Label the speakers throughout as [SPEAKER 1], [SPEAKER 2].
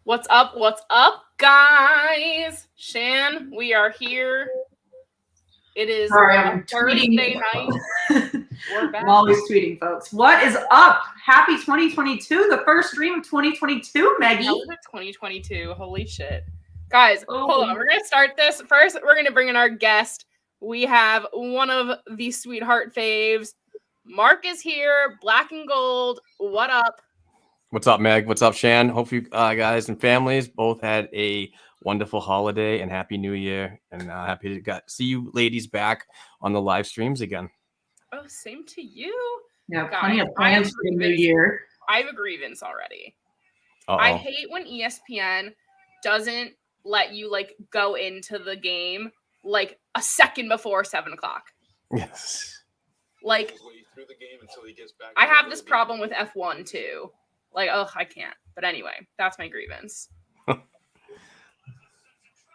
[SPEAKER 1] What's up? What's up, guys? Shan, we are here. It is Thursday night. We're back.
[SPEAKER 2] I'm always tweeting, folks. What is up? Happy 2022, the first stream of 2022, Maggie.
[SPEAKER 1] How was it 2022? Holy shit. Guys, hold on. We're going to start this. First, we're going to bring in our guest. We have one of the sweetheart faves. Mark is here, black and gold. What up?
[SPEAKER 3] What's up, Meg? What's up, Shan? Hope you guys and families both had a wonderful holiday and happy new year. And happy to see you ladies back on the live streams again.
[SPEAKER 1] Oh, same to you.
[SPEAKER 2] Yeah, plenty of plans for the new year.
[SPEAKER 1] I have a grievance already.
[SPEAKER 3] Uh-oh.
[SPEAKER 1] I hate when ESPN doesn't let you go into the game a second before 7 o'clock.
[SPEAKER 3] Yes.
[SPEAKER 1] I have this problem with F1 too. I can't. But anyway, that's my grievance.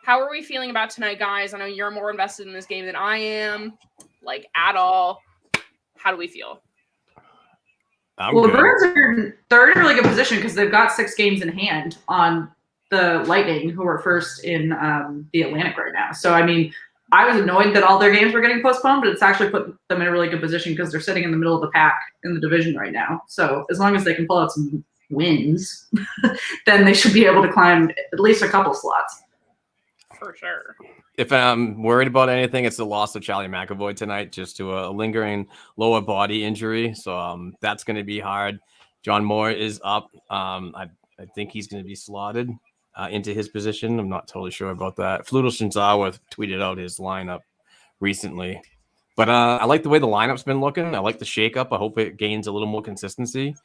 [SPEAKER 1] How are we feeling about tonight, guys? I know you're more invested in this game than I am, at all. How do we feel?
[SPEAKER 2] The Bruins they're in a really good position because they've got 6 games in hand on the Lightning, who are first in the Atlantic right now. So, I mean, I was annoyed that all their games were getting postponed, but it's actually put them in a really good position because they're sitting in the middle of the pack in the division right now. So as long as they can pull out some wins, then they should be able to climb at least a couple slots.
[SPEAKER 1] For sure.
[SPEAKER 3] If I'm worried about anything, it's the loss of Charlie McAvoy tonight, just to a lingering lower body injury. So that's going to be hard. John Moore is up. I think he's going to be slotted into his position. I'm not totally sure about that. Fludel Shinzawa tweeted out his lineup recently. But I like the way the lineup's been looking. I like the shakeup. I hope it gains a little more consistency.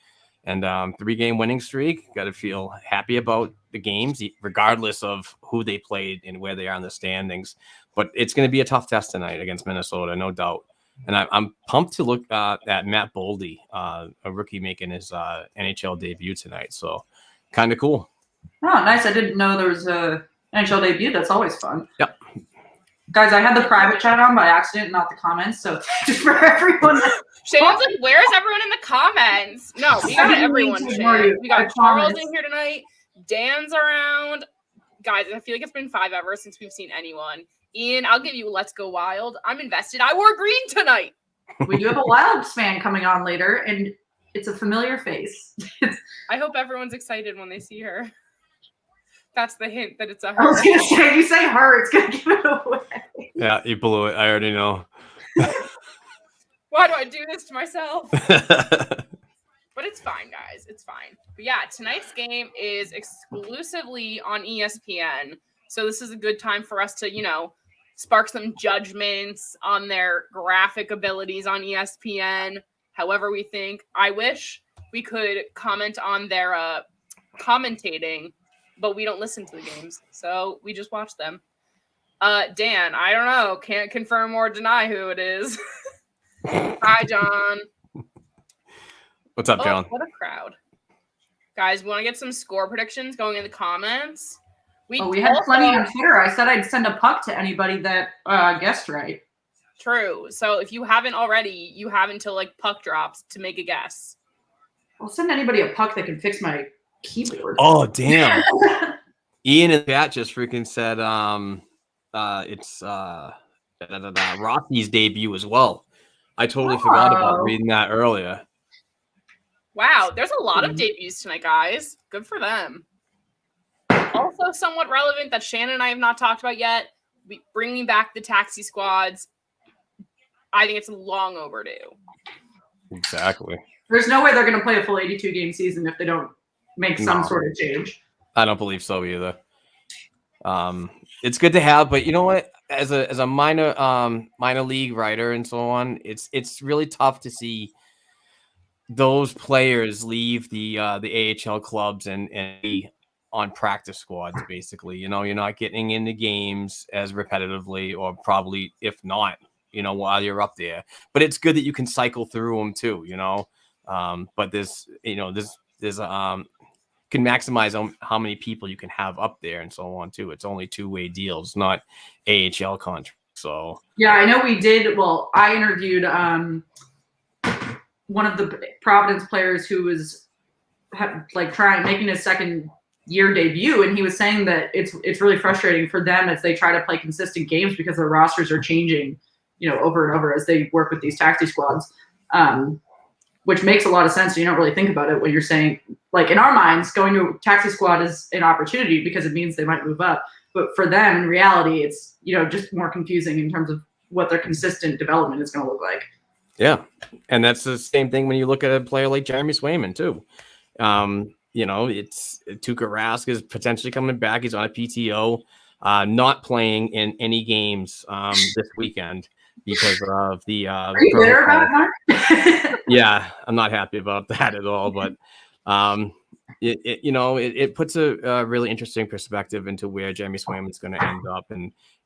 [SPEAKER 3] And 3-game winning streak. Got to feel happy about the games, regardless of who they played and where they are in the standings. But it's going to be a tough test tonight against Minnesota, no doubt. And I'm pumped to look at Matt Boldy, a rookie making his NHL debut tonight. So kind of cool.
[SPEAKER 2] Oh, nice. I didn't know there was a NHL debut. That's always fun.
[SPEAKER 3] Yep.
[SPEAKER 2] Guys, I had the private chat on by accident, not the comments. So just for everyone.
[SPEAKER 1] Shane's where's everyone in the comments? No, we got everyone, Shane. We got Charles in here tonight. Dan's around. Guys, I feel like it's been 5 hours since we've seen anyone. Ian, I'll give you Let's Go Wild. I'm invested. I wore green tonight.
[SPEAKER 2] We do have a Wilds fan coming on later, and it's a familiar face.
[SPEAKER 1] I hope everyone's excited when they see her. That's the hint that it's a her.
[SPEAKER 2] I was going to say, if you say her, it's going to give it away.
[SPEAKER 3] Yeah, you blew it. I already know.
[SPEAKER 1] Why do I do this to myself? But it's fine, guys. It's fine. But yeah, tonight's game is exclusively on ESPN. So this is a good time for us to, spark some judgments on their graphic abilities on ESPN. However we think. I wish we could comment on their commentating, but we don't listen to the games. So we just watch them. Dan, I don't know. Can't confirm or deny who it is. Hi, John.
[SPEAKER 3] What's up, John?
[SPEAKER 1] What a crowd. Guys, we want to get some score predictions going in the comments.
[SPEAKER 2] We had plenty on Twitter. I said I'd send a puck to anybody that guessed right.
[SPEAKER 1] True. So if you haven't already, you have until puck drops to make a guess.
[SPEAKER 2] I'll send anybody a puck that can fix my keyboard.
[SPEAKER 3] Oh, damn. Ian in the chat just freaking said it's Rocky's debut as well. I totally forgot about reading that earlier.
[SPEAKER 1] Wow, there's a lot of debuts tonight, guys. Good for them. Also somewhat relevant that Shannon and I have not talked about yet, bringing back the taxi squads. I think it's long overdue.
[SPEAKER 3] Exactly.
[SPEAKER 2] There's no way they're going to play a full 82-game season if they don't make some sort of change.
[SPEAKER 3] I don't believe so either. It's good to have, but you know what? As a minor league writer and so on, it's really tough to see those players leave the AHL clubs and be on practice squads. Basically, you're not getting into games as repetitively, or probably if not, while you're up there. But it's good that you can cycle through them too. But there's can maximize how many people you can have up there and so on too. It's only 2-way deals, not AHL contracts. So
[SPEAKER 2] yeah, I know we did. Well, I interviewed one of the Providence players who was making his second year debut, and he was saying that it's really frustrating for them as they try to play consistent games because their rosters are changing, over and over as they work with these taxi squads, which makes a lot of sense. You don't really think about it when you're saying, like, in our minds, going to a taxi squad is an opportunity because it means they might move up. But for them, in reality, it's, just more confusing in terms of what their consistent development is going to look like.
[SPEAKER 3] Yeah. And that's the same thing when you look at a player like Jeremy Swayman too. It's Tuukka Rask is potentially coming back. He's on a PTO, not playing in any games this weekend because of the
[SPEAKER 2] Are you bitter about it, Mark?
[SPEAKER 3] Yeah, I'm not happy about that at all, but it puts a really interesting perspective into where Jeremy Swayman's going to end up.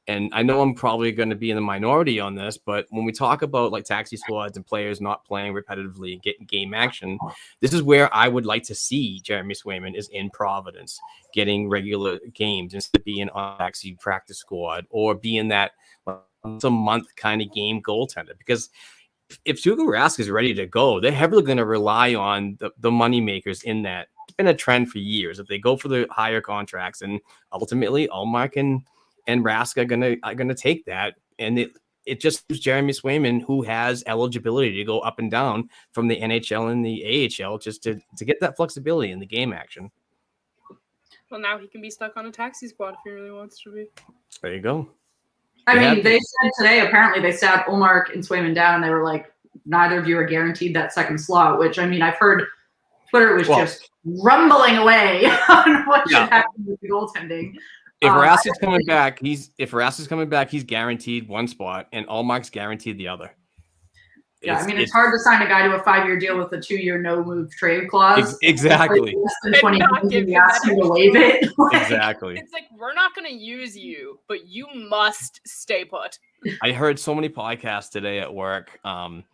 [SPEAKER 3] And I know I'm probably going to be in the minority on this, but when we talk about like taxi squads and players not playing repetitively and getting game action, this is where I would like to see Jeremy Swayman is in Providence, getting regular games instead of being on taxi practice squad or being that once a month kind of game goaltender. Because if Tuukka Rask is ready to go, they're heavily going to rely on the money makers in that. It's been a trend for years that they go for the higher contracts, and ultimately Allmark and Rask are gonna take that, and it just gives Jeremy Swayman, who has eligibility to go up and down from the NHL and the AHL, just to get that flexibility in the game action.
[SPEAKER 1] Well, now he can be stuck on a taxi squad if he really wants to be.
[SPEAKER 3] There you go.
[SPEAKER 2] They said today, apparently they sat Allmark and Swayman down, and they were like, neither of you are guaranteed that second slot, which, I've heard Twitter was just rumbling away on what should happen with the goaltending.
[SPEAKER 3] If Rask is coming back, he's guaranteed one spot, and Allmark's guaranteed the other.
[SPEAKER 2] It's hard to sign a guy to a 5-year deal with a 2-year no-move trade clause.
[SPEAKER 3] Exactly.
[SPEAKER 2] Less than 20 games, ask you to waive it.
[SPEAKER 3] Exactly.
[SPEAKER 1] It's like, we're not going to use you, but you must stay put.
[SPEAKER 3] I heard so many podcasts today at work, and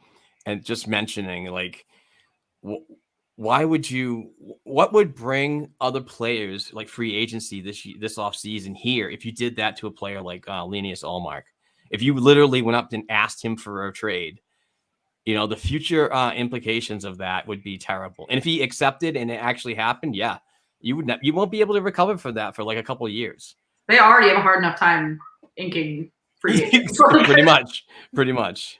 [SPEAKER 3] just mentioning like, what would bring other players like free agency this offseason here if you did that to a player like Linus Allmark? If you literally went up and asked him for a trade, the future implications of that would be terrible. And if he accepted and it actually happened, you won't be able to recover for that for like a couple of years.
[SPEAKER 2] They already have a hard enough time inking free agents.
[SPEAKER 3] Pretty much.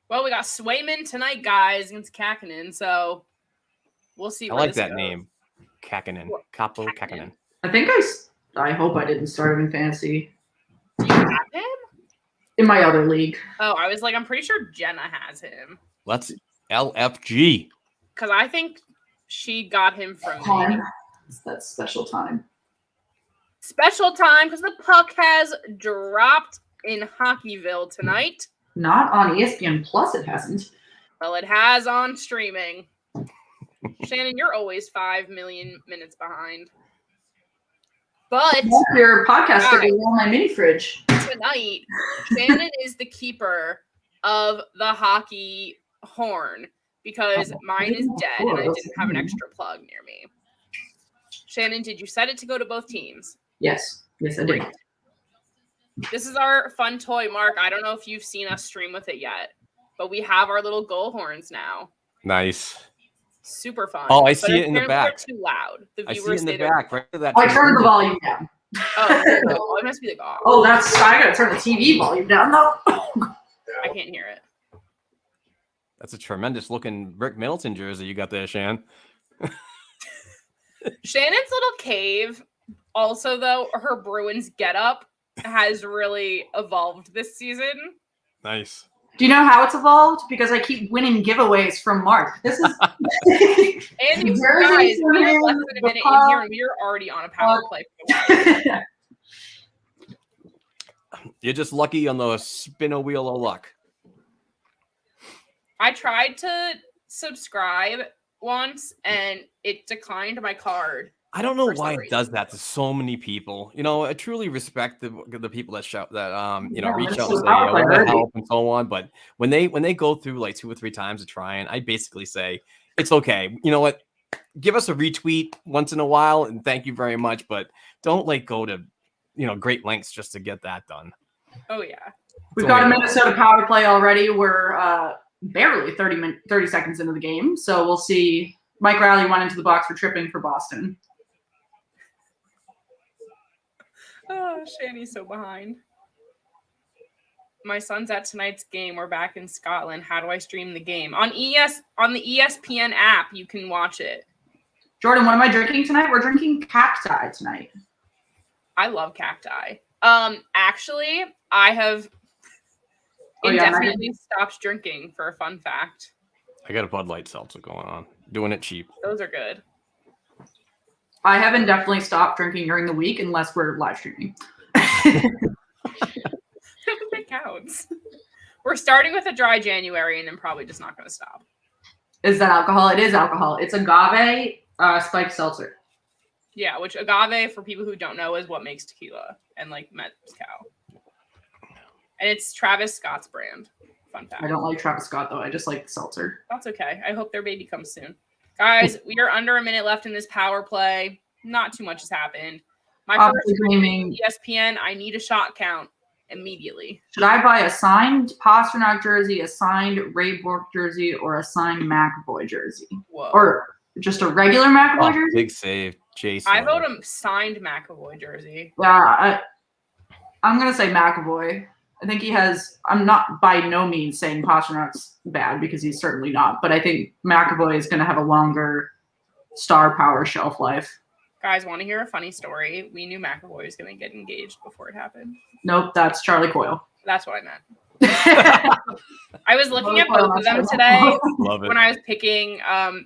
[SPEAKER 1] Well, we got Swayman tonight, guys, against Kakkonen, so we'll see.
[SPEAKER 3] I like that name, Kakkonen. Capo Kakkonen.
[SPEAKER 2] I hope I didn't start him in fantasy.
[SPEAKER 1] Do you have him?
[SPEAKER 2] In my other league.
[SPEAKER 1] Oh, I was like, I'm pretty sure Jenna has him.
[SPEAKER 3] Let's LFG.
[SPEAKER 1] Because I think she got him from me.
[SPEAKER 2] It's that special time.
[SPEAKER 1] Special time because the puck has dropped in Hockeyville tonight.
[SPEAKER 2] Not on ESPN Plus, it hasn't.
[SPEAKER 1] Well, it has on streaming. Shannon, you're always 5 million minutes behind. But
[SPEAKER 2] your podcast could be on my mini fridge.
[SPEAKER 1] Tonight, Shannon is the keeper of the hockey horn because mine is dead and I didn't have an extra plug near me. Shannon, did you set it to go to both teams?
[SPEAKER 2] Yes, I did.
[SPEAKER 1] This is our fun toy, Mark. I don't know if you've seen us stream with it yet, but we have our little goal horns now.
[SPEAKER 3] Nice.
[SPEAKER 1] Super fun.
[SPEAKER 3] Oh, I see it in the back.
[SPEAKER 1] They're too loud. The
[SPEAKER 3] viewers I see it in the back. Right to that.
[SPEAKER 2] I turned the volume down.
[SPEAKER 1] Oh, it must be the goal.
[SPEAKER 2] Oh, I gotta turn the TV volume down though.
[SPEAKER 1] I can't hear it.
[SPEAKER 3] That's a tremendous looking Rick Middleton jersey you got there, Shan.
[SPEAKER 1] Shannon's little cave. Also, though, her Bruins getup has really evolved this season.
[SPEAKER 3] Nice.
[SPEAKER 2] Do you know how it's evolved? Because I keep winning giveaways from Mark. This is
[SPEAKER 1] and you guys, we have less than a minute in here, and we are already on a power play.
[SPEAKER 3] You're just lucky on the spinner wheel of luck.
[SPEAKER 1] I tried to subscribe once, and it declined my card.
[SPEAKER 3] I don't know why it does that to so many people. I truly respect the people that reach out and say, what the help and so on. But when they go through like 2 or 3 times of trying, I basically say, it's okay. You know what? Give us a retweet once in a while and thank you very much. But don't go to, great lengths just to get that done.
[SPEAKER 1] Oh, yeah.
[SPEAKER 2] We've got a Minnesota power play already. We're barely 30 seconds into the game. So we'll see. Mike Riley went into the box for tripping for Boston.
[SPEAKER 1] Oh, Shanny's so behind. My son's at tonight's game. We're back in Scotland. How do I stream the game? On the ESPN app, you can watch it.
[SPEAKER 2] Jordan, what am I drinking tonight? We're drinking cacti tonight.
[SPEAKER 1] I love cacti. Actually, I have indefinitely stopped drinking for a fun fact.
[SPEAKER 3] I got a Bud Light seltzer going on. Doing it cheap.
[SPEAKER 1] Those are good.
[SPEAKER 2] I have indefinitely stopped drinking during the week unless we're live streaming.
[SPEAKER 1] That counts. We're starting with a dry January and then probably just not going to stop.
[SPEAKER 2] Is that alcohol? It is alcohol. It's agave spiked seltzer.
[SPEAKER 1] Yeah, which agave, for people who don't know, is what makes tequila and like mezcal. And it's Travis Scott's brand. Fun fact.
[SPEAKER 2] I don't like Travis Scott though. I just like the seltzer.
[SPEAKER 1] That's okay. I hope their baby comes soon. Guys, we are under a minute left in this power play. Not too much has happened. My first ESPN, I need a shot count immediately.
[SPEAKER 2] Should I buy a signed Pasternak jersey, a signed Ray Bourque jersey, or a signed McAvoy jersey?
[SPEAKER 1] Whoa.
[SPEAKER 2] Or just a regular McAvoy jersey?
[SPEAKER 3] Big save, Jason.
[SPEAKER 1] I vote a signed McAvoy jersey.
[SPEAKER 2] Yeah, I'm going to say McAvoy. I think he has – I'm not by no means saying Pasternak's bad because he's certainly not. But I think McAvoy is going to have a longer star power shelf life.
[SPEAKER 1] Guys, want to hear a funny story? We knew McAvoy was going to get engaged before it happened.
[SPEAKER 2] Nope, that's Charlie Coyle.
[SPEAKER 1] That's what I meant. I was looking at both of them today when I was picking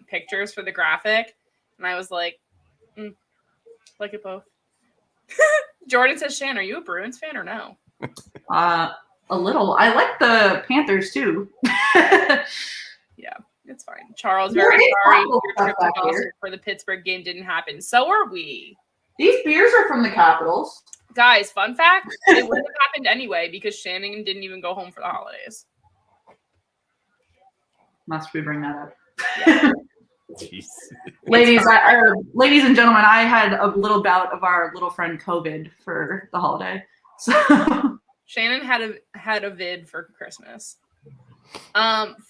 [SPEAKER 1] pictures for the graphic. And I was like, look at both. Jordan says, Shan, are you a Bruins fan or no?
[SPEAKER 2] A little. I like the Panthers too.
[SPEAKER 1] Yeah, it's fine. Charles, very sorry your trip to Boston for the Pittsburgh game didn't happen. So are we.
[SPEAKER 2] These beers are from the Capitals.
[SPEAKER 1] Guys, fun fact, it wouldn't have happened anyway because Shannon didn't even go home for the holidays.
[SPEAKER 2] Must we bring that up?
[SPEAKER 1] Yeah.
[SPEAKER 2] Ladies and gentlemen, I had a little bout of our little friend COVID for the holiday. So
[SPEAKER 1] Shannon had a vid for Christmas.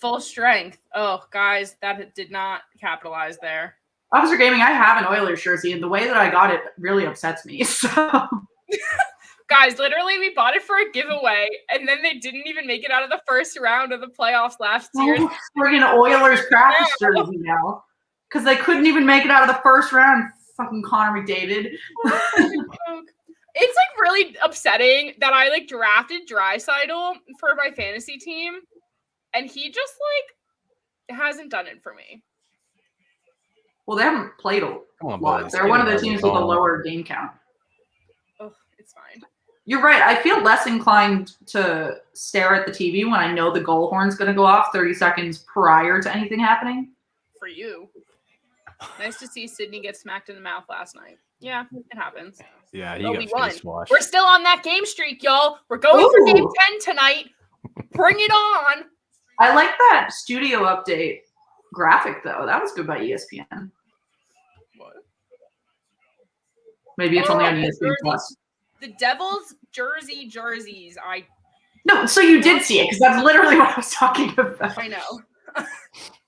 [SPEAKER 1] Full strength. Oh, guys, that did not capitalize there.
[SPEAKER 2] Officer Gaming, I have an Oilers jersey, and the way that I got it really upsets me. So,
[SPEAKER 1] guys, literally, we bought it for a giveaway, and then they didn't even make it out of the first round of the playoffs last year.
[SPEAKER 2] Friggin' Oilers practice jersey now, because they couldn't even make it out of the first round. Fucking Connor McDavid.
[SPEAKER 1] It's like really upsetting that I like drafted Draisaitl for my fantasy team, and he just like hasn't done it for me.
[SPEAKER 2] Well, they haven't played a lot. They're one of the teams with a lower game count.
[SPEAKER 1] Oh, it's fine.
[SPEAKER 2] You're right. I feel less inclined to stare at the TV when I know the goal horn's going to go off 30 seconds prior to anything happening.
[SPEAKER 1] For you. Nice to see Sydney get smacked in the mouth last night. Yeah, it happens.
[SPEAKER 3] Yeah, he got face washed.
[SPEAKER 1] We're still on that game streak, y'all. We're going for game 10 tonight. Bring it on.
[SPEAKER 2] I like that studio update graphic, though. That was good by ESPN.
[SPEAKER 1] What?
[SPEAKER 2] Maybe it's only on ESPN Plus.
[SPEAKER 1] The Devils jerseys.
[SPEAKER 2] No, so you did see it, because that's literally what I was talking about.
[SPEAKER 1] I know.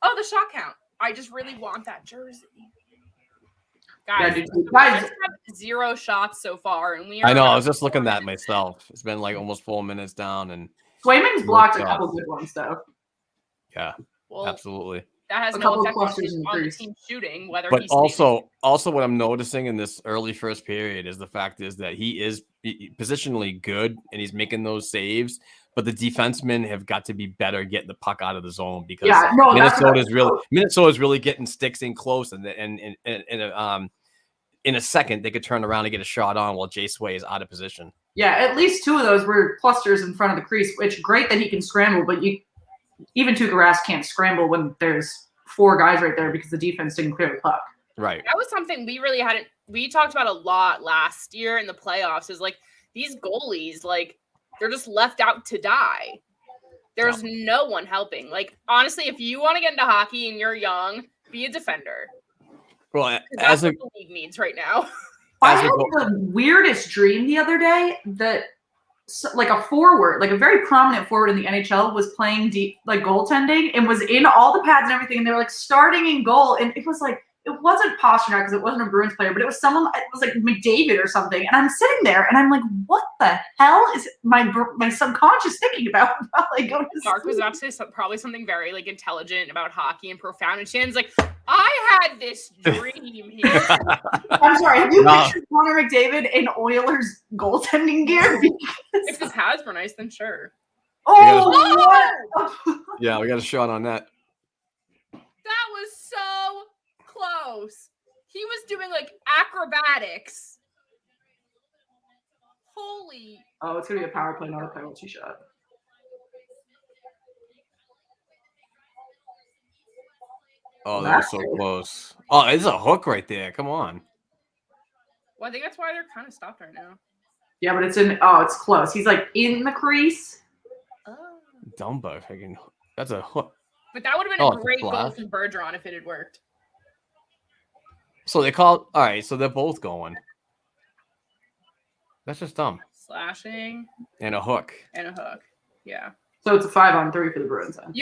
[SPEAKER 1] Oh, the shot count. I just really want that jersey. Guys, guys have 0 shots so far, and we are.
[SPEAKER 3] I know. I was just looking at that myself. It's been like almost 4 minutes down, and
[SPEAKER 2] Swayman's blocked a couple good ones, though.
[SPEAKER 3] Yeah, well, absolutely.
[SPEAKER 1] That has no effect on the team shooting.
[SPEAKER 3] But also what I'm noticing in this early first period is the fact is that he is positionally good and he's making those saves. But the defensemen have got to be better getting the puck out of the zone because Minnesota's really getting sticks in close, and in a second they could turn around and get a shot on while Jay Sway is out of position.
[SPEAKER 2] Yeah, at least 2 of those were clusters in front of the crease, which great that he can scramble, but even tuukka Rask can't scramble when there's 4 guys right there because the defense didn't clear the puck.
[SPEAKER 3] Right.
[SPEAKER 1] That was something we talked about a lot last year in the playoffs is like these goalies, like they're just left out to die. There's no one helping. Like, honestly, if you want to get into hockey and you're young, be a defender.
[SPEAKER 3] Well,
[SPEAKER 1] that's what the league needs right now.
[SPEAKER 2] I had the weirdest dream the other day that like a forward, like a very prominent forward in the NHL was playing deep, like goaltending and was in all the pads and everything. And they were like starting in goal. And it was like, it wasn't Pasternak because it wasn't a Bruins player, but it was someone. It was like McDavid or something. And I'm sitting there and I'm like, what the hell is my subconscious thinking about while I go to
[SPEAKER 1] Mark was about to say probably something very like intelligent about hockey and profound, and Shannon's like, I had this dream here.
[SPEAKER 2] I'm sorry. Have you pictured Connor McDavid in Oilers goaltending gear?
[SPEAKER 1] If this has been nice, then sure.
[SPEAKER 2] Oh,
[SPEAKER 3] yeah, we got a shot on that.
[SPEAKER 1] That was so close. He was doing like acrobatics. Holy.
[SPEAKER 2] Oh, it's going to be a power play, not a penalty shot.
[SPEAKER 3] Oh, that was so close. Oh, it's a hook right there. Come on.
[SPEAKER 1] Well, I think that's why they're kind of stopped right now.
[SPEAKER 2] Yeah, but it's close. He's like in the crease.
[SPEAKER 1] Oh.
[SPEAKER 3] Dumbo, that's a hook.
[SPEAKER 1] But that would have been a great goal from Bergeron if it had worked.
[SPEAKER 3] So they called. All right, so they're both going. That's just dumb.
[SPEAKER 1] Slashing.
[SPEAKER 3] And a hook.
[SPEAKER 1] Yeah.
[SPEAKER 2] So it's a 5-on-3 for the Bruins. Then.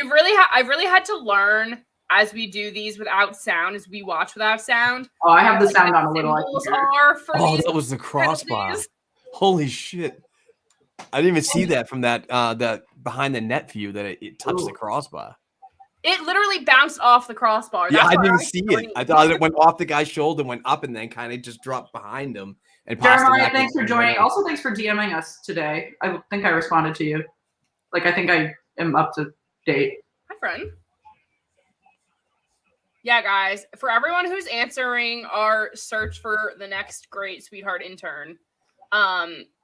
[SPEAKER 1] I've really had to learn as we do these without sound, as we watch without sound.
[SPEAKER 2] Oh, I have the sound on a little.
[SPEAKER 3] That was the crossbar. Penalties. Holy shit. I didn't even see that from that behind the net view that it touched the crossbar.
[SPEAKER 1] It literally bounced off the crossbar.
[SPEAKER 3] Yeah, I didn't even see it. I thought it went off the guy's shoulder, went up, and then kind of just dropped behind him. And
[SPEAKER 2] Jeremiah, thanks for joining. Also, thanks for DMing us today. I think I responded to you. Like, I think I am up to date.
[SPEAKER 1] Hi, friend. Yeah, guys, for everyone who's answering our search for the next great sweetheart intern,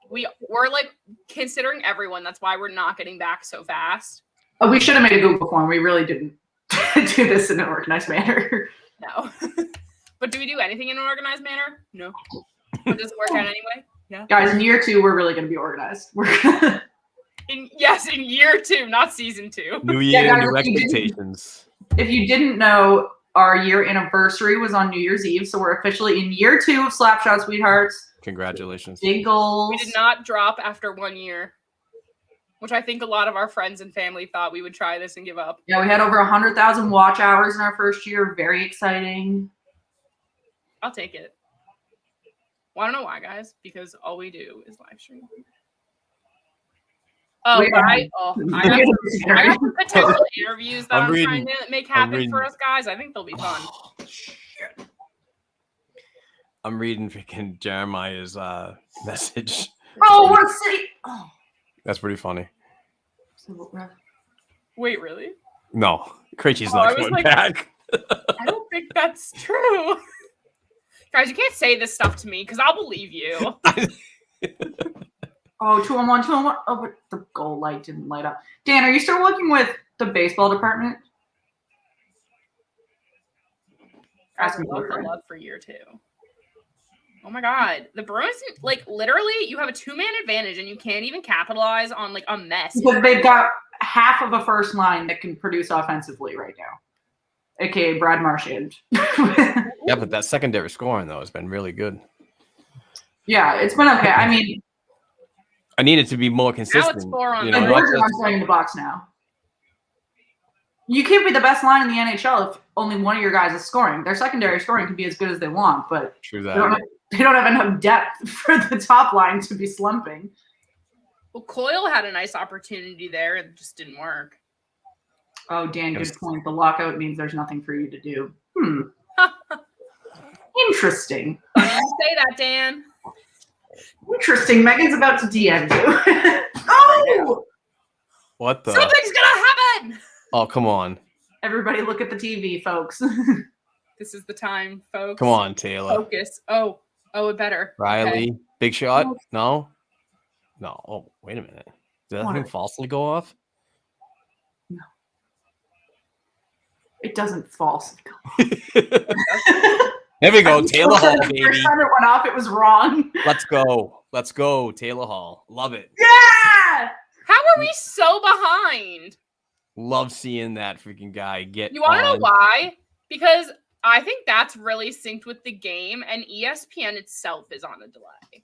[SPEAKER 1] we're like considering everyone. That's why we're not getting back so fast.
[SPEAKER 2] Oh, we should have made a Google form. We really didn't do this in an organized manner.
[SPEAKER 1] No. But do we do anything in an organized manner? No. But does it work out anyway? Yeah.
[SPEAKER 2] Guys, in year 2, we're really going to be organized.
[SPEAKER 1] In year 2, not season 2.
[SPEAKER 3] New year, new expectations.
[SPEAKER 2] If you didn't know, our year anniversary was on New Year's Eve, so we're officially in year 2 of Slapshot Sweethearts.
[SPEAKER 3] Congratulations.
[SPEAKER 2] Big goals.
[SPEAKER 1] We did not drop after 1 year, which I think a lot of our friends and family thought we would try this and give up.
[SPEAKER 2] Yeah, we had over 100,000 watch hours in our first year. Very exciting.
[SPEAKER 1] I'll take it. Well, I don't know why, guys, because all we do is live stream. Oh, I got some potential interviews that I'm trying to make happen for us, guys. I think they'll be fun.
[SPEAKER 3] Oh, shit. I'm reading freaking Jeremiah's message.
[SPEAKER 2] Oh, what a city! Oh.
[SPEAKER 3] That's pretty funny.
[SPEAKER 1] Wait, really?
[SPEAKER 3] No, Krejci's not coming back.
[SPEAKER 1] I don't think that's true. Guys, you can't say this stuff to me because I'll believe you.
[SPEAKER 2] Oh, 2-on-1, 2-on-1. Oh, but the goal light didn't light up. Dan, are you still working with the baseball department?
[SPEAKER 1] Ask me for love for year 2. Oh my God. The Bruins, like, literally, you have a 2-man advantage and you can't even capitalize on, like, a mess.
[SPEAKER 2] Because they've got half of a first line that can produce offensively right now, a.k.a. Brad Marchand.
[SPEAKER 3] Yeah, but that secondary scoring, though, has been really good.
[SPEAKER 2] Yeah, it's been okay. I mean,
[SPEAKER 3] I need it to be more consistent.
[SPEAKER 1] Now it's 4 on.
[SPEAKER 2] You know, Bergeron's playing in the box now. You can't be the best line in the NHL if only one of your guys is scoring. Their secondary scoring can be as good as they want, but
[SPEAKER 3] true that.
[SPEAKER 2] They don't have enough depth for the top line to be slumping.
[SPEAKER 1] Well, Coyle had a nice opportunity there. It just didn't work.
[SPEAKER 2] Oh, Dan, good point. The lockout means there's nothing for you to do. Interesting.
[SPEAKER 1] Don't say that, Dan.
[SPEAKER 2] Interesting. Megan's about to DM you. Oh!
[SPEAKER 3] What the?
[SPEAKER 1] Something's gonna happen!
[SPEAKER 3] Oh, come on.
[SPEAKER 2] Everybody look at the TV, folks.
[SPEAKER 1] This is the time, folks.
[SPEAKER 3] Come on, Taylor.
[SPEAKER 1] Focus. Oh, it better.
[SPEAKER 3] Riley,
[SPEAKER 1] okay.
[SPEAKER 3] Big shot? No? No. Oh, wait a minute. Did that thing falsely go off?
[SPEAKER 2] No. It doesn't falsely go
[SPEAKER 3] off. There we go, Taylor Hall, baby.
[SPEAKER 2] The first time it went off, it was wrong.
[SPEAKER 3] Let's go. Let's go, Taylor Hall. Love it.
[SPEAKER 2] Yeah!
[SPEAKER 1] How are we so behind?
[SPEAKER 3] Love seeing that freaking guy get.
[SPEAKER 1] You want to know why? Because I think that's really synced with the game, and ESPN itself is on a delay.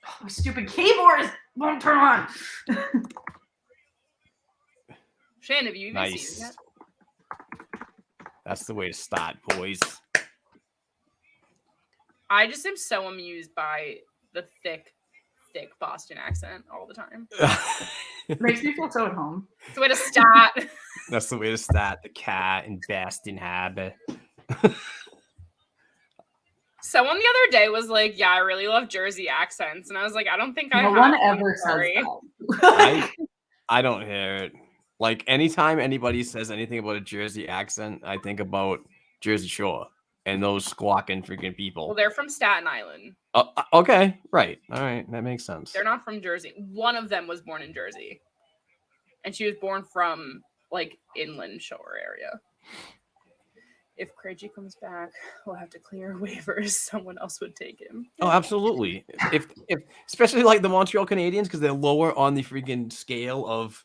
[SPEAKER 2] Oh, my stupid keyboard won't turn on.
[SPEAKER 1] Shannon, have you even seen it yet?
[SPEAKER 3] That's the way to start, boys.
[SPEAKER 1] I just am so amused by the thick Boston accent all the time.
[SPEAKER 2] It makes me feel so at home.
[SPEAKER 1] It's the way to stat.
[SPEAKER 3] That's the way to start the cat in Boston Harbor.
[SPEAKER 1] Someone the other day was like, yeah, I really love Jersey accents. And I was like, I don't think I have.
[SPEAKER 2] No one ever says that.
[SPEAKER 3] I don't hear it. Like, anytime anybody says anything about a Jersey accent, I think about Jersey Shore and those squawking freaking people.
[SPEAKER 1] Well, they're from Staten Island.
[SPEAKER 3] Okay, right. All right, that makes sense.
[SPEAKER 1] They're not from Jersey. One of them was born in Jersey. And she was born from, like, Inland Shore area. If Krejci comes back, we'll have to clear waivers. Someone else would take him.
[SPEAKER 3] Oh, absolutely. If especially like the Montreal Canadiens, because they're lower on the freaking scale of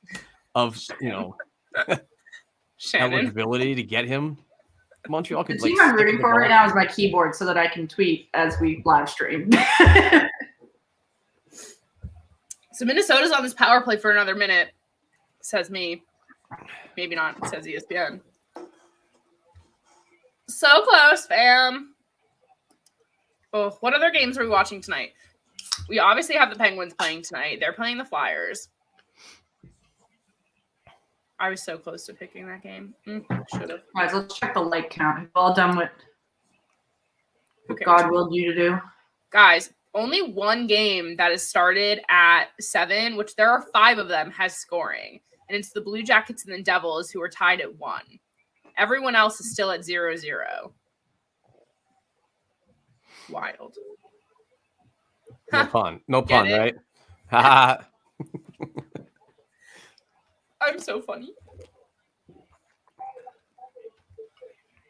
[SPEAKER 1] Shannon.
[SPEAKER 3] eligibility to get him. Montreal
[SPEAKER 2] The
[SPEAKER 3] could
[SPEAKER 2] team I'm rooting for right now is my keyboard so that I can tweet as we live stream.
[SPEAKER 1] So Minnesota's on this power play for another minute, says me. Maybe not, says ESPN. So close, fam. Oh, what other games are we watching tonight? We obviously have the Penguins playing tonight. They're playing the Flyers. I was so close to picking that game. Should have.
[SPEAKER 2] Guys, let's check the like count. We've all done what
[SPEAKER 1] Okay.
[SPEAKER 2] God willed you to do.
[SPEAKER 1] Guys, only one game that has started at 7, which there are 5 of them, has scoring. And it's the Blue Jackets and the Devils who are tied at 1. Everyone else is still at 0-0. Wild.
[SPEAKER 3] No pun. No
[SPEAKER 1] Get
[SPEAKER 3] pun,
[SPEAKER 1] it?
[SPEAKER 3] right? Ha.
[SPEAKER 1] I'm so funny.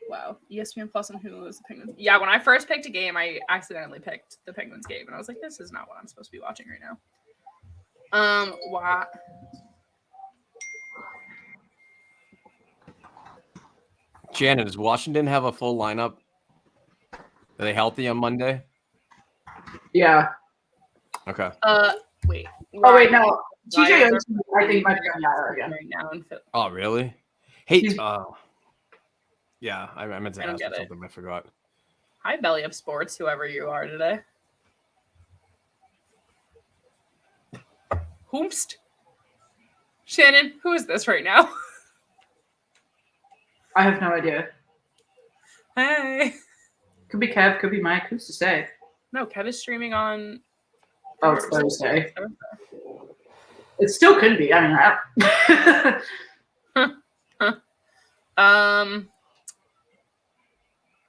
[SPEAKER 1] Wow. ESPN Plus and Hulu is the Penguins. Yeah, when I first picked a game, I accidentally picked the Penguins game, and I was like, this is not what I'm supposed to be watching right now. Why?
[SPEAKER 3] Shannon, does Washington have a full lineup? Are they healthy on Monday?
[SPEAKER 2] Yeah.
[SPEAKER 3] Okay.
[SPEAKER 1] Wait.
[SPEAKER 2] Oh, wait, no.
[SPEAKER 1] Why
[SPEAKER 2] TJ
[SPEAKER 1] is
[SPEAKER 2] Oates, I think, might be on IR again.
[SPEAKER 1] right now in Philly?
[SPEAKER 3] Oh, really? Hey,
[SPEAKER 2] He's-
[SPEAKER 3] yeah, I meant to
[SPEAKER 1] I don't
[SPEAKER 3] ask
[SPEAKER 1] get
[SPEAKER 3] you
[SPEAKER 1] it.
[SPEAKER 3] something. I forgot.
[SPEAKER 1] Hi, Belly Up Sports, whoever you are today. Whomst? Shannon, who is this right now?
[SPEAKER 2] I have no idea.
[SPEAKER 1] Hey.
[SPEAKER 2] Could be Kev, could be Mike. Who's to say?
[SPEAKER 1] No, Kev is streaming on.
[SPEAKER 2] Oh, it's Thursday. It still could be. I mean,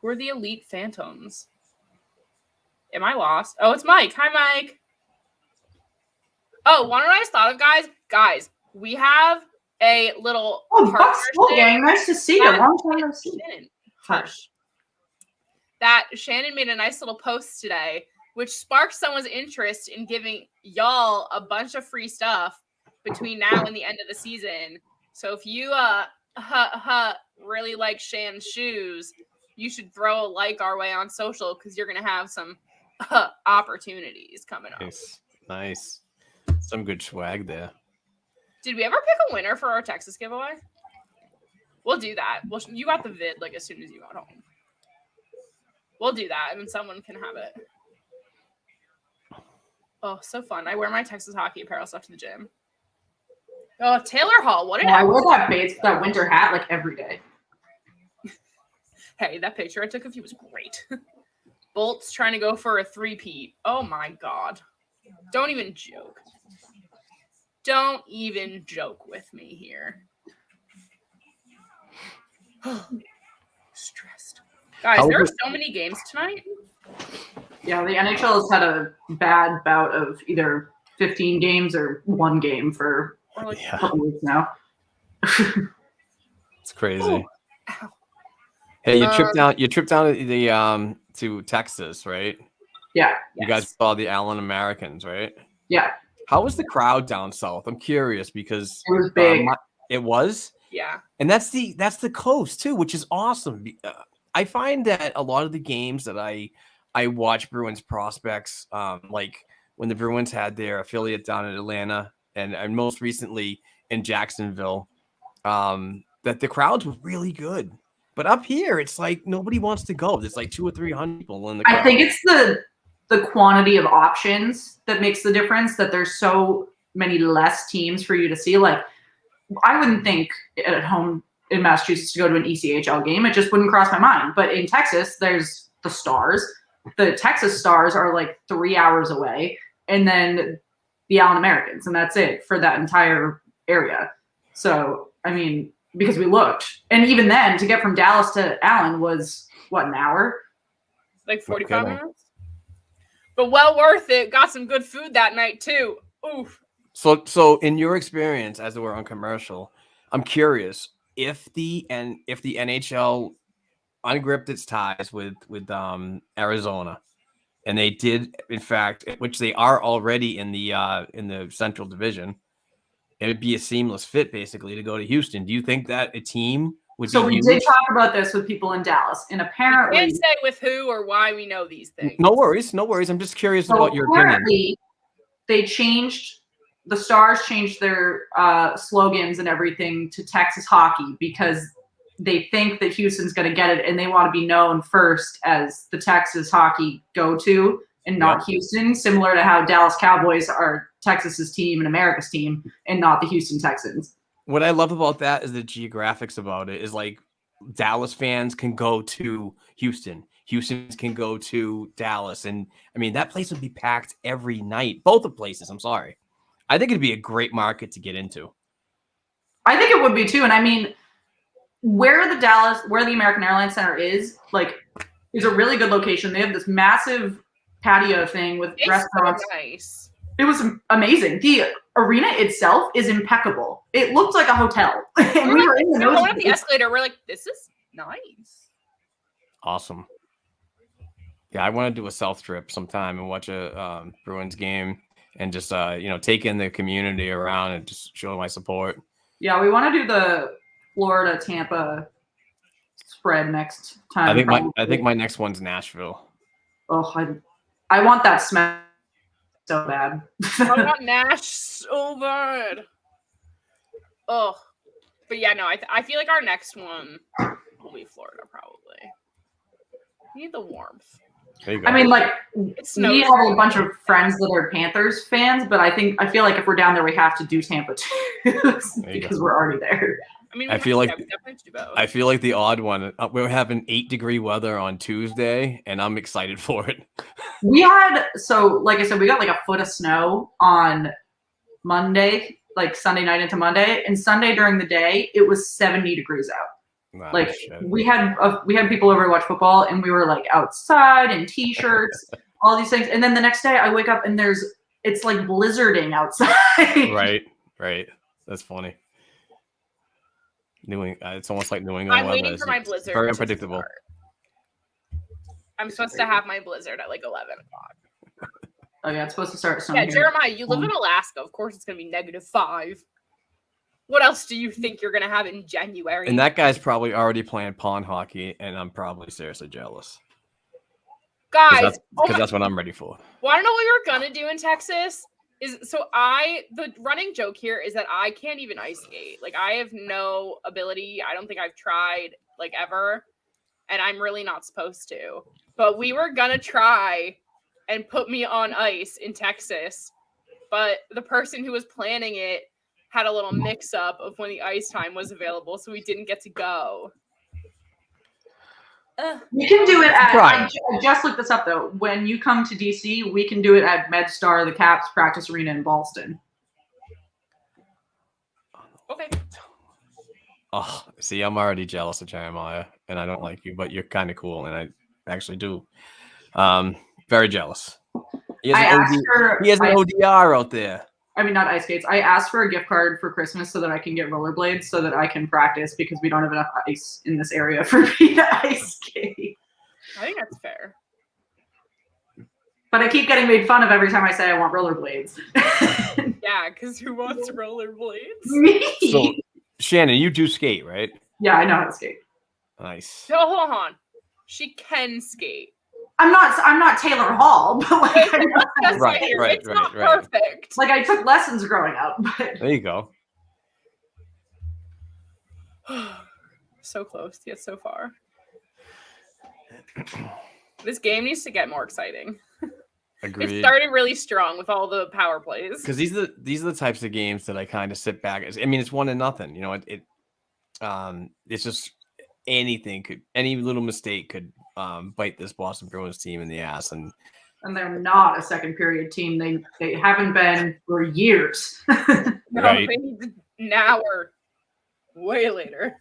[SPEAKER 1] Who are the Elite Phantoms? Am I lost? Oh, it's Mike. Hi, Mike. Oh, one what I just thought of, guys. Guys, we have a little
[SPEAKER 2] Buck's full gang. Nice to see you. Long time no see.
[SPEAKER 1] Shannon. Hush. That Shannon made a nice little post today, which sparked someone's interest in giving y'all a bunch of free stuff between now and the end of the season. So if you really like Shan's shoes, you should throw a like our way on social because you're gonna have some opportunities coming up.
[SPEAKER 3] Nice. Some good swag there.
[SPEAKER 1] Did we ever pick a winner for our Texas giveaway? We'll do that. Well, you got the vid like as soon as you got home. We'll do that, and then someone can have it. Oh, so fun! I wear my Texas hockey apparel stuff to the gym. Oh, Taylor Hall, what an
[SPEAKER 2] I wear that winter hat like every day.
[SPEAKER 1] Hey, that picture I took of you was great. Bolt's trying to go for a 3-peat. Oh my god. Don't even joke. Don't even joke with me here. Stressed. Guys, there are so many games tonight.
[SPEAKER 2] Yeah, the NHL has had a bad bout of either 15 games or 1 game for a couple weeks now.
[SPEAKER 3] It's crazy.
[SPEAKER 1] Oh, ow.
[SPEAKER 3] Hey, you tripped down. You tripped down to the to Texas, right?
[SPEAKER 2] Yeah.
[SPEAKER 3] You guys saw the Allen Americans, right?
[SPEAKER 2] Yeah.
[SPEAKER 3] How was the crowd down south? I'm curious because
[SPEAKER 2] It was big.
[SPEAKER 3] It was.
[SPEAKER 1] Yeah.
[SPEAKER 3] And that's the coast too, which is awesome. I find that a lot of the games that I watch Bruins prospects, like when the Bruins had their affiliate down in Atlanta and most recently in Jacksonville, that the crowds were really good. But up here, it's like nobody wants to go. There's like 200 or 300 people in the crowd.
[SPEAKER 2] I think it's the quantity of options that makes the difference, that there's so many less teams for you to see. Like, I wouldn't think at home in Massachusetts to go to an ECHL game. It just wouldn't cross my mind. But in Texas, there's the Stars. The Texas Stars are like 3 hours away, and then the Allen Americans, and that's it for that entire area. So, I mean, because we looked. And even then, to get from Dallas to Allen was, what, an hour?
[SPEAKER 1] Like 45 minutes? But well worth it. Got some good food that night, too. Oof.
[SPEAKER 3] So in your experience, as it were on commercial, I'm curious if the NHL ungripped its ties with Arizona, and they did, in fact, which they are already in the Central Division, it would be a seamless fit basically to go to Houston. Do you think that a team would?
[SPEAKER 2] So we did talk about this with people in Dallas, and apparently,
[SPEAKER 1] we can't say with who or why we know these things.
[SPEAKER 3] No worries. I'm just curious about your opinion.
[SPEAKER 2] They changed. The Stars changed their slogans and everything to Texas hockey because they think that Houston's going to get it, and they want to be known first as the Texas hockey go-to and not Houston, similar to how Dallas Cowboys are Texas's team and America's team and not the Houston Texans.
[SPEAKER 3] What I love about that is the geographics about it is like Dallas fans can go to Houston. Houston's can go to Dallas. And I mean, that place would be packed every night. Both the places. I'm sorry. I think it'd be a great market to get into.
[SPEAKER 2] I think it would be too. And I mean, where the American Airlines Center is a really good location. They have this massive patio thing with restaurants.
[SPEAKER 1] So nice.
[SPEAKER 2] It was amazing. The arena itself is impeccable. It looked like a hotel. And we were in the
[SPEAKER 1] going up the escalator. We're like, this is nice.
[SPEAKER 3] Awesome. Yeah, I want to do a South trip sometime and watch a Bruins game and just take in the community around and just show my support.
[SPEAKER 2] Yeah, we want to do the Florida Tampa spread next time.
[SPEAKER 3] I think my next one's Nashville.
[SPEAKER 2] Oh, I want that smell so bad.
[SPEAKER 1] I want Nash so bad. Oh, but yeah, no, I feel like our next one will be Florida probably. We need the warmth.
[SPEAKER 3] There you go.
[SPEAKER 2] I mean, we have a bunch of friends that are Panthers fans, but I feel like if we're down there, we have to do Tampa too because we're already there.
[SPEAKER 1] I mean,
[SPEAKER 3] I feel like the odd one. We're having 8-degree weather on Tuesday, and I'm excited for it.
[SPEAKER 2] We had like I said, we got like a foot of snow on Monday, like Sunday night into Monday, and Sunday during the day it was 70 degrees out. We had people over to watch football, and we were like outside in t-shirts, all these things. And then the next day I wake up and it's like blizzarding outside.
[SPEAKER 3] Right. That's funny. It's almost like New England.
[SPEAKER 1] I'm waiting for my blizzard.
[SPEAKER 3] Very unpredictable.
[SPEAKER 1] I'm supposed to have my blizzard at like 11 o'clock.
[SPEAKER 2] Oh yeah, it's supposed to start snowing.
[SPEAKER 1] Yeah, Jeremiah, you live in Alaska. Of course it's going to be -5. What else do you think you're going to have in January?
[SPEAKER 3] And that guy's probably already playing pond hockey, and I'm probably seriously jealous.
[SPEAKER 1] Guys,
[SPEAKER 3] because that's what I'm ready for.
[SPEAKER 1] Want to know what you're going to do in Texas? The running joke here is that I can't even ice skate. Like, I have no ability. I don't think I've tried, like, ever. And I'm really not supposed to. But we were going to try and put me on ice in Texas. But the person who was planning it had a little mix-up of when the ice time was available, so we didn't get to go.
[SPEAKER 2] We can do it at. I just looked this up though. When you come to DC, we can do it at MedStar, the Caps practice arena in Ballston.
[SPEAKER 1] Okay.
[SPEAKER 3] Oh, see, I'm already jealous of Jeremiah, and I don't like you, but you're kind of cool, and I actually do. Very jealous. He has an ODR out there.
[SPEAKER 2] I mean, not ice skates. I asked for a gift card for Christmas so that I can get rollerblades so that I can practice because we don't have enough ice in this area for me to ice skate.
[SPEAKER 1] I think that's fair.
[SPEAKER 2] But I keep getting made fun of every time I say I want rollerblades.
[SPEAKER 1] Yeah, because who wants rollerblades?
[SPEAKER 2] Me.
[SPEAKER 3] So, Shannon, you do skate, right?
[SPEAKER 2] Yeah, I know how to skate.
[SPEAKER 3] Nice.
[SPEAKER 1] No, hold on. She can skate.
[SPEAKER 2] I'm not Taylor Hall, but like
[SPEAKER 1] it's not perfect.
[SPEAKER 2] Like I took lessons growing up. But...
[SPEAKER 3] There you go.
[SPEAKER 1] So close, yet so far. This game needs to get more exciting.
[SPEAKER 3] Agreed.
[SPEAKER 1] It started really strong with all the power plays.
[SPEAKER 3] Because these are the types of games that I kind of sit back. I mean, it's 1-0. You know, it's just any little mistake could bite this Boston Bruins team in the ass, and
[SPEAKER 2] they're not a second period team. They haven't been for years.
[SPEAKER 1] No,
[SPEAKER 3] right.
[SPEAKER 1] they need to now or way later.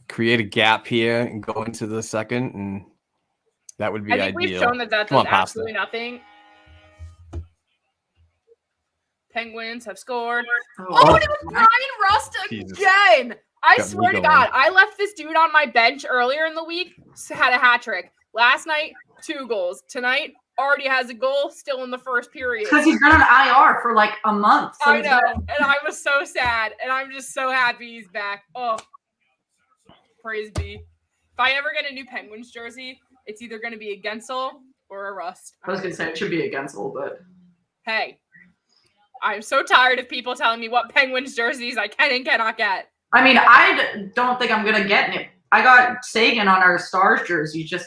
[SPEAKER 3] Create a gap here and go into the second, and that would be
[SPEAKER 1] I think
[SPEAKER 3] ideal.
[SPEAKER 1] we've shown that does absolutely nothing. Penguins have scored. Oh, it was Brian Rust again. I swear to God, I left this dude on my bench earlier in the week, had a hat trick. Last night, 2 goals. Tonight, already has a goal, still in the first period.
[SPEAKER 2] Because he's been on IR for like a month. So
[SPEAKER 1] I know, and I was so sad, and I'm just so happy he's back. Oh, praise be. If I ever get a new Penguins jersey, it's either going to be a Gensel or a Rust.
[SPEAKER 2] I was going to say it should be a Gensel, but...
[SPEAKER 1] Hey, I'm so tired of people telling me what Penguins jerseys I can and cannot get.
[SPEAKER 2] I mean, I don't think I'm going to get it. I got Sagan on our Stars jersey, just,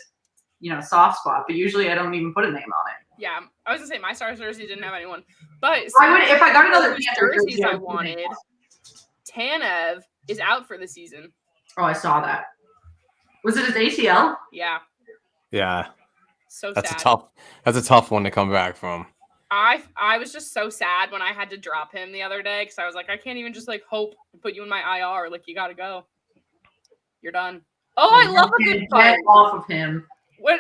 [SPEAKER 2] soft spot. But usually I don't even put a name on it.
[SPEAKER 1] Yeah, I was going to say my Stars jersey didn't have anyone. But
[SPEAKER 2] I would, if I got another
[SPEAKER 1] jerseys I wanted, Tanev is out for the season.
[SPEAKER 2] Oh, I saw that. Was it his ACL?
[SPEAKER 1] Yeah.
[SPEAKER 3] Yeah.
[SPEAKER 1] So
[SPEAKER 3] that's
[SPEAKER 1] sad.
[SPEAKER 3] That's a tough one to come back from.
[SPEAKER 1] I was just so sad when I had to drop him the other day because I was like, I can't even just hope and put you in my IR. You gotta go. You're done. Oh, I love a good fight.
[SPEAKER 2] Get off of him.
[SPEAKER 1] When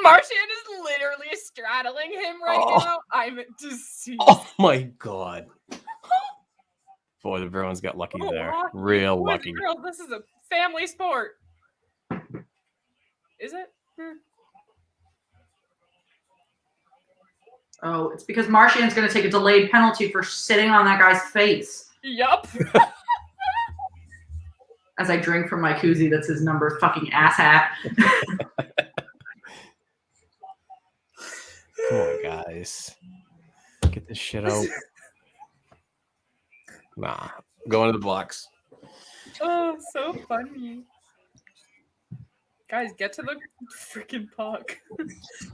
[SPEAKER 1] Marchand is literally straddling him right now, I'm deceased.
[SPEAKER 3] Oh my God. Boy, the Bruins got lucky there. Real lucky.
[SPEAKER 1] Girls, this is a family sport. Is it?
[SPEAKER 2] Oh, it's because Marchand's going to take a delayed penalty for sitting on that guy's face.
[SPEAKER 1] Yup.
[SPEAKER 2] As I drink from my koozie that's his number fucking ass hat.
[SPEAKER 3] Come on, guys. Get this shit out. Nah. Go into the box.
[SPEAKER 1] Oh, so funny. Guys, get to the freaking puck.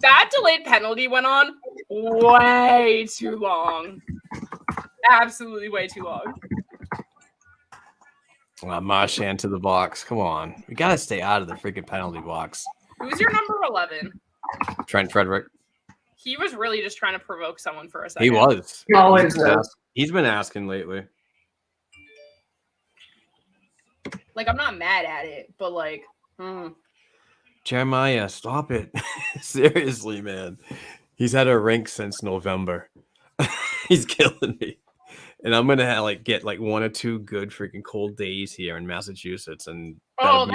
[SPEAKER 1] That delayed penalty went on way too long. Absolutely way too long.
[SPEAKER 3] Marchand to the box. Come on. We got to stay out of the freaking penalty box.
[SPEAKER 1] Who's your number 11?
[SPEAKER 3] Trent Frederick.
[SPEAKER 1] He was really just trying to provoke someone for a second.
[SPEAKER 3] He was.
[SPEAKER 2] He always was.
[SPEAKER 3] He's been asking lately.
[SPEAKER 1] I'm not mad at it, but
[SPEAKER 3] Jeremiah, stop it. Seriously, man. He's had a rink since November. He's killing me. And I'm gonna get 1 or 2 good freaking cold days here in Massachusetts, and that'll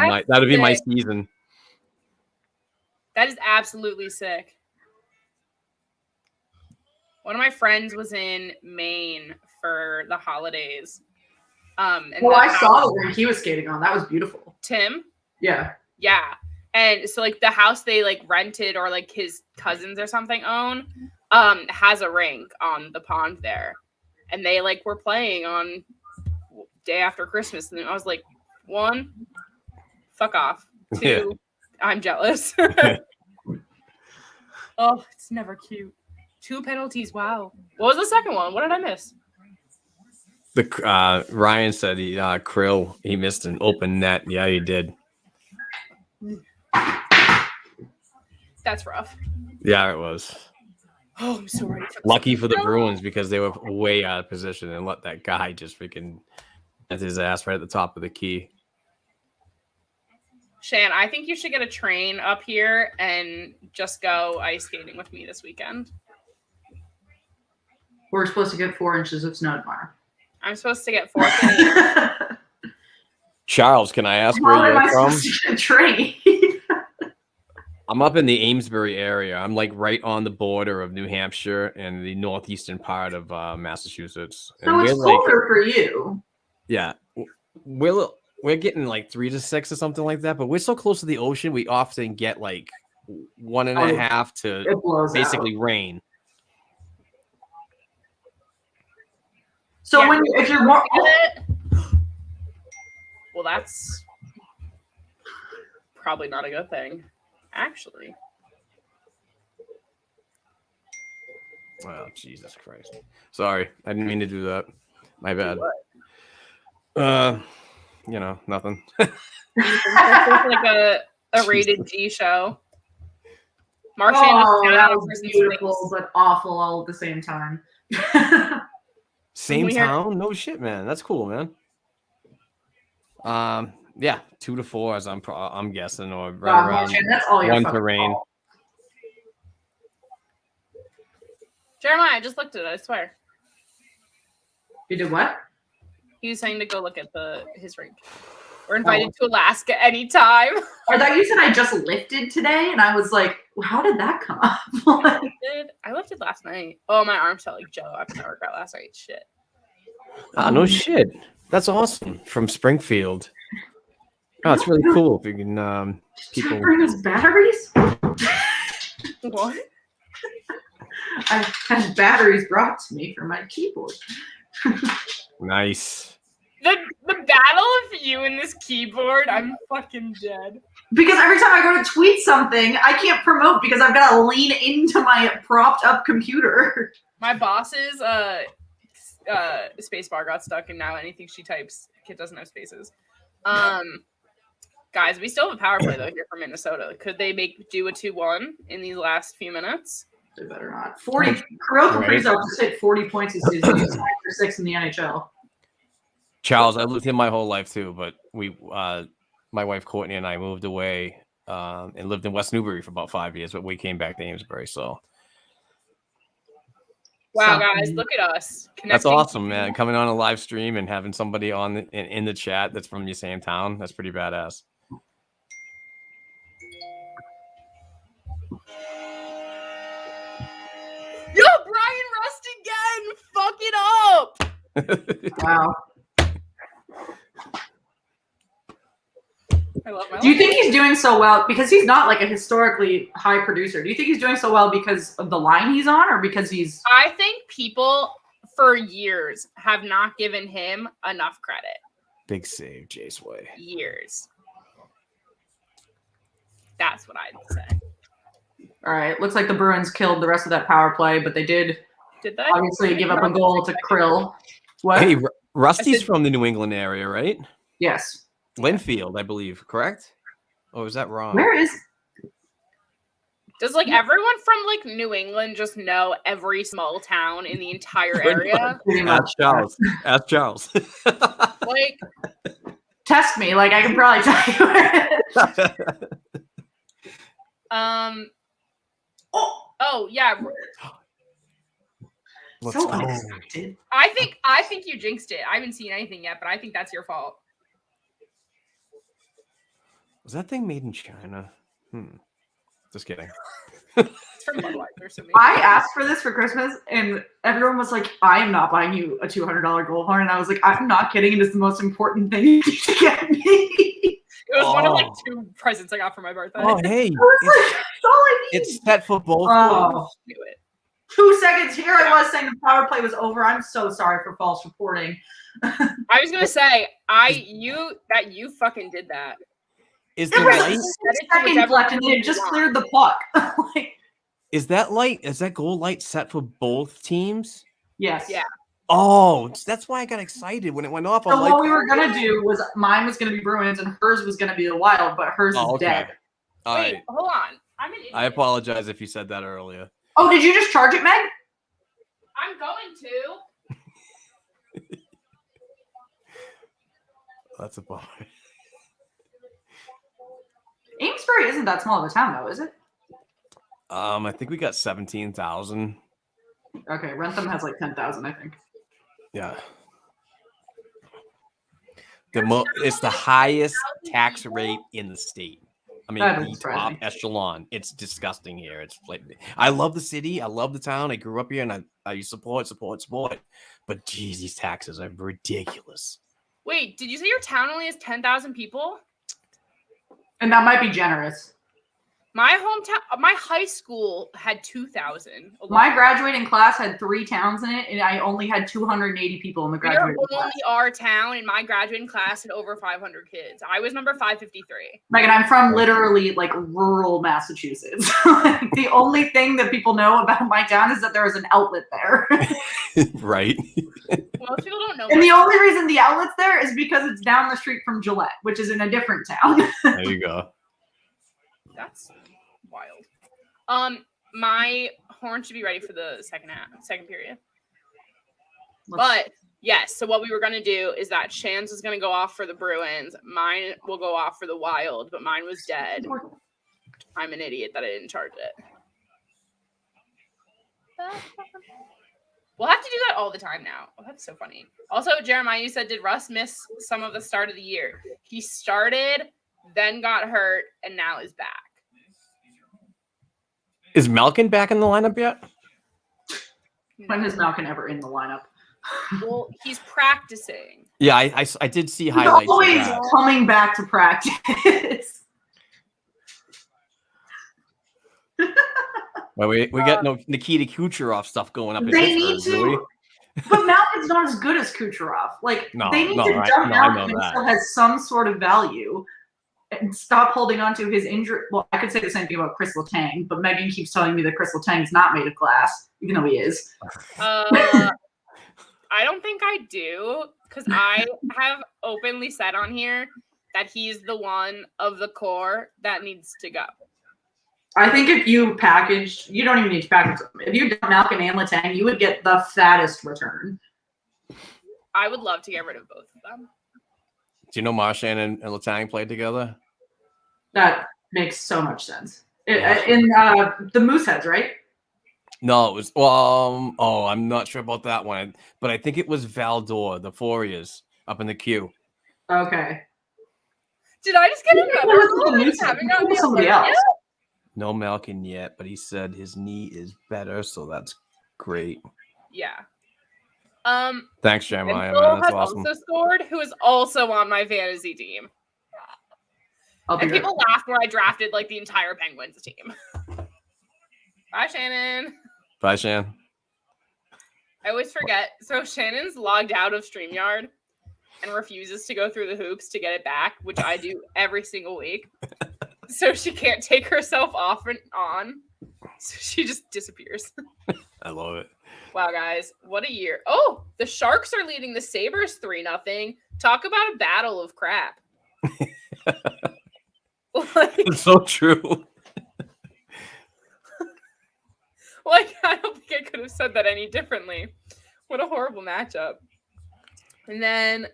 [SPEAKER 3] be my season.
[SPEAKER 1] That is absolutely sick. One of my friends was in Maine for the holidays.
[SPEAKER 2] I saw the rink he was skating on. That was beautiful.
[SPEAKER 1] Tim?
[SPEAKER 2] Yeah.
[SPEAKER 1] Yeah. And so the house they rented or his cousins or something own has a rink on the pond there. And they were playing on day after Christmas. And I was like, 1, fuck off. 2, yeah. I'm jealous. Oh, it's never cute. 2 penalties. Wow. What was the second one? What did I miss?
[SPEAKER 3] Ryan said Krill, he missed an open net. Yeah, he did.
[SPEAKER 1] That's rough.
[SPEAKER 3] Yeah, it was.
[SPEAKER 1] Oh, I'm so ready for
[SPEAKER 3] lucky for the Bruins because they were way out of position and let that guy just freaking get his ass right at the top of the key.
[SPEAKER 1] Shan, I think you should get a train up here and just go ice skating with me this weekend.
[SPEAKER 2] We're supposed to get 4 inches of snow tomorrow.
[SPEAKER 1] I'm supposed to get 4 inches.
[SPEAKER 3] Charles, can I ask where you're from?
[SPEAKER 2] Train.
[SPEAKER 3] I'm up in the Amesbury area. I'm right on the border of New Hampshire and the northeastern part of Massachusetts.
[SPEAKER 2] So and it's colder for you.
[SPEAKER 3] Yeah. We're getting 3 to 6 or something like that, but we're so close to the ocean, we often get 1.5 to basically rain.
[SPEAKER 2] So if you're more...
[SPEAKER 1] Well, that's probably not a good thing, actually.
[SPEAKER 3] Oh, Jesus Christ. Sorry. I didn't mean to do that. My bad. Nothing.
[SPEAKER 1] This is like a rated G show. Marchand
[SPEAKER 2] that was beautiful, but awful all at the same time.
[SPEAKER 3] Same town? No shit, man. That's cool, man. Yeah, 2-4 as I'm guessing, or right around
[SPEAKER 2] that's all your
[SPEAKER 3] 1 to rain.
[SPEAKER 1] Jeremiah, I just looked at it, I swear.
[SPEAKER 2] You did what?
[SPEAKER 1] He was saying to go look at his rink. We're invited to Alaska anytime.
[SPEAKER 2] I thought you said I just lifted today, and I was like, well, how did that come up?
[SPEAKER 1] I lifted last night. Oh, my arms felt like Joe after my workout last night. Shit.
[SPEAKER 3] No shit. That's awesome. From Springfield. Oh, it's really cool if you can people
[SPEAKER 2] bring us batteries.
[SPEAKER 1] What?
[SPEAKER 2] I had batteries brought to me for my keyboard.
[SPEAKER 3] Nice.
[SPEAKER 1] The battle of you and this keyboard, I'm fucking dead.
[SPEAKER 2] Because every time I go to tweet something, I can't promote because I've got to lean into my propped up computer.
[SPEAKER 1] My boss's space bar got stuck, and now anything she types, it doesn't have spaces. Guys, we still have a power play though here for Minnesota. Could they do a 2-1 in these last few minutes?
[SPEAKER 2] They better not. 40. Kirill Kaprizov just hit 40 points this season. He's 9 for 6 in the NHL.
[SPEAKER 3] Charles, I lived here my whole life too, but my wife Courtney and I moved away and lived in West Newbury for about 5 years, but we came back to Amesbury. So,
[SPEAKER 1] wow, guys, look at us!
[SPEAKER 3] That's awesome, man! Coming on a live stream and having somebody in the chat that's from your same town—that's pretty badass.
[SPEAKER 1] Yo, Brian Rust again! Fuck it up!
[SPEAKER 2] Wow.
[SPEAKER 1] I love my
[SPEAKER 2] Do you think he's doing so well because he's not like a historically high producer? Do you think he's doing so well because of the line he's on, or because he's?
[SPEAKER 1] I think people for years have not given him enough credit.
[SPEAKER 3] Big save, Jace Way.
[SPEAKER 1] Years. That's what I'd say.
[SPEAKER 2] All right. Looks like the Bruins killed the rest of that power play, but they did
[SPEAKER 1] they?
[SPEAKER 2] Obviously give up a goal to Krill. What?
[SPEAKER 3] Hey, Rusty's from the New England area, right?
[SPEAKER 2] Yes.
[SPEAKER 3] Linfield, I believe, correct? Oh, is that wrong?
[SPEAKER 2] Where is?
[SPEAKER 1] Does like everyone from like New England just know every small town in the entire area?
[SPEAKER 3] Ask Charles. Ask Charles.
[SPEAKER 1] Like,
[SPEAKER 2] test me. Like I can probably tell you. Oh yeah.
[SPEAKER 3] Let's
[SPEAKER 2] so
[SPEAKER 3] go.
[SPEAKER 2] unexpected.
[SPEAKER 1] I think you jinxed it. I haven't seen anything yet, but I think that's your fault.
[SPEAKER 3] Was that thing made in China? Just kidding.
[SPEAKER 1] It's from Budweiser. So
[SPEAKER 2] I asked for this for Christmas, and everyone was like, "I am not buying you a $200 gold horn." And I was like, "I'm not kidding. It is the most important thing you can get me."
[SPEAKER 1] It was one of like 2 presents I got for my birthday.
[SPEAKER 3] Oh, hey.
[SPEAKER 2] That's all I need.
[SPEAKER 3] It's set for both.
[SPEAKER 2] Oh.
[SPEAKER 1] Do it.
[SPEAKER 2] 2 seconds here. I was saying the power play was over. I'm so sorry for false reporting.
[SPEAKER 1] I was gonna say you fucking did that.
[SPEAKER 3] Is
[SPEAKER 2] It
[SPEAKER 3] the
[SPEAKER 2] was
[SPEAKER 3] light?
[SPEAKER 2] 6 seconds left, and it just cleared the puck. Like,
[SPEAKER 3] Is that goal light set for both teams?
[SPEAKER 2] yes.
[SPEAKER 1] Yeah.
[SPEAKER 3] Oh, that's why I got excited when it went off.
[SPEAKER 2] So what we were gonna do was mine was gonna be Bruins and hers was gonna be the Wild, but hers is dead.
[SPEAKER 3] All
[SPEAKER 1] Wait,
[SPEAKER 3] right.
[SPEAKER 1] hold on. I'm an idiot.
[SPEAKER 3] I apologize if you said that earlier.
[SPEAKER 2] Oh, did you just charge it, Meg?
[SPEAKER 1] I'm going to.
[SPEAKER 3] That's a bummer.
[SPEAKER 2] Amesbury isn't that small of a town, though, is it?
[SPEAKER 3] I think we got 17,000.
[SPEAKER 2] Okay, Rentham has like 10,000, I think.
[SPEAKER 3] Yeah. It's the highest tax rate in the state. I mean, the top echelon. It's disgusting here. It's like, I love the city. I love the town. I grew up here, and I support. But geez, these taxes are ridiculous.
[SPEAKER 1] Wait, did you say your town only has 10,000 people?
[SPEAKER 2] And that might be generous.
[SPEAKER 1] My hometown, my high school had 2,000.
[SPEAKER 2] My graduating class had 3 towns in it, and I only had 280 people in the graduating class.
[SPEAKER 1] Only our town, and my graduating class had over 500 kids. I was number 553.
[SPEAKER 2] Megan, I'm from literally like rural Massachusetts. The only thing that people know about my town is that there is an outlet there.
[SPEAKER 3] Right.
[SPEAKER 1] Most people don't know.
[SPEAKER 2] And the only reason the outlet's there is because it's down the street from Gillette, which is in a different town.
[SPEAKER 3] There you go.
[SPEAKER 1] That's wild. My horn should be ready for the second period. But yes, so what we were gonna do is that Shan's was gonna go off for the Bruins. Mine will go off for the Wild, but mine was dead. I'm an idiot that I didn't charge it. We'll have to do that all the time now. Oh, that's so funny. Also, Jeremiah, you said, did Russ miss some of the start of the year? He started, then got hurt, and now is back.
[SPEAKER 3] Is Malkin back in the lineup yet?
[SPEAKER 2] When is Malkin ever in the lineup?
[SPEAKER 1] Well, he's practicing.
[SPEAKER 3] Yeah, I did see highlights.
[SPEAKER 2] He's always coming back to practice.
[SPEAKER 3] Well, we got no Nikita Kucherov stuff going up.
[SPEAKER 2] They need to, but Malkin's not as good as Kucherov. Like they need to dump Malkin and still has some sort of value, and stop holding on to his injury. Well, I could say the same thing about Chris Letang, but Megan keeps telling me that Chris Letang is not made of glass, even though he is.
[SPEAKER 1] I don't think I do, because I have openly said on here that he's the one of the core that needs to go.
[SPEAKER 2] I think if you packaged, you don't even need to package them. If you did Malkin and Letang, you would get the fattest return.
[SPEAKER 1] I would love to get rid of both of them.
[SPEAKER 3] Do you know Marchand and Letang played together?
[SPEAKER 2] That makes so much sense. In the Mooseheads, right?
[SPEAKER 3] No, it was I'm not sure about that one, but I think it was Valdor, the Fouriers, up in the queue.
[SPEAKER 2] Okay.
[SPEAKER 1] Did I just get another
[SPEAKER 2] somebody else?
[SPEAKER 3] No Malkin yet, but he said his knee is better, so that's great.
[SPEAKER 1] Yeah.
[SPEAKER 3] Thanks, Jeremiah. Man, that's awesome.
[SPEAKER 1] Also scored, who is also on my fantasy team. And people laughed where I drafted like the entire Penguins team. Bye, Shannon.
[SPEAKER 3] Bye, Shan.
[SPEAKER 1] I always forget. So Shannon's logged out of StreamYard and refuses to go through the hoops to get it back, which I do every single week. So she can't take herself off and on. So she just disappears.
[SPEAKER 3] I love it.
[SPEAKER 1] Wow, guys. What a year. Oh, the Sharks are leading the Sabres 3-0. Talk about a battle of crap.
[SPEAKER 3] It's so true.
[SPEAKER 1] Like, I don't think I could have said that any differently. What a horrible matchup. And then,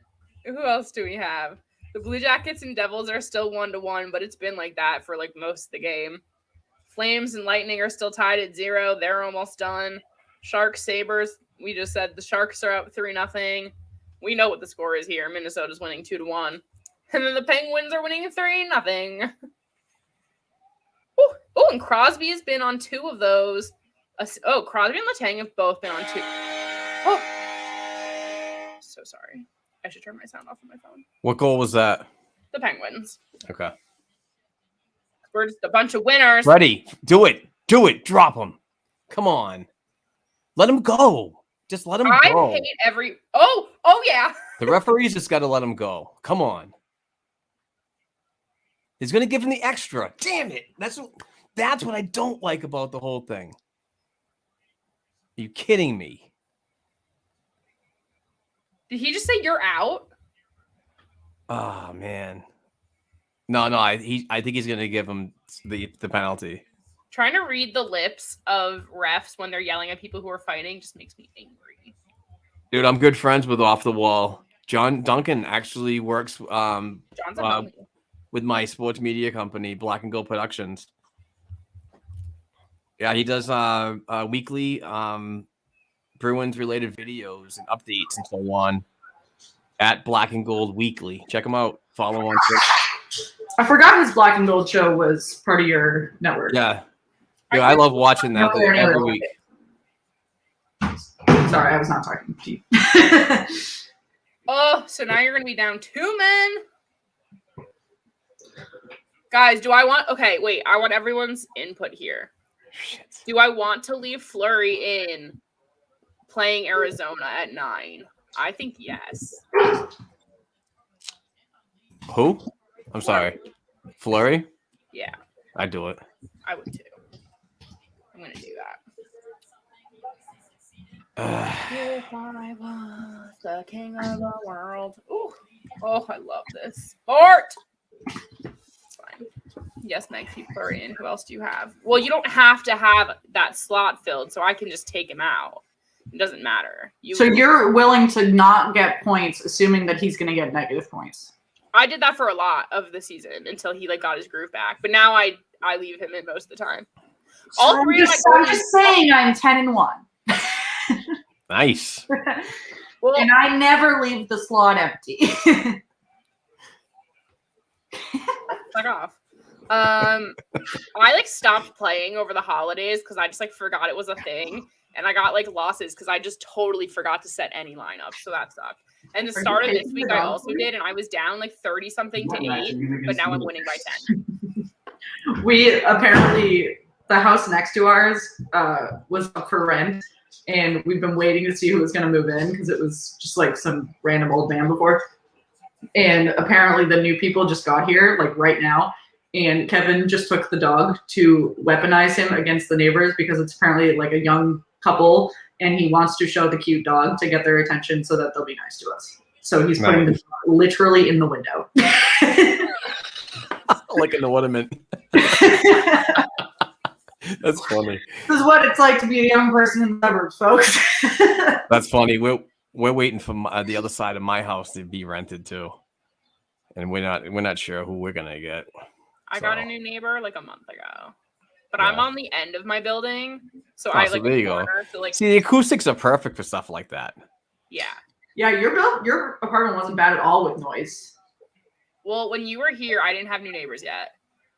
[SPEAKER 1] who else do we have? The Blue Jackets and Devils are still 1-1, but it's been like that for like most of the game. Flames and Lightning are still tied at 0. They're almost done. Sharks, Sabres, we just said the Sharks are up 3-0. We know what the score is here. Minnesota's winning 2-1. And then the Penguins are winning 3-0. Oh, and Crosby has been on 2 of those. Crosby and Letang have both been on 2. Oh, so sorry. I should turn my sound off on my phone.
[SPEAKER 3] What goal was that?
[SPEAKER 1] The Penguins.
[SPEAKER 3] Okay.
[SPEAKER 1] We're just a bunch of winners.
[SPEAKER 3] Ready. Do it. Do it. Drop them. Come on. Let him go. Just let him go.
[SPEAKER 1] I hate every... Oh, yeah.
[SPEAKER 3] The referees just got to let him go. Come on. He's going to give him the extra. Damn it. That's what I don't like about the whole thing. Are you kidding me?
[SPEAKER 1] Did he just say you're out?
[SPEAKER 3] Oh, man. No. I think he's going to give him the penalty.
[SPEAKER 1] Trying to read the lips of refs when they're yelling at people who are fighting just makes me angry.
[SPEAKER 3] Dude, I'm good friends with Off the Wall. John Duncan actually works with my sports media company, Black and Gold Productions. Yeah, he does weekly Bruins related videos and updates and so on at Black and Gold Weekly. Check him out. Follow on Twitter.
[SPEAKER 2] I forgot his Black and Gold show was part of your network.
[SPEAKER 3] Yeah. Dude, I love watching that every week.
[SPEAKER 2] Sorry, I was not talking to you.
[SPEAKER 1] Oh, so now you're going to be down 2 men. Guys, do I want... Okay, wait. I want everyone's input here.
[SPEAKER 3] Shit.
[SPEAKER 1] Do I want to leave Fleury in playing Arizona at 9? I think yes.
[SPEAKER 3] Who? I'm sorry. Fleury?
[SPEAKER 1] Yeah,
[SPEAKER 3] I'd do it.
[SPEAKER 1] I would too. I'm going to do that. If I was the king of the world. Ooh. Oh, I love this sport. It's fine. Yes, Meg, keep Fleury in. Who else do you have? Well, you don't have to have that slot filled, so I can just take him out. It doesn't matter.
[SPEAKER 2] So you're willing to not get points, assuming that he's going to get negative points?
[SPEAKER 1] I did that for a lot of the season until he got his groove back. But now I leave him in most of the time. All three of my
[SPEAKER 2] I'm just saying I'm 10-1.
[SPEAKER 3] Nice.
[SPEAKER 1] Well,
[SPEAKER 2] and I never leave the slot empty.
[SPEAKER 1] fuck off. I stopped playing over the holidays because I just forgot it was a thing, and I got losses because I just totally forgot to set any lineup, so that sucked. And the start of this week I also did, and I was down 30 something to 8, but now I'm winning by 10.
[SPEAKER 2] We apparently, the house next to ours was up for rent, and we've been waiting to see who was going to move in because it was just some random old man before. And apparently the new people just got here right now. And Kevin just took the dog to weaponize him against the neighbors because it's apparently a young couple, and he wants to show the cute dog to get their attention so that they'll be nice to us. So he's putting the dog literally in the window.
[SPEAKER 3] Like in the ornament. That's funny.
[SPEAKER 2] This is what it's like to be a young person in the suburbs, folks.
[SPEAKER 3] That's funny. We're waiting for the other side of my house to be rented too, and we're not sure who we're gonna get.
[SPEAKER 1] I got a new neighbor a month ago, but I'm on the end of my building, so
[SPEAKER 3] So there you go. See, the acoustics are perfect for stuff like that.
[SPEAKER 1] Yeah.
[SPEAKER 2] Yeah, your apartment wasn't bad at all with noise.
[SPEAKER 1] Well, when you were here, I didn't have new neighbors yet.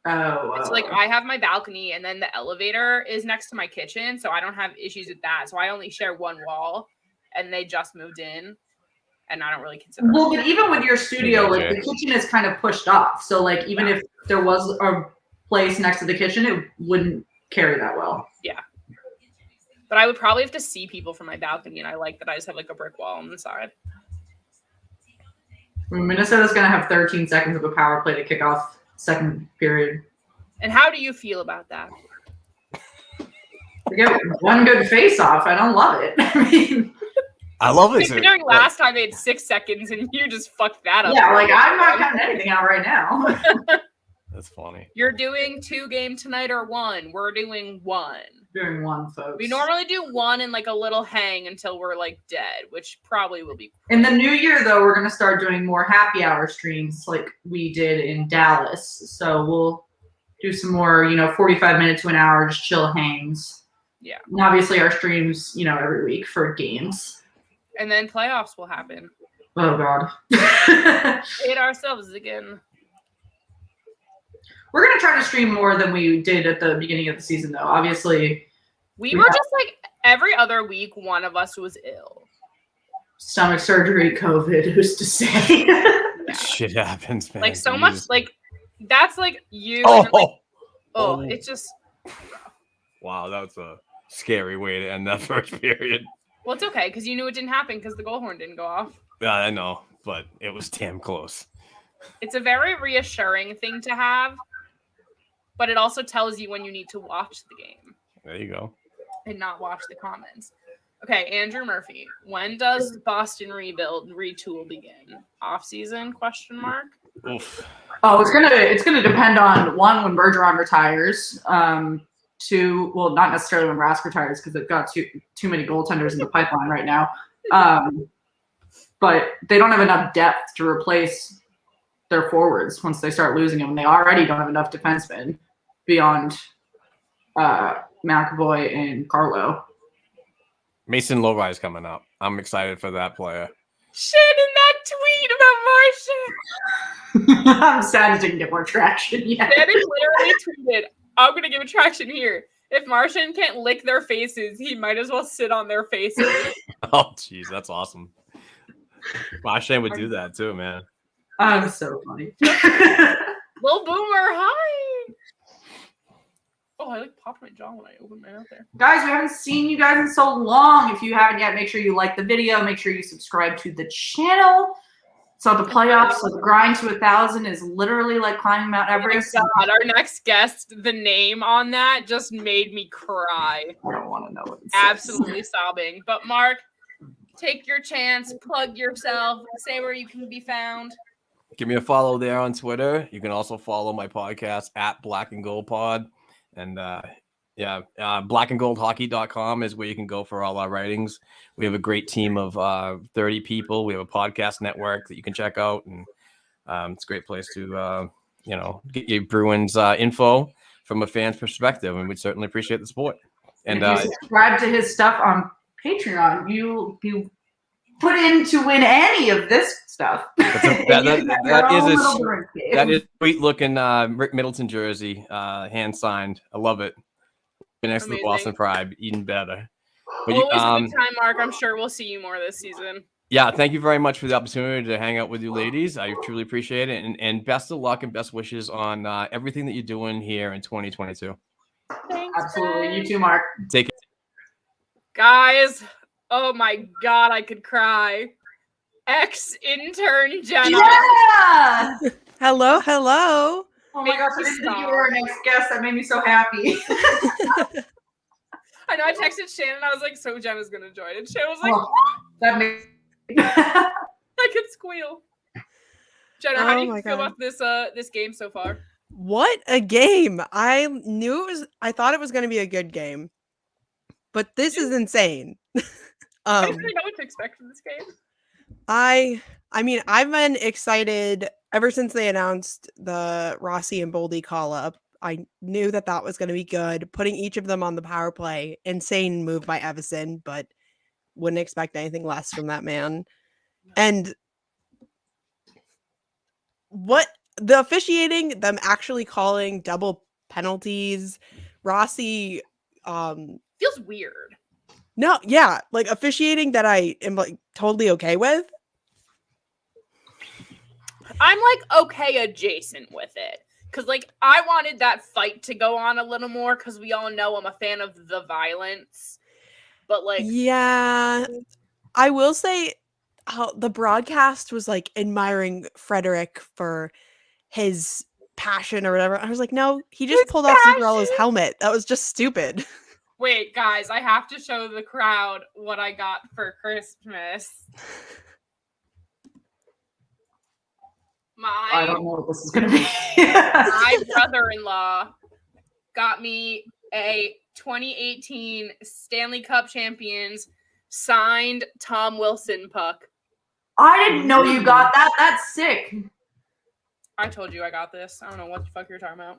[SPEAKER 2] Oh.
[SPEAKER 1] It's I have my balcony, and then the elevator is next to my kitchen, so I don't have issues with that. So I only share one wall, and they just moved in, and I don't really consider.
[SPEAKER 2] Well, but even with your studio, the kitchen is kind of pushed off. So even if there was a place next to the kitchen, it wouldn't carry that well.
[SPEAKER 1] Yeah. But I would probably have to see people from my balcony, and I like that I just have a brick wall on the side.
[SPEAKER 2] Minnesota's going to have 13 seconds of a power play to kick off second period.
[SPEAKER 1] And how do you feel about that?
[SPEAKER 2] We get one good face-off. I don't love it.
[SPEAKER 3] I love it.
[SPEAKER 1] Considering last time they had 6 seconds, and you just fucked that up.
[SPEAKER 2] Yeah, I'm not counting anything out right now.
[SPEAKER 3] That's funny.
[SPEAKER 1] You're doing 2 game tonight or 1. We're doing 1.
[SPEAKER 2] Doing 1, folks.
[SPEAKER 1] We normally do 1 and a little hang until we're dead, which probably will be.
[SPEAKER 2] In the new year, though, we're going to start doing more happy hour streams like we did in Dallas. So we'll do some more, 45 minutes to an hour, just chill hangs.
[SPEAKER 1] Yeah.
[SPEAKER 2] And obviously our streams, every week for games.
[SPEAKER 1] And then playoffs will happen.
[SPEAKER 2] Oh, God.
[SPEAKER 1] Hit ourselves again.
[SPEAKER 2] We're going to try to stream more than we did at the beginning of the season, though. Obviously.
[SPEAKER 1] We were just every other week, one of us was ill.
[SPEAKER 2] Stomach surgery, COVID, who's to say?
[SPEAKER 3] Yeah. Shit happens, man.
[SPEAKER 1] So much, that's you.
[SPEAKER 3] Oh,
[SPEAKER 1] it's just.
[SPEAKER 3] Wow, that was a scary way to end that first period.
[SPEAKER 1] Well, it's okay, because you knew it didn't happen because the goal horn didn't go off.
[SPEAKER 3] Yeah, I know, but it was damn close.
[SPEAKER 1] It's a very reassuring thing to have, but it also tells you when you need to watch the game.
[SPEAKER 3] There you go.
[SPEAKER 1] And not watch the comments. Okay, Andrew Murphy. When does Boston retool begin? Off season? Question mark.
[SPEAKER 3] Oof.
[SPEAKER 2] Oh, it's gonna depend on one, when Bergeron retires. 2, well, not necessarily when Rask retires because they've got too many goaltenders in the pipeline right now. But they don't have enough depth to replace their forwards once they start losing them. And they already don't have enough defensemen beyond McAvoy and Carlo.
[SPEAKER 3] Mason Lohrei is coming up. I'm excited for that player.
[SPEAKER 1] Shit in that tweet about Martian.
[SPEAKER 2] I'm sad it didn't get more traction yet.
[SPEAKER 1] Dennis literally tweeted, I'm going to give a traction here. If Martian can't lick their faces, he might as well sit on their faces.
[SPEAKER 3] Oh, jeez, that's awesome. Martian would do that too, man.
[SPEAKER 2] I'm so funny.
[SPEAKER 1] Lil Boomer, hi. Oh, I like popped my jaw when I opened my mouth there.
[SPEAKER 2] Guys, we haven't seen you guys in so long. If you haven't yet, make sure you like the video. Make sure you subscribe to the channel. So the playoffs, so the grind to 1,000 is literally like climbing Mount Everest.
[SPEAKER 1] Oh my God, our next guest, the name on that just made me cry.
[SPEAKER 2] I don't want to know what it
[SPEAKER 1] Absolutely sobbing. But Mark, take your chance, plug yourself, say where you can be found.
[SPEAKER 3] Give me a follow there on Twitter. You can also follow my podcast at Black and Gold Pod. And blackandgoldhockey.com is where you can go for all our writings. We have a great team of 30 people. We have a podcast network that you can check out. And it's a great place to, get your Bruins info from a fan's perspective. And we'd certainly appreciate the support. And
[SPEAKER 2] if you subscribe to his stuff on Patreon, you put in to win any of this stuff.
[SPEAKER 3] That is sweet looking Rick Middleton jersey, hand signed. I love it. Next to the Boston Pride, even better. But
[SPEAKER 1] always a good time, Mark. I'm sure we'll see you more this season.
[SPEAKER 3] Yeah, thank you very much for the opportunity to hang out with you ladies. I truly appreciate it. And best of luck and best wishes on everything that you're doing here in 2022.
[SPEAKER 1] Thanks,
[SPEAKER 2] absolutely.
[SPEAKER 1] guys.
[SPEAKER 2] You too, Mark.
[SPEAKER 3] Take it.
[SPEAKER 1] Guys, oh my God, I could cry. Ex-intern Jenna.
[SPEAKER 2] Yeah!
[SPEAKER 4] Hello, hello.
[SPEAKER 2] Oh my gosh, I didn't think you were our next guest. That made me so happy.
[SPEAKER 1] I know, I texted Shannon. I was like, so Jenna's going to join. And Shannon was like,
[SPEAKER 2] that makes
[SPEAKER 1] I could squeal. Jenna, how do you feel about this game so far?
[SPEAKER 4] What a game. I thought it was going to be a good game. But this is insane.
[SPEAKER 1] I didn't know what to expect from this game.
[SPEAKER 4] I mean, I've been excited ever since they announced the Rossi and Boldy call up. I knew that was going to be good. Putting each of them on the power play, insane move by Evison, but wouldn't expect anything less from that man. And what the officiating, them actually calling double penalties, Rossi
[SPEAKER 1] feels weird.
[SPEAKER 4] No, yeah, like officiating that I am like totally okay with.
[SPEAKER 1] I'm like okay adjacent with it. Because like I wanted that fight to go on a little more because we all know I'm a fan of the violence. But like
[SPEAKER 4] yeah, I will say how the broadcast was like admiring Frederick for his passion or whatever. I was like, no, he just pulled off Zuccarello's helmet. That was just stupid.
[SPEAKER 1] Wait, guys, I have to show the crowd what I got for Christmas.
[SPEAKER 2] I don't know what this is going to be.
[SPEAKER 1] My brother-in-law got me a 2018 Stanley Cup Champions signed Tom Wilson puck.
[SPEAKER 2] I didn't know you got that. That's sick.
[SPEAKER 1] I told you I got this. I don't know what the fuck you're talking about.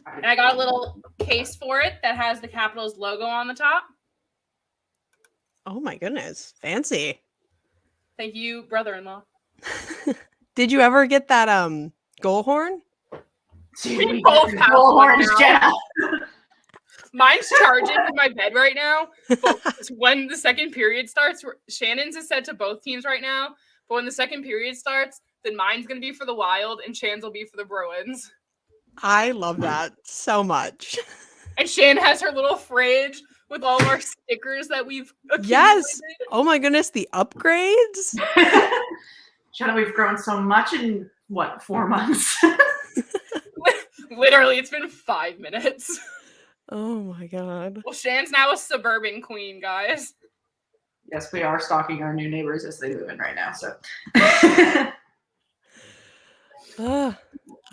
[SPEAKER 1] And I got a little case for it that has the Capitals logo on the top.
[SPEAKER 4] Oh my goodness. Fancy.
[SPEAKER 1] Thank you, brother-in-law.
[SPEAKER 4] Did you ever get that goal horn?
[SPEAKER 1] We both have goal horns, Jenna. Mine's charging in my bed right now. But when the second period starts, Shannon's is set to both teams right now. But when the second period starts, then mine's going to be for the Wild and Shannon's will be for the Bruins.
[SPEAKER 4] I love that so much.
[SPEAKER 1] And Shannon has her little fridge with all of our stickers that we've accumulated.
[SPEAKER 4] Yes. Oh my goodness, the upgrades.
[SPEAKER 2] Jenna, we've grown so much in, 4 months?
[SPEAKER 1] Literally, it's been 5 minutes.
[SPEAKER 4] Oh my God.
[SPEAKER 1] Well, Shan's now a suburban queen, guys.
[SPEAKER 2] Yes, we are stalking our new neighbors as they move in right now, so.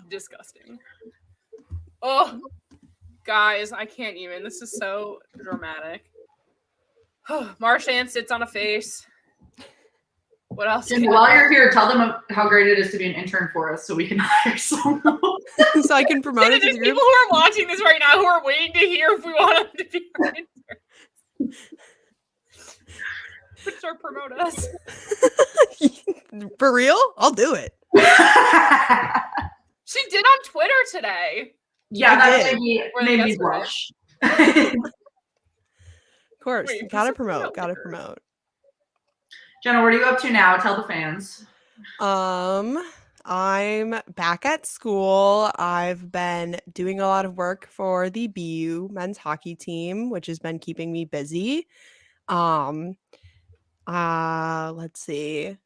[SPEAKER 1] Disgusting. Oh, guys, I can't even. This is so dramatic. Marshan sits on a face. What else?
[SPEAKER 2] And while you're here, tell them how great it is to be an intern for us so we can hire someone.
[SPEAKER 4] So I can promote it to
[SPEAKER 1] There's
[SPEAKER 4] the group.
[SPEAKER 1] people who are watching this right now who are waiting to hear if we want them to be our interns. Start promote us.
[SPEAKER 4] For real? I'll do it.
[SPEAKER 1] She did on Twitter today.
[SPEAKER 2] Yeah, that made me blush.
[SPEAKER 4] Of course. Gotta promote. Gotta promote.
[SPEAKER 2] Jenna, what are you up to now? Tell the fans.
[SPEAKER 4] I'm I'm back at school. I've been doing a lot of work for the BU men's hockey team, which has been keeping me busy. Let's see.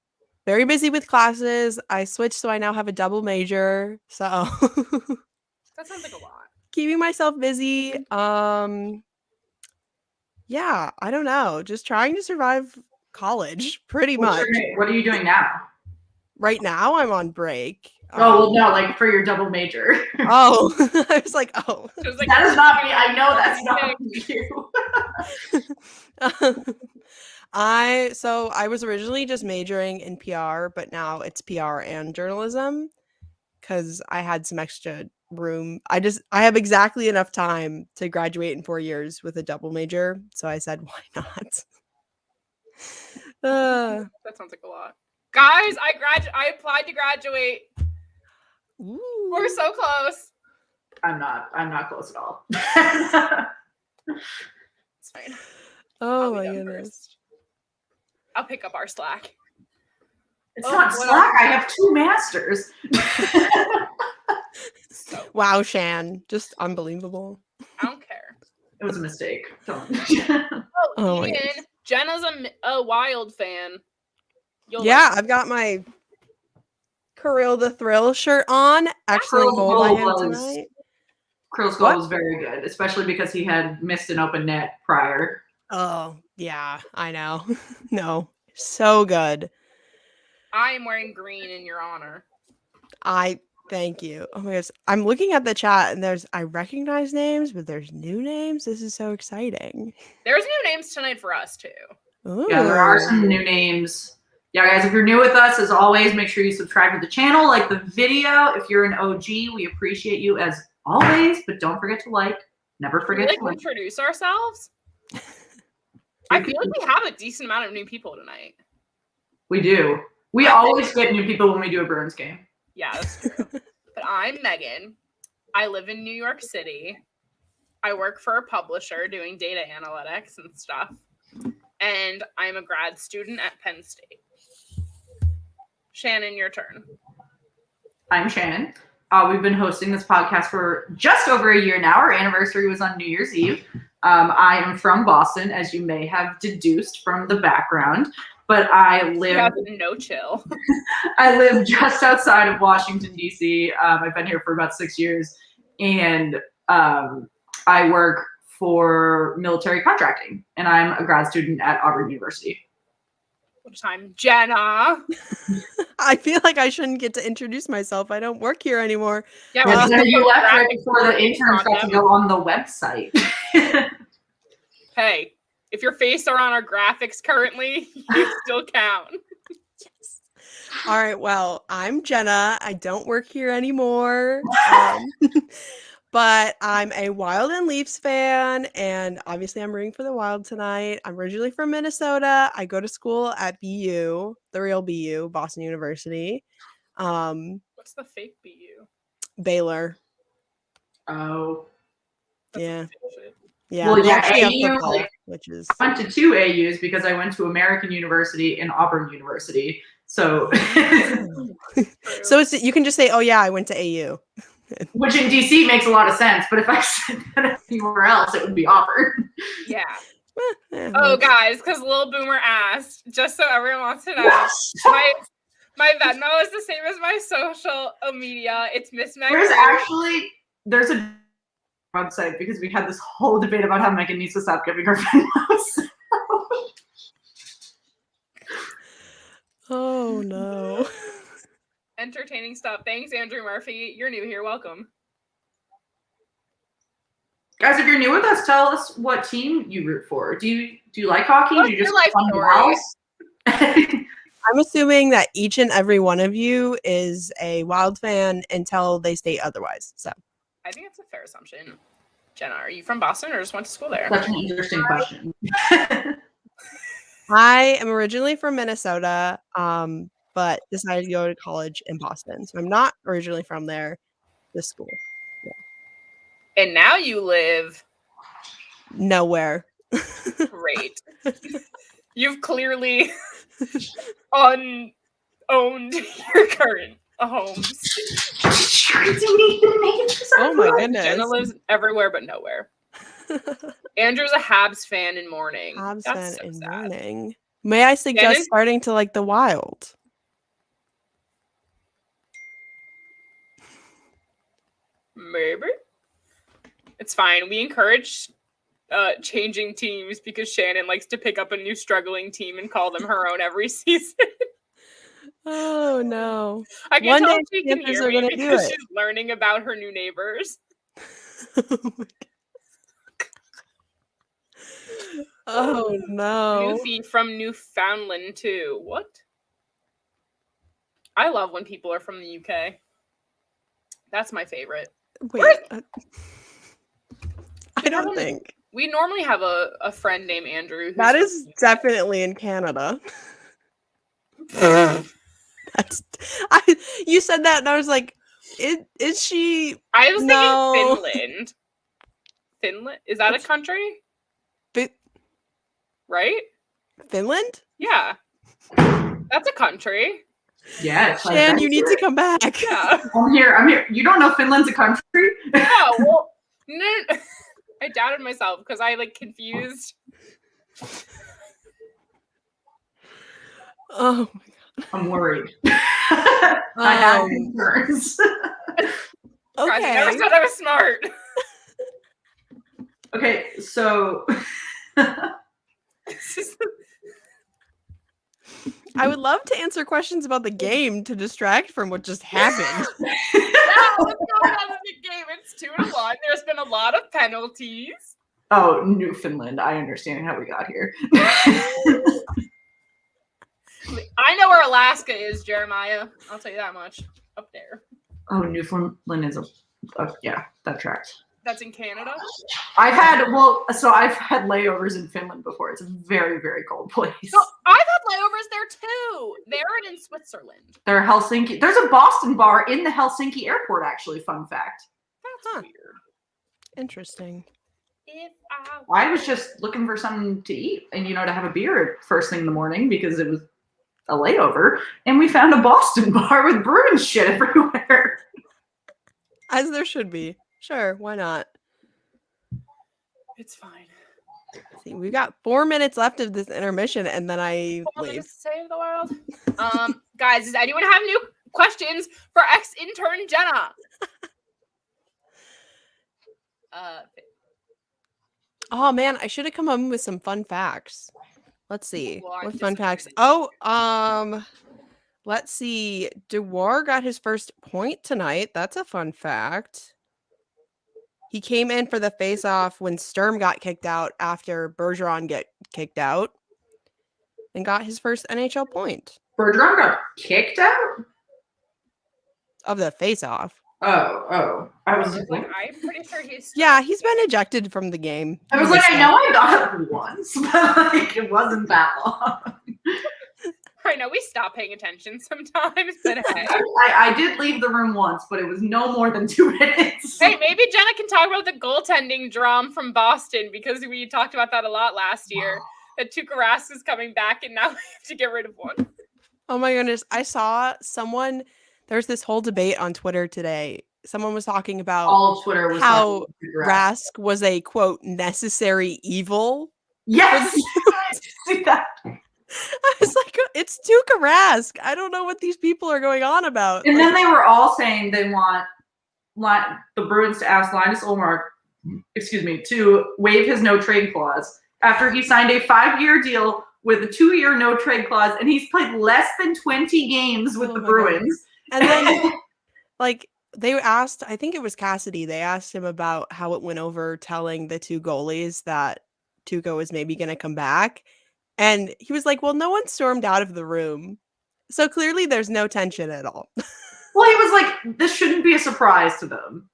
[SPEAKER 4] Very busy with classes. I switched, so I now have a double major. So
[SPEAKER 1] That sounds like a lot.
[SPEAKER 4] keeping myself busy. Yeah, I don't know. Just trying to survive college, pretty much.
[SPEAKER 2] What are you doing now?
[SPEAKER 4] Right now, I'm on break.
[SPEAKER 2] Oh, well, no, like for your double major.
[SPEAKER 4] Oh, I was like, oh.
[SPEAKER 1] It was like,
[SPEAKER 2] That is not me. I know that's not you.
[SPEAKER 4] I was originally just majoring in PR, but now it's PR and journalism because I had some extra room. I have exactly enough time to graduate in 4 years with a double major. So I said, why not?
[SPEAKER 1] that sounds like a lot. Guys, I applied to graduate.
[SPEAKER 4] Ooh.
[SPEAKER 1] We're so close.
[SPEAKER 2] I'm not close at all.
[SPEAKER 1] It's fine.
[SPEAKER 4] Oh my goodness.
[SPEAKER 1] First. I'll pick up our slack.
[SPEAKER 2] It's not slack. I have 2 masters.
[SPEAKER 1] Wow,
[SPEAKER 4] Shan. Just unbelievable.
[SPEAKER 1] I don't care.
[SPEAKER 2] It was a mistake. Don't.
[SPEAKER 4] Oh
[SPEAKER 1] Ian, Jenna's a Wild fan.
[SPEAKER 4] I've got my Kirill the Thrill shirt on. Excellent goal by him tonight.
[SPEAKER 2] Krill's goal was very good, especially because he had missed an open net prior.
[SPEAKER 4] Oh, yeah, I know. No, so good.
[SPEAKER 1] I am wearing green in your honor.
[SPEAKER 4] Thank you. Oh my gosh. I'm looking at the chat and I recognize names, but there's new names. This is so exciting.
[SPEAKER 1] There's new names tonight for us too.
[SPEAKER 4] Ooh.
[SPEAKER 2] Yeah, there are some new names. Yeah, guys, if you're new with us, as always, make sure you subscribe to the channel, like the video. If you're an OG, we appreciate you as always, but don't forget to like. Never forget to like.
[SPEAKER 1] Introduce ourselves. I feel like we have a decent amount of new people tonight.
[SPEAKER 2] We do. We always get new people when we do a Bruins game.
[SPEAKER 1] Yeah, that's true. But I'm Megan. I live in New York City. I work for a publisher doing data analytics and stuff. And I'm a grad student at Penn State. Shannon, your turn.
[SPEAKER 2] I'm Shannon. We've been hosting this podcast for just over a year now. Our anniversary was on New Year's Eve. I am from Boston, as you may have deduced from the background. But I live
[SPEAKER 1] no chill.
[SPEAKER 2] I live just outside of Washington, D.C. I've been here for about 6 years, and I work for military contracting, and I'm a grad student at Auburn University.
[SPEAKER 1] Which I'm Jenna.
[SPEAKER 4] I feel like I shouldn't get to introduce myself. I don't work here anymore.
[SPEAKER 2] Yeah, you left right before the interns got to go on the website.
[SPEAKER 1] Hey. If your face are on our graphics currently, you still count.
[SPEAKER 4] Yes. All right. Well, I'm Jenna. I don't work here anymore. But I'm a Wild and Leafs fan. And obviously, I'm rooting for the Wild tonight. I'm originally from Minnesota. I go to school at BU, the real BU, Boston University.
[SPEAKER 1] What's the fake BU?
[SPEAKER 4] Baylor.
[SPEAKER 2] Oh.
[SPEAKER 4] Yeah. Yeah,
[SPEAKER 2] well, yeah,
[SPEAKER 4] AU, football, which is
[SPEAKER 2] I went to 2 AUs because I went to American University and Auburn University. So,
[SPEAKER 4] so you can just say, "Oh yeah, I went to AU,"
[SPEAKER 2] which in DC makes a lot of sense. But if I said that anywhere else, it would be Auburn.
[SPEAKER 1] Yeah. Oh, guys, because Lil Boomer asked, just so everyone wants to know, my Venmo is the same as my social media. It's Miss Megan.
[SPEAKER 2] There's a website because we had this whole debate about how Megan needs to stop giving her Venmos.
[SPEAKER 4] Oh no.
[SPEAKER 1] Entertaining stuff. Thanks, Andrew Murphy. You're new here. Welcome.
[SPEAKER 2] Guys, if you're new with us, tell us what team you root for. Do you like hockey?
[SPEAKER 1] What's
[SPEAKER 2] do you just
[SPEAKER 1] your life story?
[SPEAKER 4] I'm assuming that each and every one of you is a Wild fan until they state otherwise. So
[SPEAKER 1] I think that's a fair assumption. Jenna, are you from Boston or just went to school there?
[SPEAKER 2] Such an interesting question.
[SPEAKER 4] I am originally from Minnesota, but decided to go to college in Boston. So I'm not originally from there, this school. Yeah.
[SPEAKER 1] And now you live
[SPEAKER 4] nowhere.
[SPEAKER 1] Great. You've clearly owned your current Holmes.
[SPEAKER 4] Oh my goodness.
[SPEAKER 1] Jenna lives everywhere but nowhere. Andrew's a Habs fan in mourning.
[SPEAKER 4] Habs
[SPEAKER 1] That's
[SPEAKER 4] fan
[SPEAKER 1] so
[SPEAKER 4] in
[SPEAKER 1] sad.
[SPEAKER 4] mourning. May I suggest
[SPEAKER 1] Shannon?
[SPEAKER 4] starting to like the Wild?
[SPEAKER 1] Maybe. It's fine. We encourage changing teams because Shannon likes to pick up a new struggling team and call them her own every season.
[SPEAKER 4] Oh no.
[SPEAKER 1] I can
[SPEAKER 4] One
[SPEAKER 1] tell
[SPEAKER 4] day
[SPEAKER 1] she can
[SPEAKER 4] Panthers
[SPEAKER 1] hear
[SPEAKER 4] are
[SPEAKER 1] me
[SPEAKER 4] gonna do
[SPEAKER 1] because
[SPEAKER 4] it.
[SPEAKER 1] she's learning about her new neighbors.
[SPEAKER 4] Oh no.
[SPEAKER 1] Newfie from Newfoundland too. What? I love when people are from the UK. That's my favorite.
[SPEAKER 4] Wait. I don't think.
[SPEAKER 1] We normally have a friend named Andrew. Who's
[SPEAKER 4] That
[SPEAKER 1] from
[SPEAKER 4] is
[SPEAKER 1] the UK.
[SPEAKER 4] definitely in Canada. You said that and I was like, is she
[SPEAKER 1] I was
[SPEAKER 4] No.
[SPEAKER 1] thinking Finland. Finland? Is that a country?
[SPEAKER 4] Fi-
[SPEAKER 1] Right?
[SPEAKER 4] Finland?
[SPEAKER 1] Yeah. That's a country.
[SPEAKER 2] Yeah, it's like
[SPEAKER 4] Shan, you need to come back.
[SPEAKER 1] Yeah.
[SPEAKER 2] I'm here. You don't know Finland's a country?
[SPEAKER 1] Oh, well, no. I doubted myself because I confused.
[SPEAKER 4] Oh my god.
[SPEAKER 2] I'm worried. I have concerns.
[SPEAKER 1] I never
[SPEAKER 4] Okay.
[SPEAKER 1] said I was smart.
[SPEAKER 2] Okay, so
[SPEAKER 4] I would love to answer questions about the game to distract from what just happened.
[SPEAKER 1] Yeah, what's going on in the game? It's 2-1. There's been a lot of penalties.
[SPEAKER 2] oh, Newfoundland. I understand how we got here.
[SPEAKER 1] I know where Alaska is, Jeremiah. I'll tell you that much. Up there.
[SPEAKER 2] Oh, Newfoundland is yeah, that tracks.
[SPEAKER 1] That's in Canada.
[SPEAKER 2] I've had layovers in Finland before. It's a very, very cold place.
[SPEAKER 1] So I've had layovers there too. They're in Switzerland.
[SPEAKER 2] They're Helsinki. There's a Boston bar in the Helsinki airport, actually. Fun fact.
[SPEAKER 1] That's weird.
[SPEAKER 4] Interesting.
[SPEAKER 1] If
[SPEAKER 2] I was just looking for something to eat and, to have a beer first thing in the morning because it was a layover. And we found a Boston bar with Bruins shit everywhere.
[SPEAKER 4] As there should be. Sure, why not?
[SPEAKER 1] It's fine.
[SPEAKER 4] See, we've got 4 minutes left of this intermission, and then I
[SPEAKER 1] Only to
[SPEAKER 4] leave.
[SPEAKER 1] save the world. Guys, does anyone have new questions for ex-intern Jenna?
[SPEAKER 4] Oh man, I should have come up with some fun facts. Let's see.
[SPEAKER 1] Well, I
[SPEAKER 4] What fun facts?
[SPEAKER 1] disappointed.
[SPEAKER 4] Oh, let's see. Dewar got his first point tonight. That's a fun fact. He came in for the face-off when Sturm got kicked out after Bergeron get kicked out and got his first NHL point
[SPEAKER 2] Bergeron got kicked out?
[SPEAKER 4] of the face-off.
[SPEAKER 2] Oh. I was
[SPEAKER 1] I'm pretty sure he's.
[SPEAKER 4] Yeah, he's been ejected from the game.
[SPEAKER 2] I was like, I know I got it once, but it wasn't that long.
[SPEAKER 1] I know we stop paying attention sometimes, but hey.
[SPEAKER 2] I did leave the room once, but it was no more than 2 minutes.
[SPEAKER 1] Hey, maybe Jenna can talk about the goaltending drum from Boston because we talked about that a lot last year. That Tuukka Rask is coming back, and now we have to get rid of one.
[SPEAKER 4] Oh my goodness. I saw someone, there's this whole debate on Twitter today. Someone was talking about
[SPEAKER 2] All Twitter was
[SPEAKER 4] how
[SPEAKER 2] like,
[SPEAKER 4] Rask was a, quote, necessary evil.
[SPEAKER 2] yes! See that?
[SPEAKER 4] I was like, it's Tuukka Rask. I don't know what these people are going on about.
[SPEAKER 2] And then they were all saying they want the Bruins to ask Linus Ullmark, to waive his no-trade clause after he signed a 5-year deal with a 2-year no-trade clause, and he's played less than 20 games with the Bruins.
[SPEAKER 4] God. And then, they asked, I think it was Cassidy, they asked him about how it went over telling the two goalies that Tuukka was maybe going to come back. And he was like, well, no one stormed out of the room. So clearly there's no tension at all.
[SPEAKER 2] Well, he was like, this shouldn't be a surprise to them.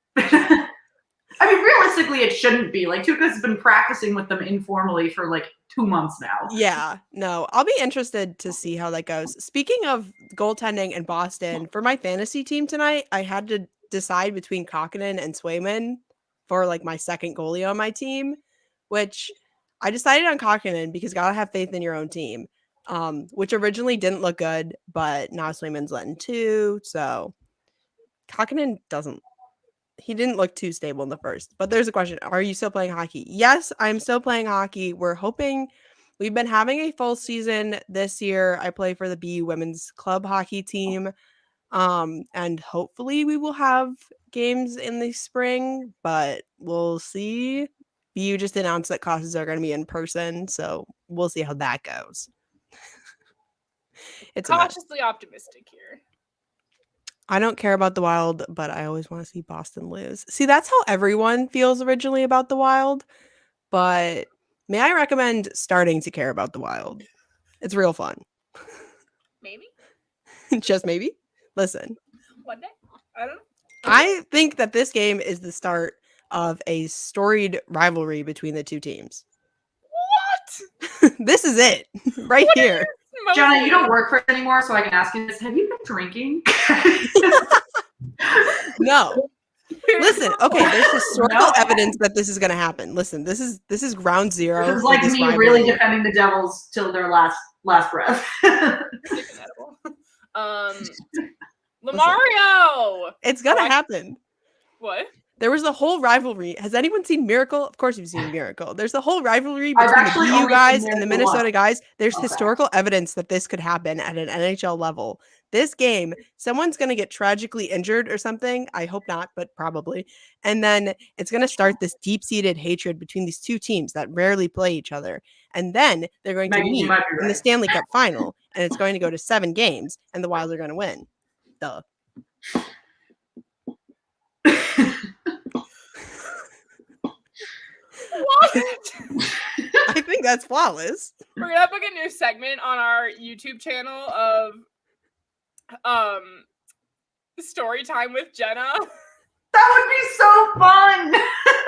[SPEAKER 2] I mean, realistically, it shouldn't be. Tuukka's been practicing with them informally for 2 months now.
[SPEAKER 4] Yeah, no, I'll be interested to see how that goes. Speaking of goaltending in Boston, for my fantasy team tonight, I had to decide between Kakkonen and Swayman for my second goalie on my team, which I decided on Kakkonen because gotta have faith in your own team. which originally didn't look good, but now Swayman's letting 2. So Kakkonen he didn't look too stable in the first. But there's a question. Are you still playing hockey? Yes, I'm still playing hockey. We're hoping we've been having a full season this year. I play for the BU women's club hockey team. And hopefully we will have games in the spring, but we'll see. BU just announced that classes are going to be in person, so we'll see how that goes. It's
[SPEAKER 1] cautiously optimistic here.
[SPEAKER 4] I don't care about the Wild, but I always want to see Boston lose. See, that's how everyone feels originally about the Wild, but may I recommend starting to care about the Wild? It's real fun.
[SPEAKER 1] Maybe?
[SPEAKER 4] Just maybe? Listen.
[SPEAKER 1] One day? I don't know.
[SPEAKER 4] I think that this game is the start of a storied rivalry between the two teams.
[SPEAKER 1] What?
[SPEAKER 4] This is it. Right
[SPEAKER 1] What
[SPEAKER 4] here.
[SPEAKER 2] Jonah, you don't work for it anymore, so I can ask you this. Have you been drinking?
[SPEAKER 4] No. Listen, okay, there's historical evidence that this is going to happen. Listen, this is ground zero.
[SPEAKER 2] This is like me
[SPEAKER 4] rivalry.
[SPEAKER 2] really defending the Devils till their last breath.
[SPEAKER 1] Lamario!
[SPEAKER 4] It's going to happen.
[SPEAKER 1] What?
[SPEAKER 4] There was the whole rivalry. Has anyone seen Miracle? Of course you've seen Miracle. There's the whole rivalry between the BU guys and the Minnesota guys. There's historical evidence that this could happen at an NHL level. This game, someone's going to get tragically injured or something. I hope not, but probably. And then it's going to start this deep-seated hatred between these two teams that rarely play each other. And then they're going to meet in the Stanley Cup final, and it's going to go to 7 games, and the Wild are going to win. Duh.
[SPEAKER 1] What?
[SPEAKER 4] I think that's flawless.
[SPEAKER 1] We're gonna have like a new segment on our YouTube channel of story time with Jenna.
[SPEAKER 2] That would be so fun.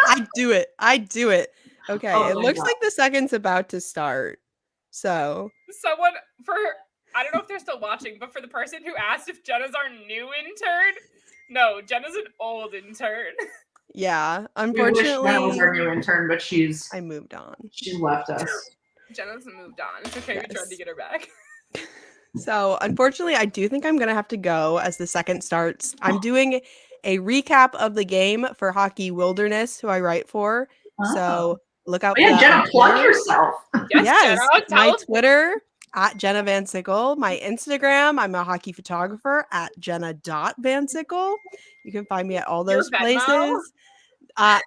[SPEAKER 4] I do it. Okay,
[SPEAKER 2] Oh
[SPEAKER 4] it looks like the second's about to start. So
[SPEAKER 1] Someone I don't know if they're still watching, but for the person who asked if Jenna's our new intern, no, Jenna's an old intern.
[SPEAKER 4] yeah,
[SPEAKER 2] Unfortunately,
[SPEAKER 4] unfortunately,
[SPEAKER 2] that was our new intern, but
[SPEAKER 4] I moved on.
[SPEAKER 2] She left us.
[SPEAKER 1] Jenna's moved on. It's okay.
[SPEAKER 4] Yes.
[SPEAKER 1] We tried to get her back.
[SPEAKER 4] So unfortunately, I do think I'm gonna have to go as the second starts. I'm doing a recap of the game for Hockey Wilderness, who I write for. So look out for that.
[SPEAKER 2] Jenna, plug yourself.
[SPEAKER 1] Yes, Jenna,
[SPEAKER 4] my Twitter at Jenna Van Sickle, my Instagram. I'm a hockey photographer at Jenna.VanSickle. You can find me at all those places.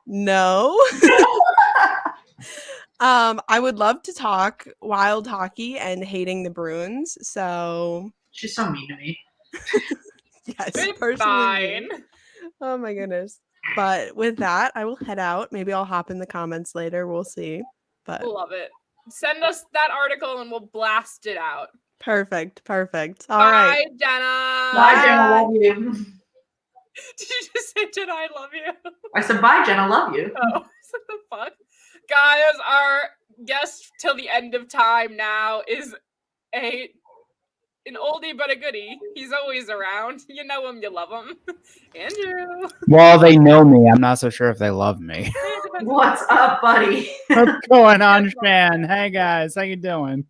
[SPEAKER 4] No. I would love to talk Wild hockey and hating the Bruins. So
[SPEAKER 2] she's so mean to me.
[SPEAKER 4] yes,
[SPEAKER 1] it's
[SPEAKER 4] personally.
[SPEAKER 1] fine.
[SPEAKER 4] Oh my goodness. But with that, I will head out. Maybe I'll hop in the comments later. We'll see. But
[SPEAKER 1] Love it. Send us that article and we'll blast it out.
[SPEAKER 4] perfect. All
[SPEAKER 1] Bye,
[SPEAKER 4] right.
[SPEAKER 1] Jenna.
[SPEAKER 2] Bye, Jenna. Love you.
[SPEAKER 1] Did you just say Jenna, I love you?
[SPEAKER 2] I said bye, Jenna. Love you.
[SPEAKER 1] Oh, what the fuck? Guys, our guest till the end of time now is an oldie but a goodie. He's always around. You know him, you love him. Andrew.
[SPEAKER 5] Well, they know me. I'm not so sure if they love me.
[SPEAKER 2] What's up, buddy?
[SPEAKER 5] What's going on, Shan? Hey guys, how you doing?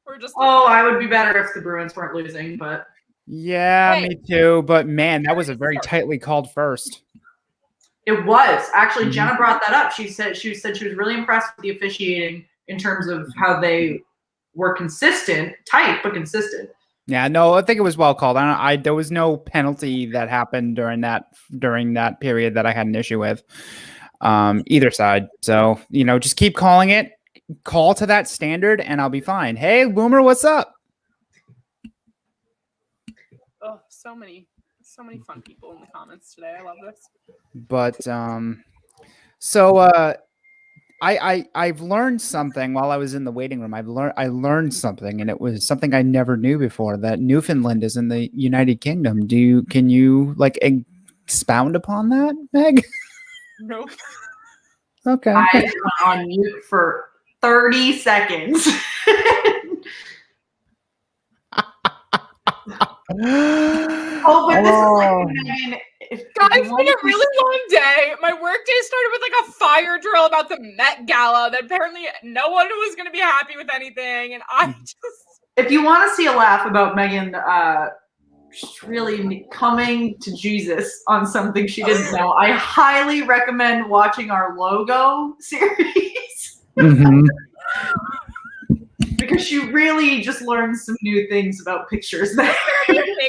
[SPEAKER 1] We're just
[SPEAKER 2] I would be better if the Bruins weren't losing, but
[SPEAKER 5] Yeah,
[SPEAKER 1] Hey.
[SPEAKER 5] me too. But man, that was a very tightly called first.
[SPEAKER 2] it was. Actually, Jenna brought that up. She said she was really impressed with the officiating in terms of how they were consistent, tight but consistent.
[SPEAKER 5] Yeah, no, I think it was well called. There was no penalty that happened during that period that I had an issue with either side. So just keep calling it, call to that standard, and I'll be fine. Hey, Boomer, what's up?
[SPEAKER 1] Oh, so many fun people in the comments today. I love this.
[SPEAKER 5] But I've learned something while I was in the waiting room. I learned something, and it was something I never knew before, that Newfoundland is in the United Kingdom. Can you expound upon that, Meg?
[SPEAKER 1] Nope.
[SPEAKER 5] Okay.
[SPEAKER 2] I went on mute for 30 seconds. But this is like,
[SPEAKER 1] Guys, it's been a really long day. My work day started with like a fire drill about the Met Gala that apparently no one was going to be happy with anything. And I just...
[SPEAKER 2] If you want to see a laugh about Megan really coming to Jesus on something she didn't know, I highly recommend watching our logo series.
[SPEAKER 5] Mhm.
[SPEAKER 2] Because she really just learned some new things about pictures there.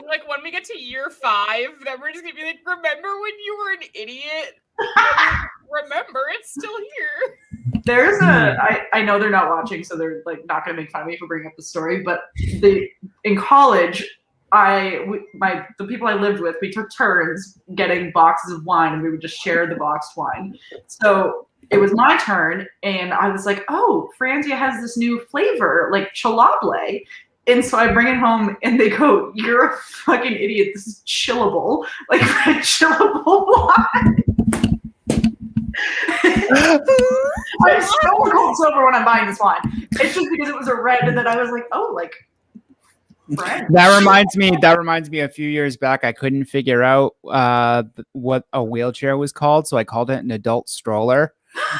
[SPEAKER 1] Like when we get to year 5, then we're just gonna be like, remember when you were an idiot? Remember, it's still here.
[SPEAKER 2] There's I know they're not watching, so they're like not gonna make fun of me for bringing up the story, but in college, the people I lived with, we took turns getting boxes of wine, and we would just share the boxed wine. So it was my turn, and I was like, oh, Franzia has this new flavor, like chilable. And so I bring it home, and they go, you're a fucking idiot. This is chillable. Like, red chillable wine. I'm so cold sober when I'm buying this wine. It's just because it was a red, and then I was like, oh, like, red.
[SPEAKER 5] That reminds me a few years back, I couldn't figure out what a wheelchair was called, so I called it an adult stroller.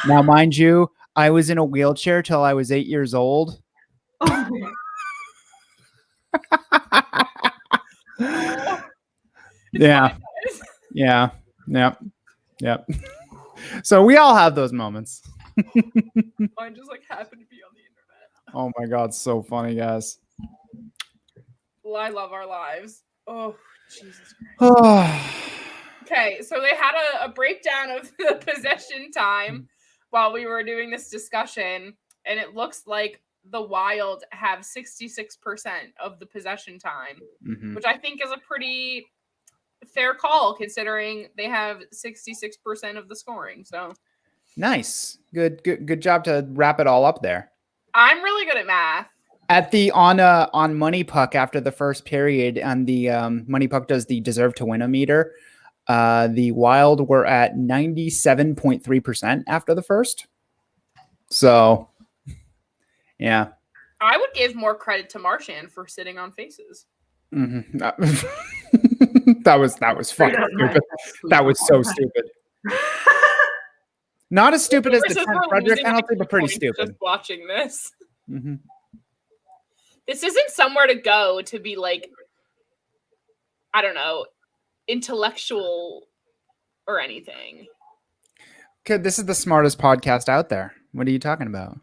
[SPEAKER 5] Now, mind you, I was in a wheelchair till I was 8 years old.
[SPEAKER 2] Oh,
[SPEAKER 5] Yeah. So we all have those moments.
[SPEAKER 1] Mine just like happened to be on the internet.
[SPEAKER 5] Oh my God, so funny, guys.
[SPEAKER 1] Well, I love our lives. Oh, Jesus Christ. Okay, so they had a breakdown of the possession time while we were doing this discussion, and it looks like the Wild have 66% of the possession time, which I think is a pretty fair call considering they have 66% of the scoring. So
[SPEAKER 5] nice. Good job to wrap it all up there.
[SPEAKER 1] I'm really good at math.
[SPEAKER 5] On Money Puck after the first period, and the Money Puck does the deserve to win a meter. The Wild were at 97.3% after the first. So, yeah.
[SPEAKER 1] I would give more credit to Marchand for sitting on faces.
[SPEAKER 5] Mm-hmm. That was fucking stupid. That was so stupid. Not as stupid as the Ken Frederick penalty, but pretty stupid.
[SPEAKER 1] Just watching this.
[SPEAKER 5] Mm-hmm.
[SPEAKER 1] This isn't somewhere to go to be like, I don't know, intellectual or anything.
[SPEAKER 5] Okay, this is the smartest podcast out there. What are you talking about?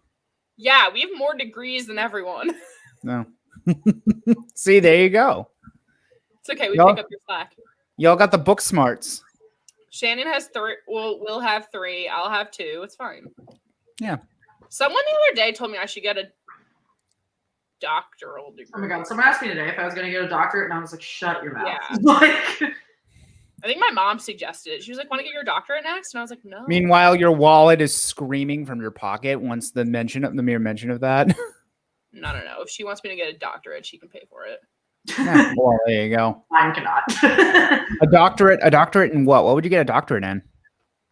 [SPEAKER 1] Yeah, we have more degrees than everyone.
[SPEAKER 5] No. See, there you go.
[SPEAKER 1] It's okay. We pick up your slack.
[SPEAKER 5] Y'all got the book smarts.
[SPEAKER 1] Shannon has 3. We'll have 3. I'll have 2. It's fine.
[SPEAKER 5] Yeah.
[SPEAKER 1] Someone the other day told me I should get a doctoral degree.
[SPEAKER 2] Oh my God. Someone asked me today if I was going to get a doctorate, and I was like, shut your mouth.
[SPEAKER 1] Yeah.
[SPEAKER 2] Like,
[SPEAKER 1] I think my mom suggested it. She was like, want to get your doctorate next? And I was like, no.
[SPEAKER 5] Meanwhile, your wallet is screaming from your pocket once the mere mention of that.
[SPEAKER 1] No. If she wants me to get a doctorate, she can pay for it.
[SPEAKER 5] Yeah, well, there you go.
[SPEAKER 2] Mine cannot.
[SPEAKER 5] A doctorate in what? What would you get a doctorate in?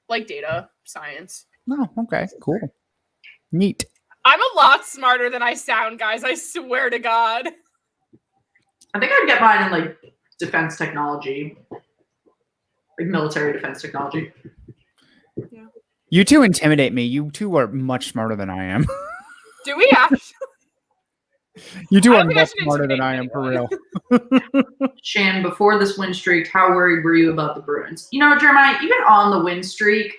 [SPEAKER 1] Like data science.
[SPEAKER 5] Oh, okay, cool. Neat.
[SPEAKER 1] I'm a lot smarter than I sound, guys. I swear to God.
[SPEAKER 2] I think I'd get mine in like defense technology. Like military defense technology.
[SPEAKER 1] Yeah.
[SPEAKER 5] You two intimidate me. You two are much smarter than I am.
[SPEAKER 1] Do we actually?
[SPEAKER 5] You two are much smarter than I am, for real.
[SPEAKER 2] Shan, before this win streak, how worried were you about the Bruins? You know, Jeremiah, even on the win streak,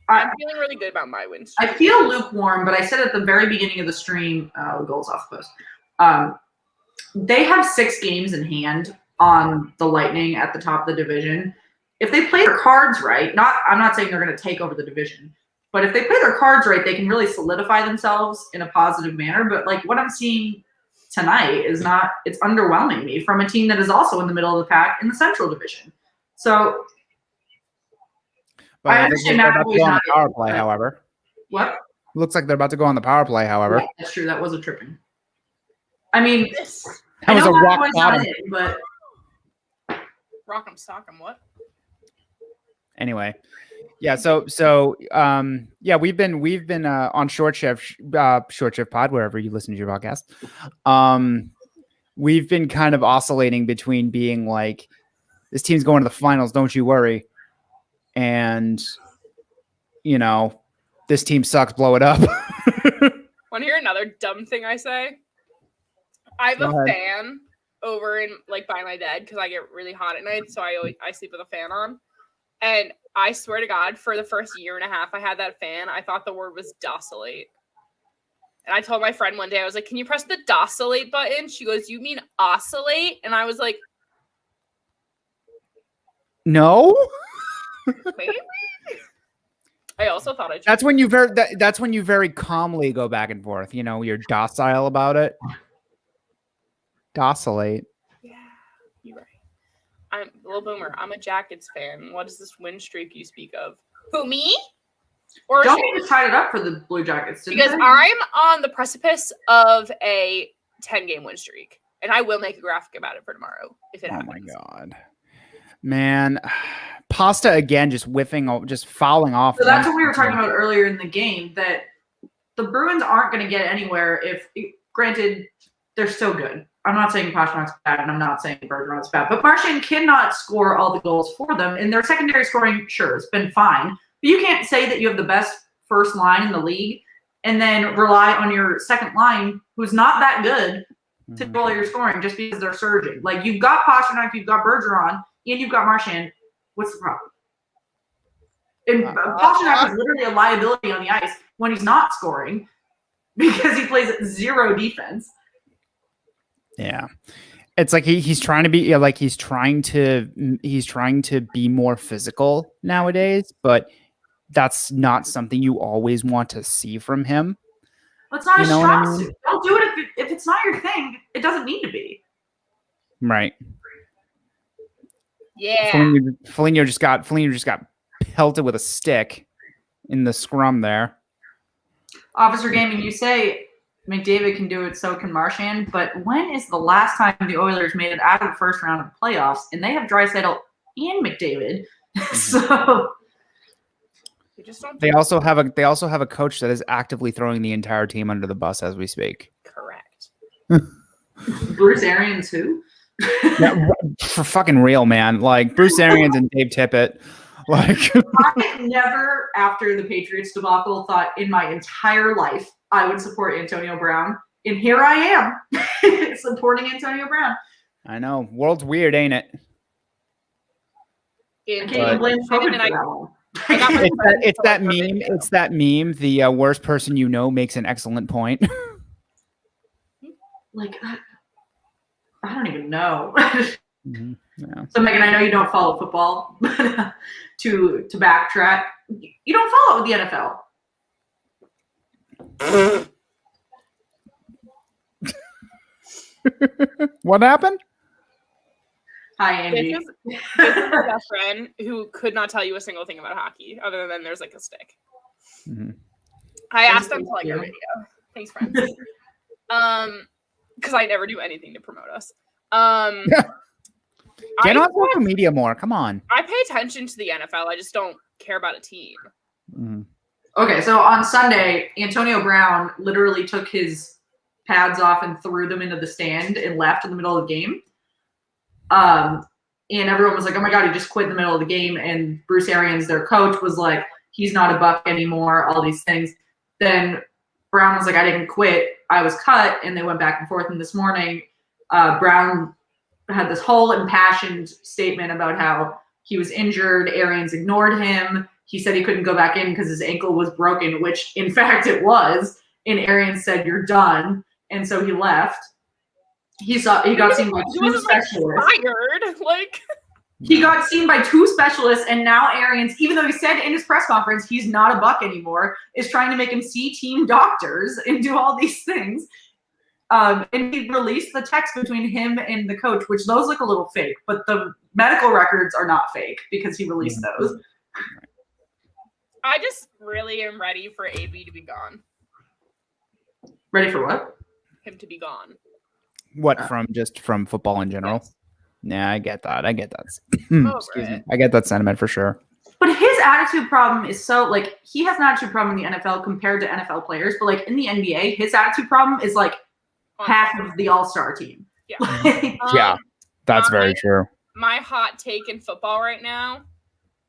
[SPEAKER 1] I'm feeling really good about my win streak.
[SPEAKER 2] I feel lukewarm, but I said at the very beginning of the stream, goals off the post. They have 6 games in hand on the Lightning at the top of the division. If they play their cards right, I'm not saying they're going to take over the division, but if they play their cards right, they can really solidify themselves in a positive manner. But like what I'm seeing tonight it's underwhelming me from a team that is also in the middle of the pack in the Central Division. So
[SPEAKER 5] But
[SPEAKER 2] I understand
[SPEAKER 5] they're about to go on
[SPEAKER 2] not
[SPEAKER 5] the power play, however.
[SPEAKER 2] What?
[SPEAKER 5] Looks like they're about to go on the power play, however.
[SPEAKER 2] Yeah, that's true. That was a tripping. I mean,
[SPEAKER 5] That was a rock bottom.
[SPEAKER 2] But
[SPEAKER 1] Rock'em sock'em, what?
[SPEAKER 5] Anyway, yeah. So yeah, we've been on short shift pod, wherever you listen to your podcast. We've been kind of oscillating between being like this team's going to the finals. Don't you worry. And, you know, this team sucks. Blow it up.
[SPEAKER 1] Want to hear another dumb thing I say? I have a fan over in like by my bed because I get really hot at night, so I sleep with a fan on. And I swear to God, for the first year and a half I had that fan, I thought the word was docilate. And I told my friend one day, I was like, "Can you press the docilate button?" She goes, "You mean oscillate?" And I was like,
[SPEAKER 5] No.
[SPEAKER 1] maybe. I also thought I.
[SPEAKER 5] That's when you very calmly go back and forth. You know, you're docile about it. Docilate.
[SPEAKER 1] Yeah, you're right. I'm Little Boomer. I'm a Jackets fan. What is this win streak you speak of? Who, me? Or
[SPEAKER 2] Don't we just tied it up for the Blue Jackets?
[SPEAKER 1] Because I'm on the precipice of a 10-game win streak, and I will make a graphic about it for tomorrow if it happens.
[SPEAKER 5] Oh my God, man, Pasta again, just fouling off.
[SPEAKER 2] So that's what we were talking about earlier in the game. That the Bruins aren't going to get anywhere if, granted, they're still good. I'm not saying Pasternak's bad, and I'm not saying Bergeron's bad, but Marchand cannot score all the goals for them, and their secondary scoring, sure, has been fine. But you can't say that you have the best first line in the league and then rely on your second line, who's not that good, to do all your scoring just because they're surging. Like, you've got Pasternak, you've got Bergeron, and you've got Marchand. What's the problem? And Pasternak is literally a liability on the ice when he's not scoring because he plays zero defense.
[SPEAKER 5] Yeah. It's like he's trying to be he's trying to be more physical nowadays, but that's not something you always want to see from him.
[SPEAKER 2] Well, it's not a strong suit. Don't do it if it's not your thing. It doesn't need to be.
[SPEAKER 5] Right.
[SPEAKER 1] Yeah.
[SPEAKER 5] Foligno just got pelted with a stick in the scrum there.
[SPEAKER 2] Officer Gaming, you say McDavid can do it, so can Marchand, but when is the last time the Oilers made it out of the first round of the playoffs? And they have Draisaitl and McDavid, so
[SPEAKER 5] they also have a coach that is actively throwing the entire team under the bus as we speak.
[SPEAKER 1] Correct.
[SPEAKER 2] Bruce Arians, who?
[SPEAKER 5] Yeah, for fucking real, man. Like Bruce Arians and Dave Tippett. Like
[SPEAKER 2] I never, after the Patriots debacle, thought in my entire life I would support Antonio Brown. And here I am supporting Antonio Brown.
[SPEAKER 5] I know. World's weird, ain't it?
[SPEAKER 2] I can't even blame COVID for that one.
[SPEAKER 5] It's that meme. It's that meme. The worst person you know makes an excellent point.
[SPEAKER 2] Like, I don't even know.
[SPEAKER 5] Mm-hmm. Yeah.
[SPEAKER 2] So, Megan, I know you don't follow football, but to backtrack, you don't follow the NFL.
[SPEAKER 5] What happened?
[SPEAKER 2] Hi, Angie.
[SPEAKER 1] This is my best friend who could not tell you a single thing about hockey other than there's like a stick.
[SPEAKER 5] Mm-hmm.
[SPEAKER 1] I asked them to like a video. Thanks, friends. Because I never do anything to promote us.
[SPEAKER 5] Get on social media more. Come on.
[SPEAKER 1] I pay attention to the NFL. I just don't care about a team.
[SPEAKER 5] Mm-hmm.
[SPEAKER 2] Okay, so on Sunday, Antonio Brown literally took his pads off and threw them into the stand and left in the middle of the game. And everyone was like, oh my God, he just quit in the middle of the game. And Bruce Arians, their coach, was like, he's not a Buck anymore, all these things. Then Brown was like, I didn't quit. I was cut. And they went back and forth. And this morning, Brown had this whole impassioned statement about how he was injured. Arians ignored him. He said he couldn't go back in because his ankle was broken, which in fact it was. And Arians said, you're done. And so he left. He got seen by two specialists. He got seen by two specialists, and now Arians, even though he said in his press conference he's not a Buck anymore, is trying to make him see team doctors and do all these things. And he released the text between him and the coach, which those look a little fake, but the medical records are not fake because he released those.
[SPEAKER 1] I just really am ready for AB to be gone.
[SPEAKER 2] Ready for what?
[SPEAKER 1] Him to be gone.
[SPEAKER 5] What, from football in general?
[SPEAKER 1] Yes.
[SPEAKER 5] Yeah, I get that. Excuse me. I get that sentiment for sure.
[SPEAKER 2] But his attitude problem is so, like, he has an attitude problem in the NFL compared to NFL players, but, like, in the NBA, his attitude problem is, like, half of the all-star team.
[SPEAKER 1] Yeah.
[SPEAKER 5] Yeah, that's very true.
[SPEAKER 1] my hot take in football right now,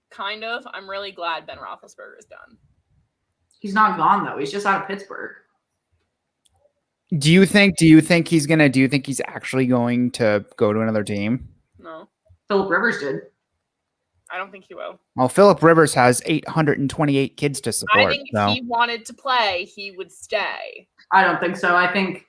[SPEAKER 1] kind of, I'm really glad Ben Roethlisberger is done.
[SPEAKER 2] He's not gone though. He's just out of Pittsburgh.
[SPEAKER 5] Do you think he's actually going to go to another team?
[SPEAKER 1] No,
[SPEAKER 2] Philip Rivers did.
[SPEAKER 1] I don't think he will.
[SPEAKER 5] Well, Philip Rivers has 828 kids to support.
[SPEAKER 1] I think if he wanted to play, he would stay.
[SPEAKER 2] I don't think so. I think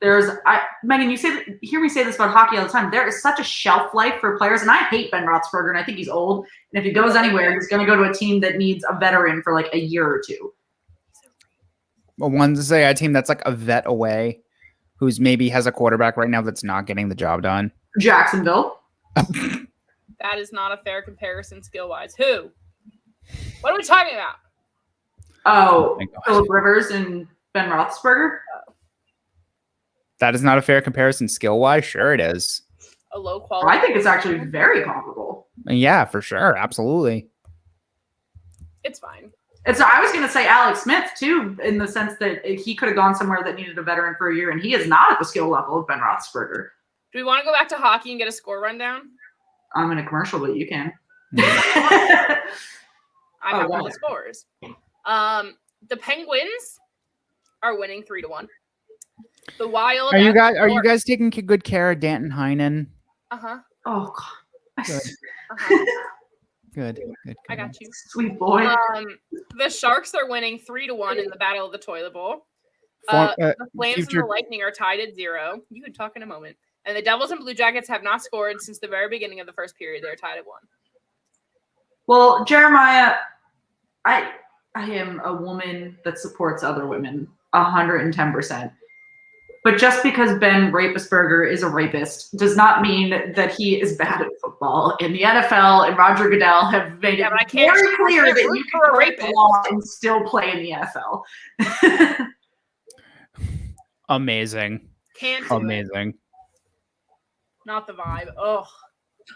[SPEAKER 2] Megan, hear me say this about hockey all the time. There is such a shelf life for players, and I hate Ben Roethlisberger, and I think he's old. And if he goes anywhere, he's going to go to a team that needs a veteran for like a year or two.
[SPEAKER 5] Well, one to say a team that's like a vet away, who's maybe has a quarterback right now that's not getting the job done.
[SPEAKER 2] Jacksonville.
[SPEAKER 1] That is not a fair comparison skill-wise. Who? What are we talking about?
[SPEAKER 2] Oh, Philip Rivers and Ben Roethlisberger.
[SPEAKER 5] That is not a fair comparison skill-wise. Sure, it is.
[SPEAKER 1] A low quality.
[SPEAKER 2] I think it's actually very comparable.
[SPEAKER 5] Yeah, for sure. Absolutely.
[SPEAKER 1] It's fine.
[SPEAKER 2] I was going to say Alex Smith, too, in the sense that he could have gone somewhere that needed a veteran for a year, and he is not at the skill level of Ben Roethlisberger.
[SPEAKER 1] Do we want to go back to hockey and get a score rundown?
[SPEAKER 2] I'm in a commercial, but you can.
[SPEAKER 1] I have all
[SPEAKER 2] wow.
[SPEAKER 1] the scores. The Penguins are winning 3-1. The Wild.
[SPEAKER 5] Are you guys taking good care of Danton Heinen?
[SPEAKER 1] Uh-huh.
[SPEAKER 2] Oh, God.
[SPEAKER 5] Good.
[SPEAKER 1] Uh-huh.
[SPEAKER 5] Good.
[SPEAKER 1] I got you.
[SPEAKER 2] Sweet boy.
[SPEAKER 1] The Sharks are winning 3-1 in the Battle of the Toilet Bowl. The Flames and the Lightning are tied at 0. You can talk in a moment. And the Devils and Blue Jackets have not scored since the very beginning of the first period. They're tied at 1.
[SPEAKER 2] Well, Jeremiah, I am a woman that supports other women 110%. But just because Ben Roethlisberger is a rapist does not mean that he is bad at football. In the NFL and Roger Goodell have made it very clear that you can break the law and still play in the NFL.
[SPEAKER 5] Amazing. Amazing.
[SPEAKER 1] Not the vibe. Ugh.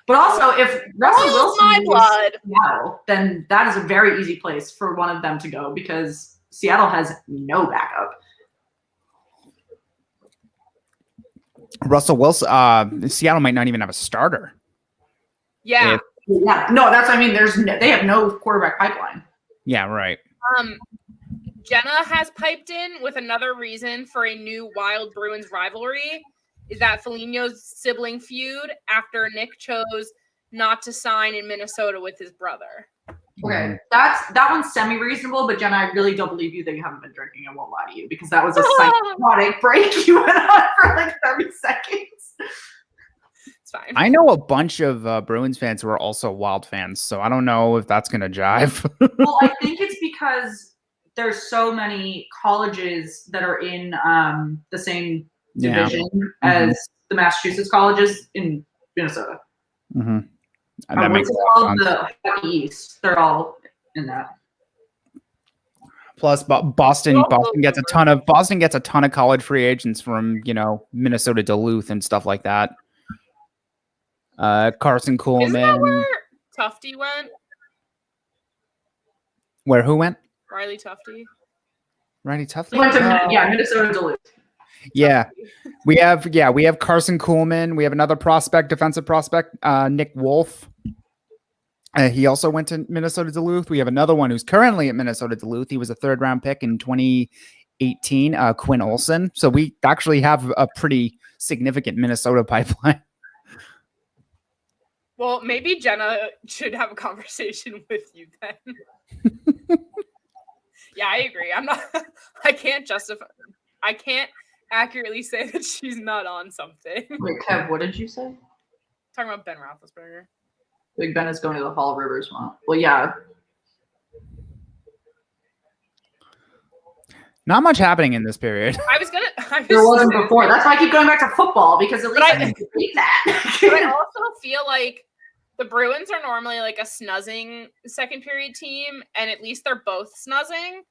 [SPEAKER 2] But also, if Russell Wilson
[SPEAKER 1] my blood,
[SPEAKER 2] Seattle, then that is a very easy place for one of them to go because Seattle has no backup.
[SPEAKER 5] Russell Wilson, Seattle might not even have a starter.
[SPEAKER 1] Yeah.
[SPEAKER 2] Yeah. No, that's what I mean. They have no quarterback pipeline.
[SPEAKER 5] Yeah, right.
[SPEAKER 1] Jenna has piped in with another reason for a new Wild Bruins rivalry is that Foligno's sibling feud after Nick chose not to sign in Minnesota with his brother.
[SPEAKER 2] Okay, that one's semi-reasonable, but Jenna, I really don't believe you that you haven't been drinking. I won't lie to you because that was a psychotic break you went on for like 30 seconds.
[SPEAKER 1] It's fine.
[SPEAKER 5] I know a bunch of Bruins fans who are also Wild fans, so I don't know if that's going to jive.
[SPEAKER 2] Well, I think it's because there's so many colleges that are in the same division as the Massachusetts colleges in Minnesota.
[SPEAKER 5] Mm-hmm. That makes
[SPEAKER 2] the Hockey East. They're all in that.
[SPEAKER 5] Plus, Boston gets a ton of college free agents from Minnesota Duluth and stuff like that. Carson Kuhlman.
[SPEAKER 1] Isn't that where Tufte went?
[SPEAKER 5] Where who went?
[SPEAKER 1] Riley Tufte.
[SPEAKER 5] Riley Tufte.
[SPEAKER 2] He went to Minnesota Duluth.
[SPEAKER 5] Yeah, we have Carson Kuhlman. We have another defensive prospect, Nick Wolf. He also went to Minnesota Duluth. We have another one who's currently at Minnesota Duluth. He was a 3rd-round pick in 2018, Quinn Olson. So we actually have a pretty significant Minnesota pipeline.
[SPEAKER 1] Well, maybe Jenna should have a conversation with you then. Yeah, I agree. I can't accurately say that she's not on something.
[SPEAKER 2] Wait, Kev, what did you say?
[SPEAKER 1] Talking about Ben Roethlisberger.
[SPEAKER 2] Big Ben is going to the Hall of Rivers. Well, yeah.
[SPEAKER 5] Not much happening in this period.
[SPEAKER 2] There wasn't before. That's why I keep going back to football because at least I can beat that.
[SPEAKER 1] But I also feel like the Bruins are normally like a snuzzing second period team, and at least they're both snuzzing.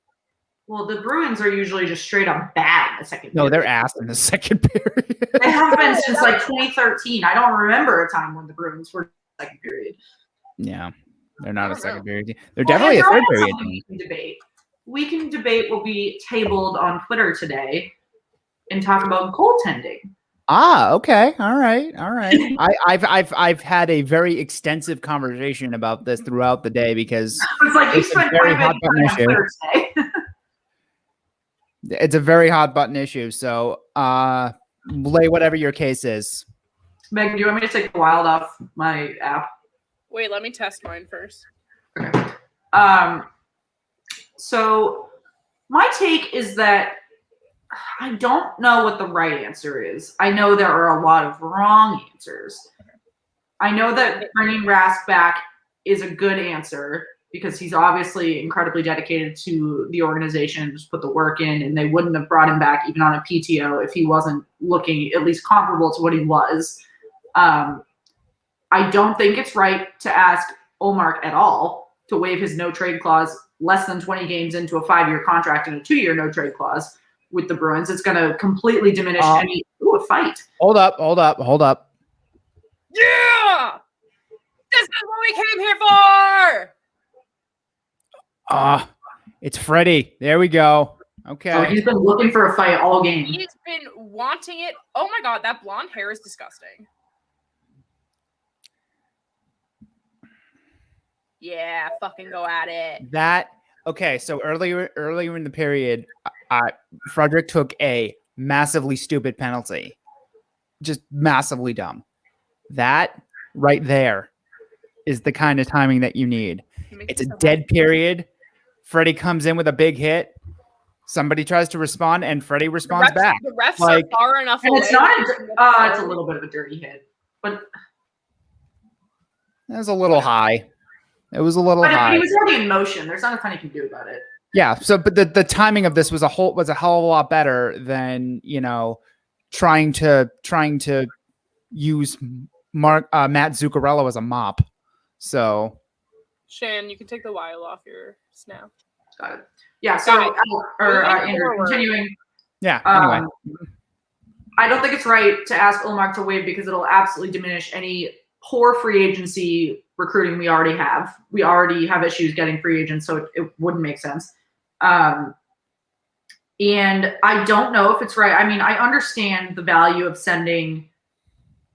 [SPEAKER 2] Well, the Bruins are usually just straight up bad in the second period.
[SPEAKER 5] No, they're ass in the second period.
[SPEAKER 2] They have been since like 2013. I don't remember a time when the Bruins were second period.
[SPEAKER 5] Yeah, they're not a second period team. They're definitely a third period team.
[SPEAKER 2] We can debate what we tabled on Twitter today and talk about goaltending.
[SPEAKER 5] Okay. All right. I've had a very extensive conversation about this throughout the day because
[SPEAKER 2] It's like you
[SPEAKER 5] it's a
[SPEAKER 2] spent
[SPEAKER 5] very
[SPEAKER 2] quite a
[SPEAKER 5] hot
[SPEAKER 2] bit
[SPEAKER 5] button
[SPEAKER 2] of time
[SPEAKER 5] issue.
[SPEAKER 2] on Thursday.
[SPEAKER 5] It's a very hot button issue. So, lay whatever your case is.
[SPEAKER 2] Meg, do you want me to take the wild off my app?
[SPEAKER 1] Wait, let me test mine first.
[SPEAKER 2] Okay. So my take is that I don't know what the right answer is. I know there are a lot of wrong answers. I know that bringing Rask back is a good answer because he's obviously incredibly dedicated to the organization, just put the work in, and they wouldn't have brought him back even on a PTO if he wasn't looking at least comparable to what he was. I don't think it's right to ask Ullmark at all to waive his no-trade clause less than 20 games into a 5-year contract and a 2-year no-trade clause with the Bruins. It's going to completely diminish any a fight.
[SPEAKER 5] Hold up.
[SPEAKER 1] Yeah! This is what we came here for!
[SPEAKER 5] It's Freddie. There we go. Okay.
[SPEAKER 2] So he's been looking for a fight all game.
[SPEAKER 1] He's been wanting it. Oh my god, that blonde hair is disgusting. Yeah, fucking go at it.
[SPEAKER 5] Okay, so earlier in the period, Frederick took a massively stupid penalty. Just massively dumb. That right there is the kind of timing that you need. It's a dead period. Freddie comes in with a big hit. Somebody tries to respond, and Freddie responds back.
[SPEAKER 1] The refs are far enough away.
[SPEAKER 2] It's not it's a little bit of a dirty hit. But
[SPEAKER 5] it was a little high. It was a little high.
[SPEAKER 2] But he was already in motion. There's not a ton you can do about it.
[SPEAKER 5] Yeah. So, but the timing of this was a hell of a lot better than trying to use Matt Zuccarello as a mop. So,
[SPEAKER 1] Shan, you can take the while off your snap.
[SPEAKER 2] Got it. Yeah. So, Andrew, continuing.
[SPEAKER 5] Yeah. Anyway,
[SPEAKER 2] I don't think it's right to ask Ullmark to waive because it'll absolutely diminish any poor free agency recruiting we already have. We already have issues getting free agents, so it wouldn't make sense. And I don't know if it's right. I mean, I understand the value of sending.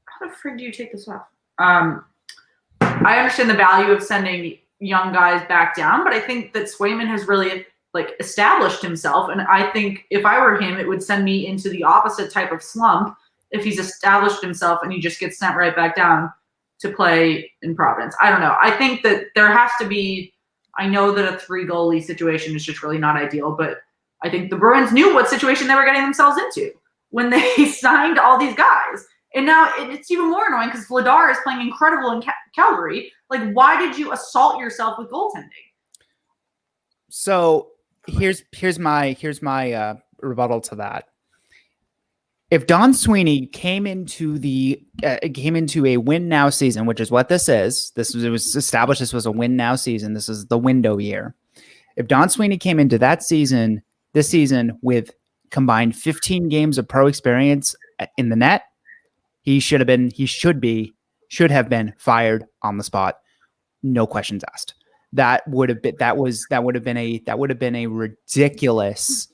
[SPEAKER 2] How the frig do you take this off? I understand the value of sending young guys back down, but I think that Swayman has really established himself, and I think if I were him, it would send me into the opposite type of slump if he's established himself and he just gets sent right back down to play in Providence. I don't know. I think that there has to be, I know that a 3-goalie situation is just really not ideal, but I think the Bruins knew what situation they were getting themselves into when they signed all these guys. And now it's even more annoying because Vladar is playing incredible in Calgary. Why did you assault yourself with goaltending?
[SPEAKER 5] So here's my rebuttal to that. If Don Sweeney came into a win now season, which is what this is, it was established this was a win now season. This is the window year. If Don Sweeney came into this season with combined 15 games of pro experience in the net, he should have been fired on the spot. No questions asked. That would have been a ridiculous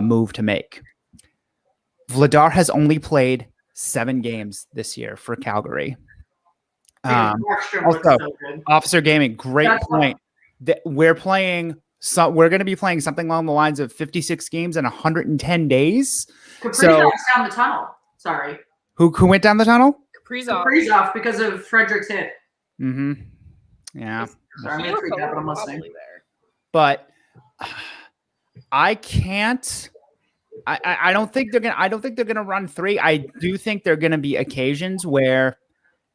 [SPEAKER 5] move to make. Vladar has only played 7 games this year for Calgary. Also, Officer Gaming, great point. We're going to be playing something along the lines of 56 games in 110 days.
[SPEAKER 2] Kaprizov's down the tunnel. Sorry.
[SPEAKER 5] Who went down the tunnel?
[SPEAKER 2] Kaprizov because of Frederick's hit.
[SPEAKER 5] Mm-hmm. Yeah.
[SPEAKER 2] Sorry, I'm going to freak out, but I'm listening.
[SPEAKER 5] But I can't. I don't think they're gonna run 3. I do think there are gonna be occasions where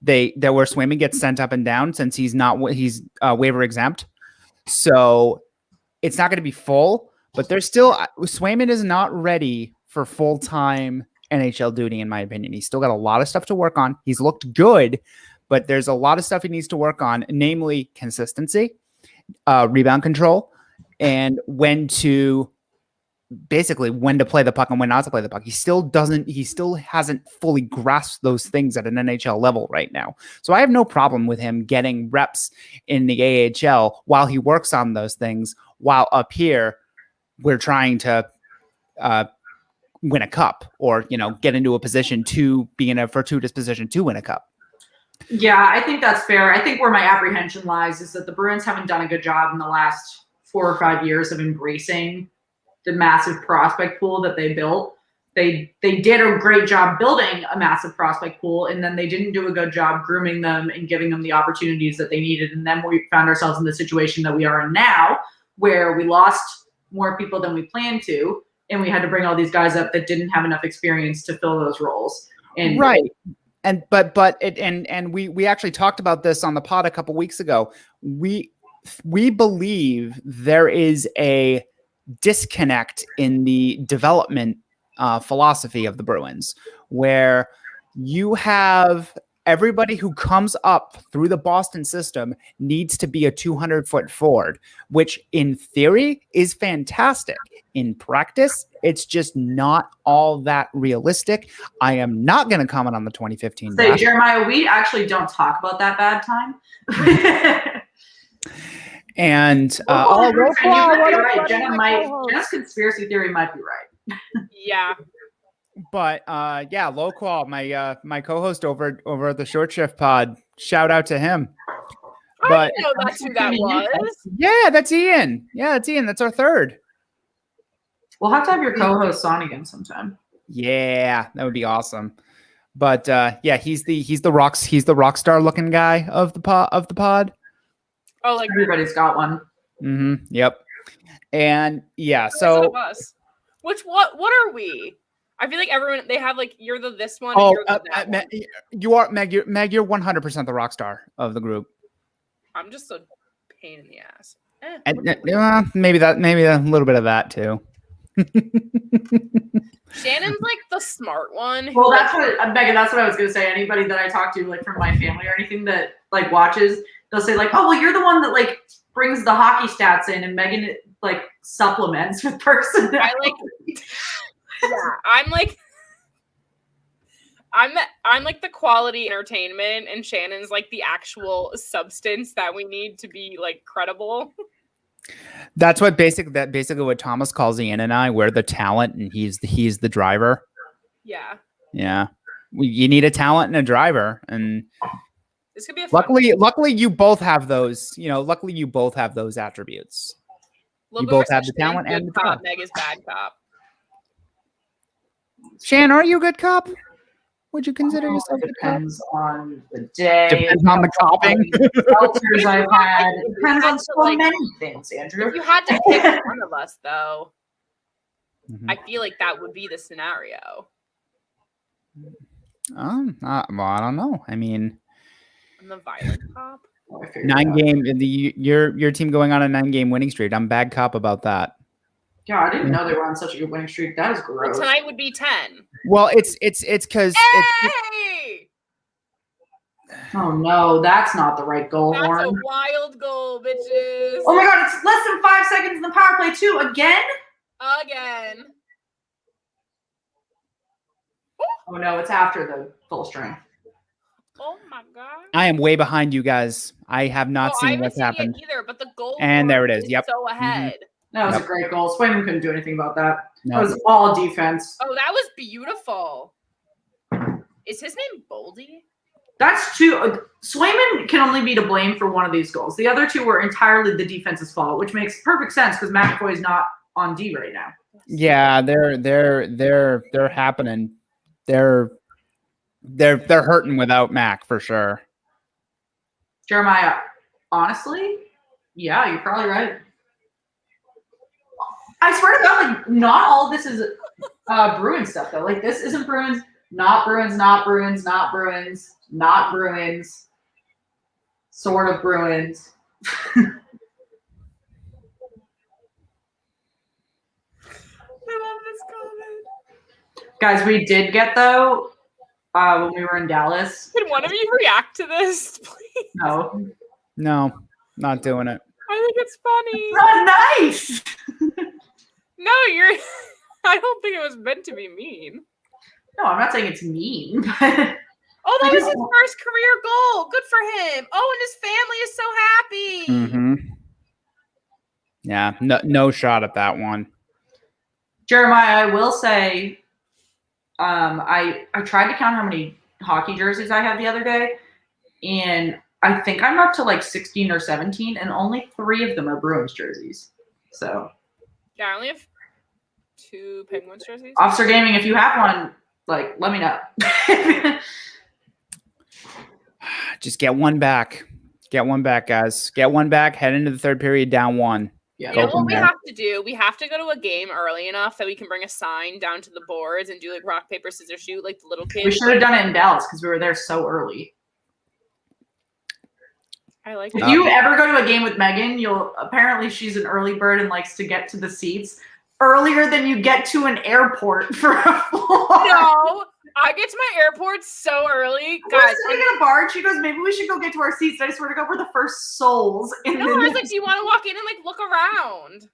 [SPEAKER 5] where Swayman gets sent up and down since he's waiver exempt. So it's not gonna be full, but there's still Swayman is not ready for full-time NHL duty, in my opinion. He's still got a lot of stuff to work on. He's looked good, but there's a lot of stuff he needs to work on, namely consistency, rebound control, and when to play the puck and when not to play the puck. He still hasn't fully grasped those things at an NHL level right now. So I have no problem with him getting reps in the AHL while he works on those things, while up here we're trying to win a cup or, get into a position to be in a fortuitous position to win a cup.
[SPEAKER 2] Yeah, I think that's fair. I think where my apprehension lies is that the Bruins haven't done a good job in the last 4 or 5 years of embracing the massive prospect pool that they built. They did a great job building a massive prospect pool, and then they didn't do a good job grooming them and giving them the opportunities that they needed. And then we found ourselves in the situation that we are in now, where we lost more people than we planned to, and we had to bring all these guys up that didn't have enough experience to fill those roles. And
[SPEAKER 5] right. And we actually talked about this on the pod a couple weeks ago. We believe there is a disconnect in the development philosophy of the Bruins, where you have everybody who comes up through the Boston system needs to be a 200-foot forward, which in theory is fantastic. In practice, it's just not all that realistic. I am not going to comment on the 2015
[SPEAKER 2] draft. Jeremiah, we actually don't talk about that bad time.
[SPEAKER 5] And
[SPEAKER 2] Jenna's conspiracy theory might be right.
[SPEAKER 1] Yeah.
[SPEAKER 5] But Low Qual, my co-host over at the Short Shift Pod, shout out to him.
[SPEAKER 1] I didn't know that's who that was.
[SPEAKER 5] Yeah, that's Ian. That's our third.
[SPEAKER 2] We'll have to have your co-host on again sometime.
[SPEAKER 5] Yeah, that would be awesome. But he's the rock star looking guy of the pod.
[SPEAKER 1] Oh, like
[SPEAKER 2] everybody's got one.
[SPEAKER 5] Mm-hmm. Yep. And yeah, so
[SPEAKER 1] what are we? I feel like everyone, they have like, you're this one.
[SPEAKER 5] Oh,
[SPEAKER 1] and you're that one.
[SPEAKER 5] You are Meg. You're 100% the rock star of the group.
[SPEAKER 1] I'm just a pain in the ass.
[SPEAKER 5] Maybe a little bit of that too.
[SPEAKER 1] Shannon's like the smart one.
[SPEAKER 2] Well, that's what Megan. That's what I was gonna say. Anybody that I talk to, like from my family or anything that like watches, they'll say like, "Oh, well, you're the one that like brings the hockey stats in," and Megan like supplements with personality.
[SPEAKER 1] I'm like the quality entertainment, and Shannon's like the actual substance that we need to be like credible.
[SPEAKER 5] That's what basically what Thomas calls Ian and I. We're the talent, and he's the driver.
[SPEAKER 1] Yeah.
[SPEAKER 5] Yeah. You need a talent and a driver, and
[SPEAKER 1] this could be a
[SPEAKER 5] luckily you both have those. Luckily you both have those attributes. You both have the talent and the driver.
[SPEAKER 1] Meg is bad cop.
[SPEAKER 2] Shan,
[SPEAKER 5] are you a good cop? Would you consider yourself a good cop?
[SPEAKER 2] Depends on the day.
[SPEAKER 5] Depends on the copping.
[SPEAKER 2] Shelters I've had. It depends on so many things, Andrew.
[SPEAKER 1] If you had to pick one of us, though, I feel like that would be the scenario.
[SPEAKER 5] Well, I don't know. I mean,
[SPEAKER 1] I'm the violent cop.
[SPEAKER 5] 9-game. Your team going on a 9-game winning streak. I'm bad cop about that.
[SPEAKER 2] Yeah, I didn't know they were on such a good winning streak. That is gross.
[SPEAKER 1] Well, tonight would be 10.
[SPEAKER 5] Well, it's because.
[SPEAKER 1] Hey!
[SPEAKER 2] Oh no, that's not the right goal.
[SPEAKER 1] That's
[SPEAKER 2] Warren.
[SPEAKER 1] a wild goal, bitches.
[SPEAKER 2] Oh my god, it's less than 5 seconds in the power play too. Again. Oh no, it's after the full strength.
[SPEAKER 1] Oh my god.
[SPEAKER 5] I am way behind you guys. I have not seen what's happened
[SPEAKER 1] either, but the goal.
[SPEAKER 5] And there it is. Yep.
[SPEAKER 1] So ahead.
[SPEAKER 5] Mm-hmm.
[SPEAKER 2] That was a great goal. Swayman couldn't do anything about that.
[SPEAKER 5] No.
[SPEAKER 2] That was all defense.
[SPEAKER 1] Oh, that was beautiful. Is his name Boldy?
[SPEAKER 2] That's two. Swayman can only be to blame for one of these goals. The other two were entirely the defense's fault, which makes perfect sense because McAvoy is not on D right now.
[SPEAKER 5] Yeah, they're happening. They're hurting without Mac for sure.
[SPEAKER 2] Jeremiah, honestly, yeah, you're probably right. I swear to God, like not all this is Bruins stuff though. Like this isn't Bruins, not Bruins, not Bruins, not Bruins, not Bruins, sort of Bruins.
[SPEAKER 1] I love this comment.
[SPEAKER 2] Guys, we did get though when we were in Dallas.
[SPEAKER 1] Can one of you react to this, please?
[SPEAKER 5] No, not doing it.
[SPEAKER 1] I think it's funny.
[SPEAKER 2] Oh, nice.
[SPEAKER 1] No, you're. I don't think it was meant to be mean.
[SPEAKER 2] No, I'm not saying it's mean. But
[SPEAKER 1] oh, that was his first career goal. Good for him. Oh, and his family is so happy.
[SPEAKER 5] Mm-hmm. Yeah, no shot at that one.
[SPEAKER 2] Jeremiah, I will say I tried to count how many hockey jerseys I have the other day, and I think I'm up to like 16 or 17, and only 3 of them are Bruins jerseys. So
[SPEAKER 1] Yeah, I only have 2 Penguins jerseys.
[SPEAKER 2] Officer Gaming, if you have one, like, let me know.
[SPEAKER 5] Just get one back. Get one back, guys. Get one back. Head into the third period down 1.
[SPEAKER 2] Yeah.
[SPEAKER 1] You know what we have to do? We have to go to a game early enough that we can bring a sign down to the boards and do like rock, paper, scissors, shoot, like the little kids.
[SPEAKER 2] We should have done it in Dallas because we were there so early.
[SPEAKER 1] I like
[SPEAKER 2] If
[SPEAKER 1] it.
[SPEAKER 2] you ever go to a game with Megan, apparently she's an early bird and likes to get to the seats earlier than you get to an airport for a floor.
[SPEAKER 1] No, I get to my airport so early.
[SPEAKER 2] We're
[SPEAKER 1] Guys,
[SPEAKER 2] sitting in a bar. She goes, maybe we should go get to our seats. And I swear to God, we're the first souls. In
[SPEAKER 1] no, I was like, do you want to walk in and like look around?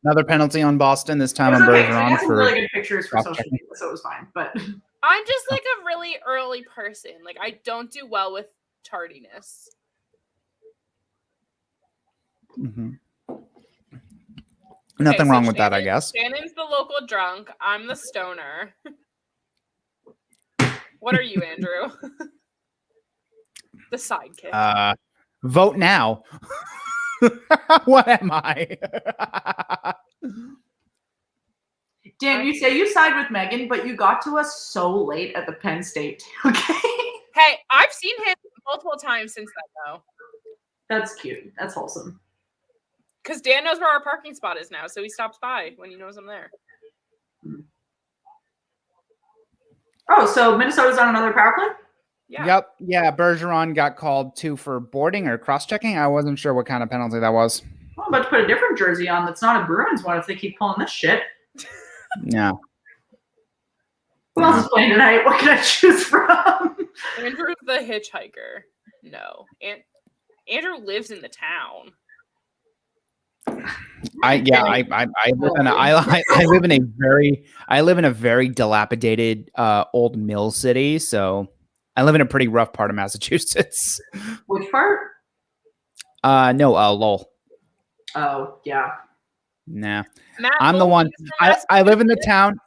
[SPEAKER 5] Another penalty on Boston, this time on
[SPEAKER 2] okay.
[SPEAKER 5] Bergeron.
[SPEAKER 2] I got some
[SPEAKER 5] For
[SPEAKER 2] really good pictures for social media, so it was fine. But
[SPEAKER 1] I'm just like a really early person. Like I don't do well with tardiness.
[SPEAKER 5] Nothing
[SPEAKER 1] Okay,
[SPEAKER 5] wrong
[SPEAKER 1] so
[SPEAKER 5] with that, I guess.
[SPEAKER 1] Shannon's the local drunk. I'm the stoner. What are you, Andrew? The sidekick.
[SPEAKER 5] Vote now. What am I?
[SPEAKER 2] Dan, you say you side with Megan, but you got to us so late at the Penn State tailgate.
[SPEAKER 1] Hey, I've seen him multiple times since then, though.
[SPEAKER 2] That's cute. That's wholesome.
[SPEAKER 1] Because Dan knows where our parking spot is now, so he stops by when he knows I'm there.
[SPEAKER 2] Oh, so Minnesota's on another power play?
[SPEAKER 1] Yeah.
[SPEAKER 5] Yep. Yeah, Bergeron got called 2 for boarding or cross-checking. I wasn't sure what kind of penalty that was.
[SPEAKER 2] Well, I'm about to put a different jersey on that's not a Bruins one if they keep pulling this shit.
[SPEAKER 5] Yeah.
[SPEAKER 2] Who else is playing tonight? What can I choose from?
[SPEAKER 1] Andrew's the hitchhiker. No. Andrew lives in the town.
[SPEAKER 5] I live in a very dilapidated old mill city, so I live in a pretty rough part of Massachusetts.
[SPEAKER 2] Which part?
[SPEAKER 5] No, Lowell.
[SPEAKER 2] Oh, yeah.
[SPEAKER 5] Nah.
[SPEAKER 1] Matt
[SPEAKER 5] I'm the
[SPEAKER 1] Lowell
[SPEAKER 5] one.
[SPEAKER 1] is from
[SPEAKER 5] I live in the
[SPEAKER 1] Massachusetts.
[SPEAKER 5] town.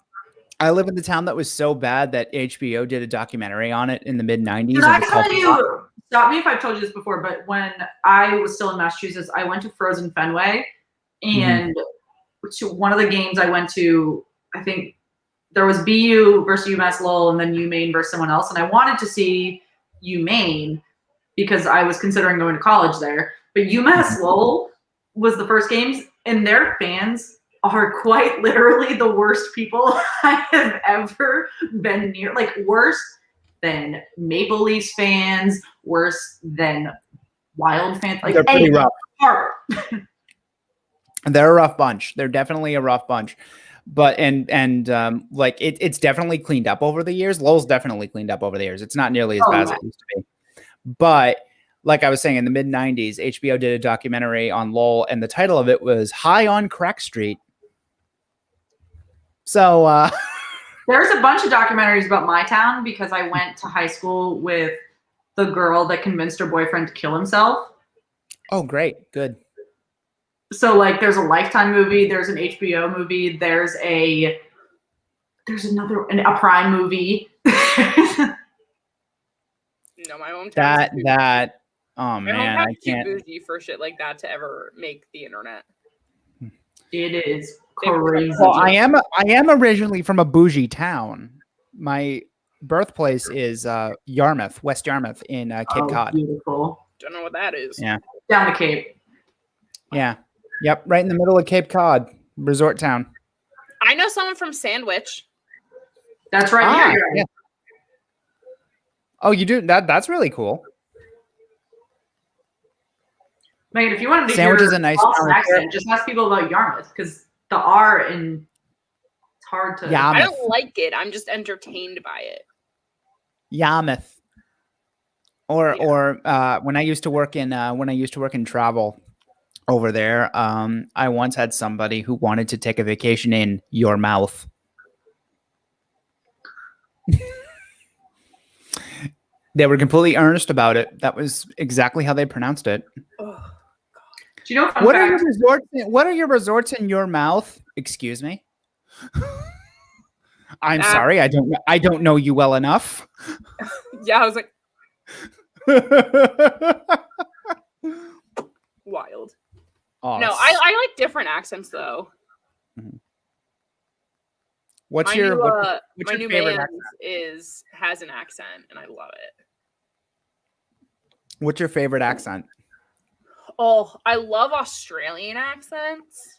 [SPEAKER 5] I live in the town that was so bad that HBO did a documentary on it in the mid-90s.
[SPEAKER 2] Did I tell you? Stop me if I've told you this before, but when I was still in Massachusetts, I went to Frozen Fenway, and to one of the games I went to, I think there was BU versus UMass Lowell, and then UMaine versus someone else, and I wanted to see UMaine because I was considering going to college there. But UMass Lowell was the first games, and their fans are quite literally the worst people I have ever been near. Like, worse than Maple Leafs fans, worse than Wild fans. Like,
[SPEAKER 5] They're pretty rough.
[SPEAKER 2] Horrible.
[SPEAKER 5] They're a rough bunch. They're definitely a rough bunch. But like it's definitely cleaned up over the years. Lowell's definitely cleaned up over the years. It's not nearly as bad as it used to be. But like I was saying, in the mid-90s, HBO did a documentary on Lowell, and the title of it was High on Crack Street. So
[SPEAKER 2] there's a bunch of documentaries about my town because I went to high school with the girl that convinced her boyfriend to kill himself.
[SPEAKER 5] Oh, great. Good.
[SPEAKER 2] So, like, there's a Lifetime movie, there's an HBO movie, there's a Prime movie.
[SPEAKER 1] No, my hometown.
[SPEAKER 5] Oh
[SPEAKER 1] My
[SPEAKER 5] man, I
[SPEAKER 1] hometown's too
[SPEAKER 5] can't.
[SPEAKER 1] bougie for shit like that to ever make the internet.
[SPEAKER 2] It is crazy.
[SPEAKER 5] Well, I am originally from a bougie town. My birthplace is Yarmouth, West Yarmouth in Cape Cod.
[SPEAKER 2] Beautiful.
[SPEAKER 1] Don't know what that is.
[SPEAKER 5] Yeah.
[SPEAKER 2] Down the Cape.
[SPEAKER 5] Yeah. Yep. Right in the middle of Cape Cod, resort town.
[SPEAKER 1] I know someone from Sandwich.
[SPEAKER 2] That's right here.
[SPEAKER 5] Yeah. Oh, you do? That's really cool.
[SPEAKER 2] Megan, if you wanted to
[SPEAKER 5] Sandwich
[SPEAKER 2] hear
[SPEAKER 5] is a nice
[SPEAKER 2] Boston
[SPEAKER 5] town.
[SPEAKER 2] accent, just ask people about Yarmouth because the R it's hard to.
[SPEAKER 5] Yeah.
[SPEAKER 1] I don't like it. I'm just entertained by it.
[SPEAKER 5] Yarmouth. Or when I used to work in travel over there, I once had somebody who wanted to take a vacation in your mouth. They were completely earnest about it. That was exactly how they pronounced it.
[SPEAKER 1] Oh,
[SPEAKER 2] Do you know
[SPEAKER 5] What are your resorts in your mouth? Excuse me. I'm sorry, I don't know you well enough.
[SPEAKER 1] Yeah, I was like, wild.
[SPEAKER 5] Oh,
[SPEAKER 1] No, I like different accents though.
[SPEAKER 5] What's
[SPEAKER 1] My
[SPEAKER 5] your
[SPEAKER 1] new
[SPEAKER 5] favorite
[SPEAKER 1] man
[SPEAKER 5] accent?
[SPEAKER 1] has an accent, and I love it.
[SPEAKER 5] What's your favorite accent?
[SPEAKER 1] Oh, I love Australian accents.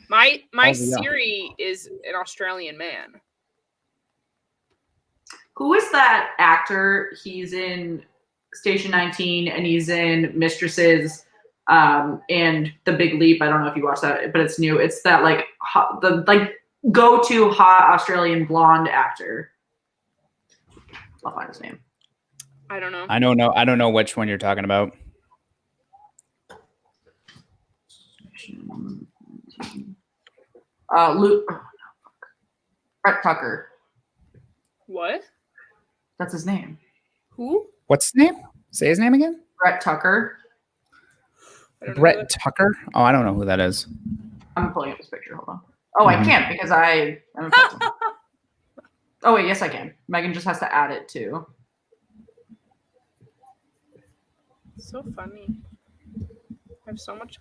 [SPEAKER 1] My
[SPEAKER 5] yeah.
[SPEAKER 1] Siri is an Australian man.
[SPEAKER 2] Who is that actor? He's in Station 19 and he's in Mistresses and The Big Leap. I don't know if you watched that, but it's new. It's that like go-to hot Australian blonde actor. I'll find his name.
[SPEAKER 1] I don't know.
[SPEAKER 5] I don't know which one you're talking about.
[SPEAKER 2] Brett Tucker.
[SPEAKER 1] What?
[SPEAKER 2] That's his name.
[SPEAKER 1] Who?
[SPEAKER 5] What's his name? Say his name again.
[SPEAKER 2] Brett Tucker.
[SPEAKER 5] Brett Tucker? Oh, I don't know who that is.
[SPEAKER 2] I'm pulling up his picture. Hold on. Oh, I can't because I'm Oh wait, yes I can. Megan just has to add it too.
[SPEAKER 1] So funny. I have so much.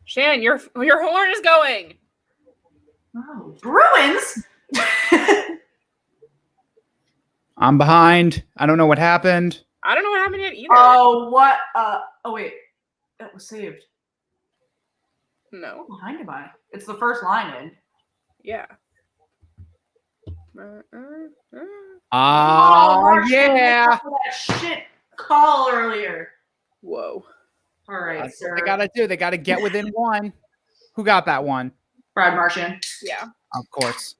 [SPEAKER 1] Shan, your horn is going.
[SPEAKER 2] Oh, Bruins.
[SPEAKER 5] I'm behind. I don't know what happened.
[SPEAKER 1] I don't know what happened yet either.
[SPEAKER 2] Oh, what? Oh wait, that was saved.
[SPEAKER 1] No.
[SPEAKER 2] How behind am I? It's the first line in.
[SPEAKER 1] Yeah.
[SPEAKER 2] Mark,
[SPEAKER 5] Yeah.
[SPEAKER 2] that shit call earlier.
[SPEAKER 1] Whoa.
[SPEAKER 2] All right,
[SPEAKER 5] That's
[SPEAKER 2] sir.
[SPEAKER 5] what they gotta do. They gotta get within one. Who got that one?
[SPEAKER 2] Brad Marchand.
[SPEAKER 1] Yeah.
[SPEAKER 5] Of course.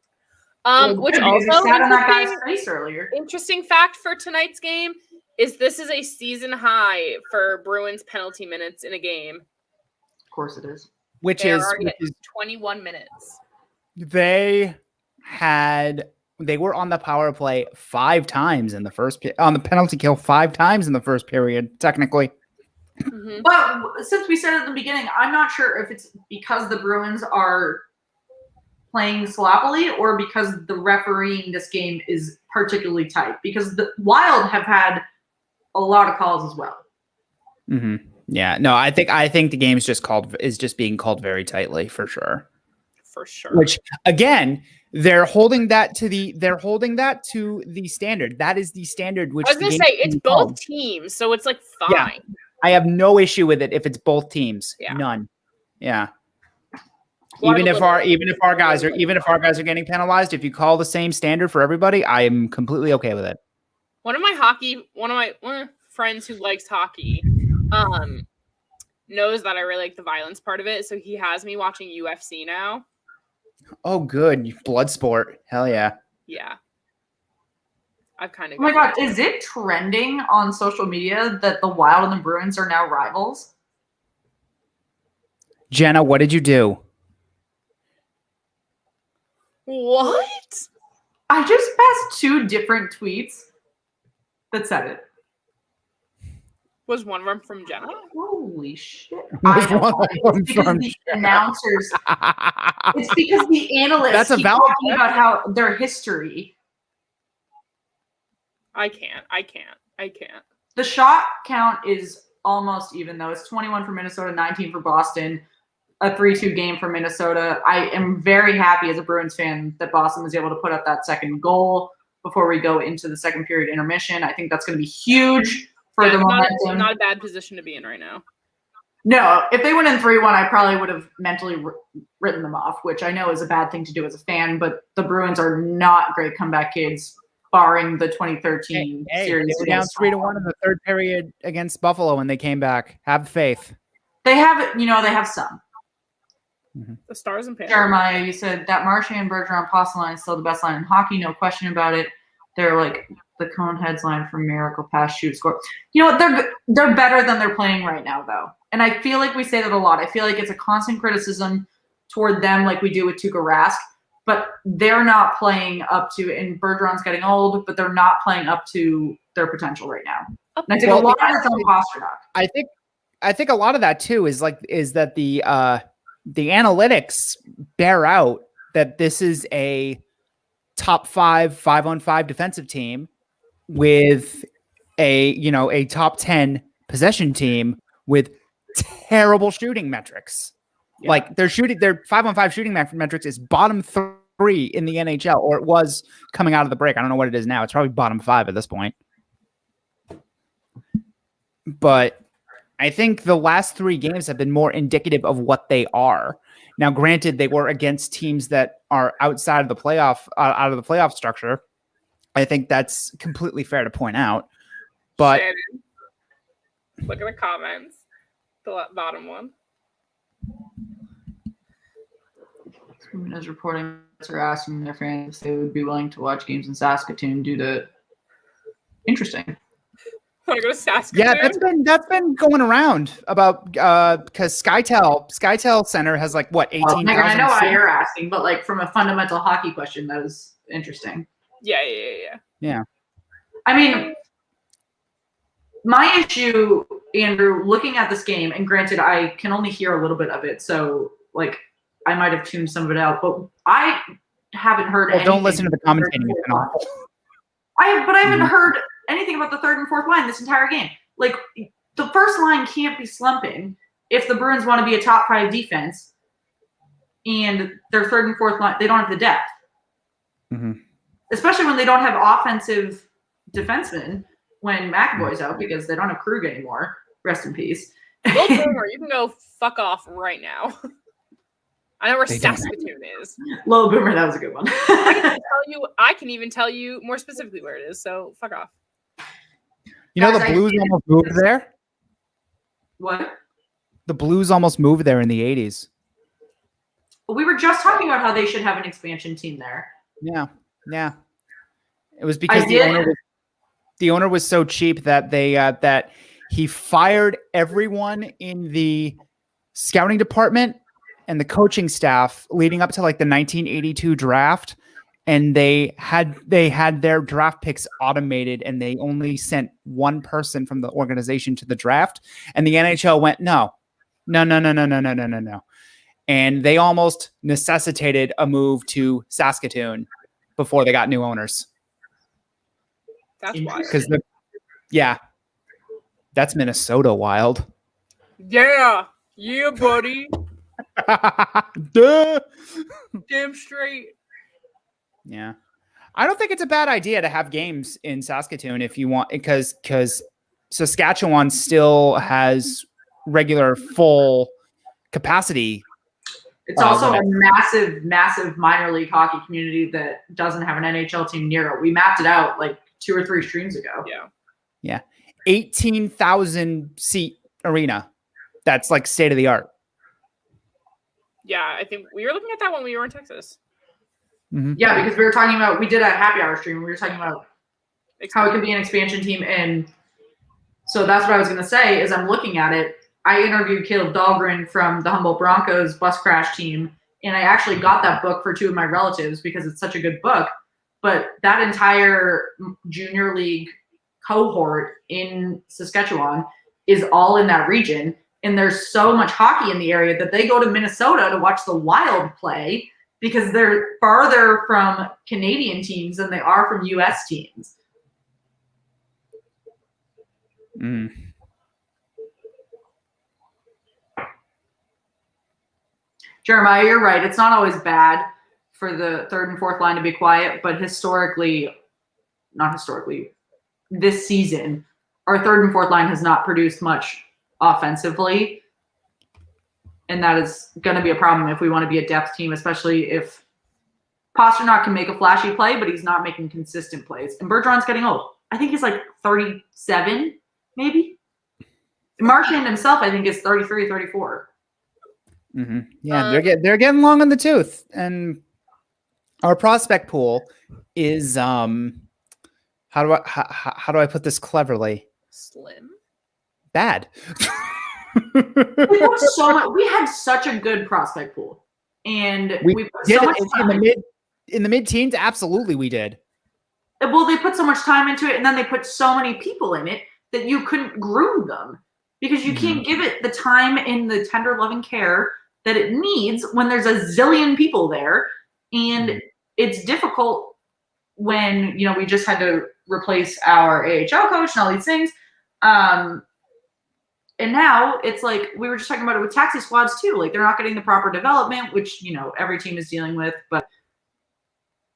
[SPEAKER 1] Which
[SPEAKER 2] He
[SPEAKER 1] also
[SPEAKER 2] sat on that guy's face earlier.
[SPEAKER 1] interesting fact for tonight's game is this is a season high for Bruins penalty minutes in a game.
[SPEAKER 2] Of course it is.
[SPEAKER 5] Which
[SPEAKER 1] They're
[SPEAKER 5] is
[SPEAKER 1] already at 21 minutes.
[SPEAKER 5] they were on the power play 5 times in the first on the penalty kill 5 times in the first period, technically.
[SPEAKER 1] Mm-hmm.
[SPEAKER 2] But since we said at the beginning, I'm not sure if it's because the Bruins are playing sloppily or because the refereeing this game is particularly tight. Because the Wild have had a lot of calls as well.
[SPEAKER 5] Mm-hmm. Yeah, no, I think the game's just being called very tightly for sure.
[SPEAKER 1] For sure.
[SPEAKER 5] Which again, they're holding that to the standard. That is the standard. Which
[SPEAKER 1] I was gonna say it's both teams, so it's like fine.
[SPEAKER 5] Yeah. I have no issue with it if it's both teams.
[SPEAKER 1] Yeah.
[SPEAKER 5] None. Yeah. Even if our guys are getting penalized, if you call the same standard for everybody, I am completely okay with it.
[SPEAKER 1] One of my friends who likes hockey, knows that I really like the violence part of it, so he has me watching UFC now.
[SPEAKER 5] Oh, good. Blood sport. Hell yeah.
[SPEAKER 1] Yeah. I've kind of.
[SPEAKER 2] Oh my god, is it trending on social media that the Wild and the Bruins are now rivals?
[SPEAKER 5] Jenna, what did you do?
[SPEAKER 1] What?
[SPEAKER 2] I just passed 2 different tweets that said it.
[SPEAKER 1] Was one of them from Jenna?
[SPEAKER 2] Holy shit.
[SPEAKER 5] Was
[SPEAKER 2] I know.
[SPEAKER 5] one of them
[SPEAKER 2] It's because
[SPEAKER 5] from
[SPEAKER 2] the announcers. It's because the analysts
[SPEAKER 5] That's a
[SPEAKER 2] keep
[SPEAKER 5] valid
[SPEAKER 2] talking about how their history.
[SPEAKER 1] I can't.
[SPEAKER 2] The shot count is almost even, though. It's 21 for Minnesota, 19 for Boston, a 3-2 game for Minnesota. I am very happy as a Bruins fan that Boston was able to put up that second goal before we go into the second period intermission. I think that's going to be huge for the momentum.
[SPEAKER 1] Not a bad position to be in right now.
[SPEAKER 2] No, if they went in 3-1, I probably would have mentally written them off, which I know is a bad thing to do as a fan, but the Bruins are not great comeback kids, barring the 2013 series.
[SPEAKER 5] They were down 3-1 in the third period against Buffalo when they came back. Have faith.
[SPEAKER 2] They have, they have some.
[SPEAKER 5] Mm-hmm.
[SPEAKER 1] The Stars and Panthers.
[SPEAKER 2] Jeremiah, you said that Marchand, Bergeron, Pasta line is still the best line in hockey, no question about it. They're like the Coneheads line from Miracle Pass, Shoot, Score. You know what? They're better than they're playing right now, though. And I feel like we say that a lot. I feel like it's a constant criticism toward them like we do with Tuukka Rask. But they're not playing up to, and Bergeron's getting old, but they're not playing up to their potential right now. And I think a lot of it's on Pasternak.
[SPEAKER 5] I think a lot of that too is that the analytics bear out that this is a top 5-on-5 defensive team with a top 10 possession team with terrible shooting metrics.
[SPEAKER 2] Yeah.
[SPEAKER 5] Like their 5-on-5 shooting metrics is bottom 3 in the NHL, or it was coming out of the break. I don't know what it is now. It's probably bottom 5 at this point. But I think the last 3 games have been more indicative of what they are. Now, granted, they were against teams that are outside of the playoff structure. I think that's completely fair to point out. But
[SPEAKER 1] Shannon, look at the comments. The bottom one.
[SPEAKER 2] As reporting are asking their fans if they would be willing to watch games in Saskatoon due to interesting.
[SPEAKER 1] Want to go to Saskatoon?
[SPEAKER 5] Yeah, that's been going around about because Skytel Center has like what 18,000.
[SPEAKER 2] I know why you're asking, but like from a fundamental hockey question, that was interesting.
[SPEAKER 1] Yeah.
[SPEAKER 2] I mean, my issue, Andrew, looking at this game, and granted, I can only hear a little bit of it, so like I might have tuned some of it out, but I haven't heard.
[SPEAKER 5] Well, don't listen to the commentating. It's been awful.
[SPEAKER 2] I haven't heard anything about the third and fourth line this entire game. Like the first line can't be slumping if the Bruins want to be a top 5 defense, and their third and fourth line, they don't have the depth.
[SPEAKER 5] Mm-hmm.
[SPEAKER 2] Especially when they don't have offensive defensemen when McAvoy's out because they don't have Krug anymore. Rest in peace.
[SPEAKER 1] Will Boomer, you can go fuck off right now. I know where Saskatoon is.
[SPEAKER 2] Lil Boomer, that was a good one.
[SPEAKER 1] I can even tell you more specifically where it is, so fuck off.
[SPEAKER 5] You know,
[SPEAKER 2] Guys,
[SPEAKER 5] the Blues almost moved there?
[SPEAKER 2] What?
[SPEAKER 5] The Blues almost moved there in the 80s.
[SPEAKER 2] We were just talking about how they should have an expansion team there.
[SPEAKER 5] Yeah. It was because the owner was so cheap that that he fired everyone in the scouting department and the coaching staff leading up to like the 1982 draft, and they had their draft picks automated, and they only sent one person from the organization to the draft, and the NHL went no, and they almost necessitated a move to Saskatoon before they got new owners.
[SPEAKER 1] That's wild.
[SPEAKER 5] Because that's Minnesota wild.
[SPEAKER 1] Yeah, buddy.
[SPEAKER 5] Duh.
[SPEAKER 1] Damn straight.
[SPEAKER 5] Yeah. I don't think it's a bad idea to have games in Saskatoon if you want, because Saskatchewan still has regular full capacity.
[SPEAKER 2] It's also a massive minor league hockey community that doesn't have an NHL team near it. We mapped it out like 2 or 3 streams ago.
[SPEAKER 5] Yeah. 18,000 seat arena. That's like state of the art.
[SPEAKER 1] Yeah, I think we were looking at that when we were in Texas.
[SPEAKER 5] Mm-hmm.
[SPEAKER 2] Yeah, because we did a happy hour stream. We were talking about how it could be an expansion team. And so that's what I was going to say is I'm looking at it. I interviewed Caleb Dahlgren from the Humboldt Broncos bus crash team, and I actually got that book for 2 of my relatives because it's such a good book. But that entire junior league cohort in Saskatchewan is all in that region, and there's so much hockey in the area that they go to Minnesota to watch the Wild play because they're farther from Canadian teams than they are from U.S. teams.
[SPEAKER 5] Mm.
[SPEAKER 2] Jeremiah, you're right. It's not always bad for the third and fourth line to be quiet, but not historically, this season, our third and fourth line has not produced much offensively. And that is going to be a problem if we want to be a depth team, especially if Pasternak can make a flashy play, but he's not making consistent plays. And Bergeron's getting old. I think he's like 37, maybe. Marchand himself, I think, is 33, 34.
[SPEAKER 5] Mm-hmm. Yeah, they're getting long in the tooth, and our prospect pool is how do I put this cleverly?
[SPEAKER 1] Slim.
[SPEAKER 5] Bad.
[SPEAKER 2] We had such a good prospect pool, and we put
[SPEAKER 5] did
[SPEAKER 2] so much time
[SPEAKER 5] in the mid-teens. Absolutely, we did.
[SPEAKER 2] Well, they put so much time into it, and then they put so many people in it that you couldn't groom them because you can't give it the time and the tender loving care that it needs when there's a zillion people there. And it's difficult when, we just had to replace our AHL coach and all these things. And now it's like, we were just talking about it with taxi squads too. Like, they're not getting the proper development, which, every team is dealing with. But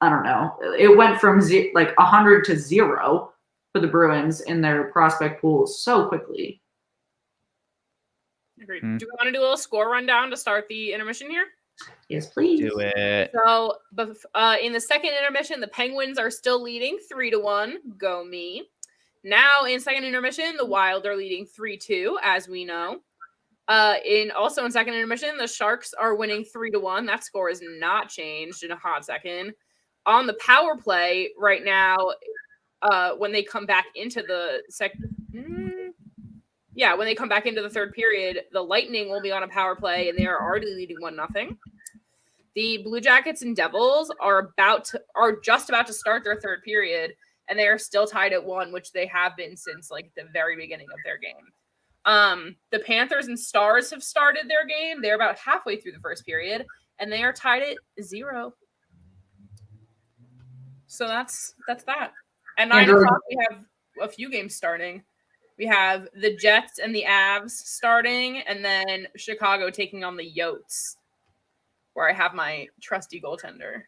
[SPEAKER 2] I don't know. It went from 100 to 0 for the Bruins in their prospect pool so quickly.
[SPEAKER 1] Agreed. Do we want to do a little score rundown to start the intermission here?
[SPEAKER 2] Yes, please.
[SPEAKER 5] Do it.
[SPEAKER 1] So, in the second intermission, the Penguins are still leading 3-1. Go me. Now, in second intermission, the Wild are leading 3-2, as we know. In second intermission, the Sharks are winning 3-1. That score has not changed in a hot second. On the power play right now, when they come back into the when they come back into the third period, the Lightning will be on a power play, and they are already leading 1-0. The Blue Jackets and Devils are just about to start their third period, and they are still tied at 1, which they have been since the very beginning of their game. The Panthers and Stars have started their game. They're about halfway through the first period, and they are tied at 0. So that's that. At 9 o'clock, we have a few games starting. We have the Jets and the Avs starting, and then Chicago taking on the Yotes, where I have my trusty goaltender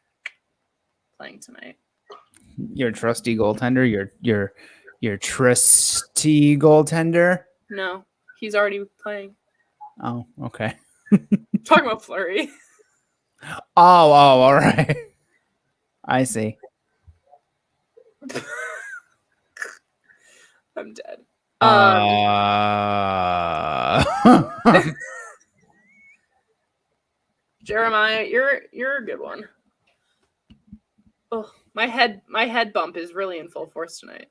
[SPEAKER 1] playing tonight.
[SPEAKER 5] Your trusty goaltender? Your trusty goaltender?
[SPEAKER 1] No, he's already playing.
[SPEAKER 5] Oh, okay.
[SPEAKER 1] Talking about Fleury.
[SPEAKER 5] Oh, all right. I see.
[SPEAKER 1] I'm dead. Jeremiah, you're a good one. Oh, my head bump is really in full force tonight.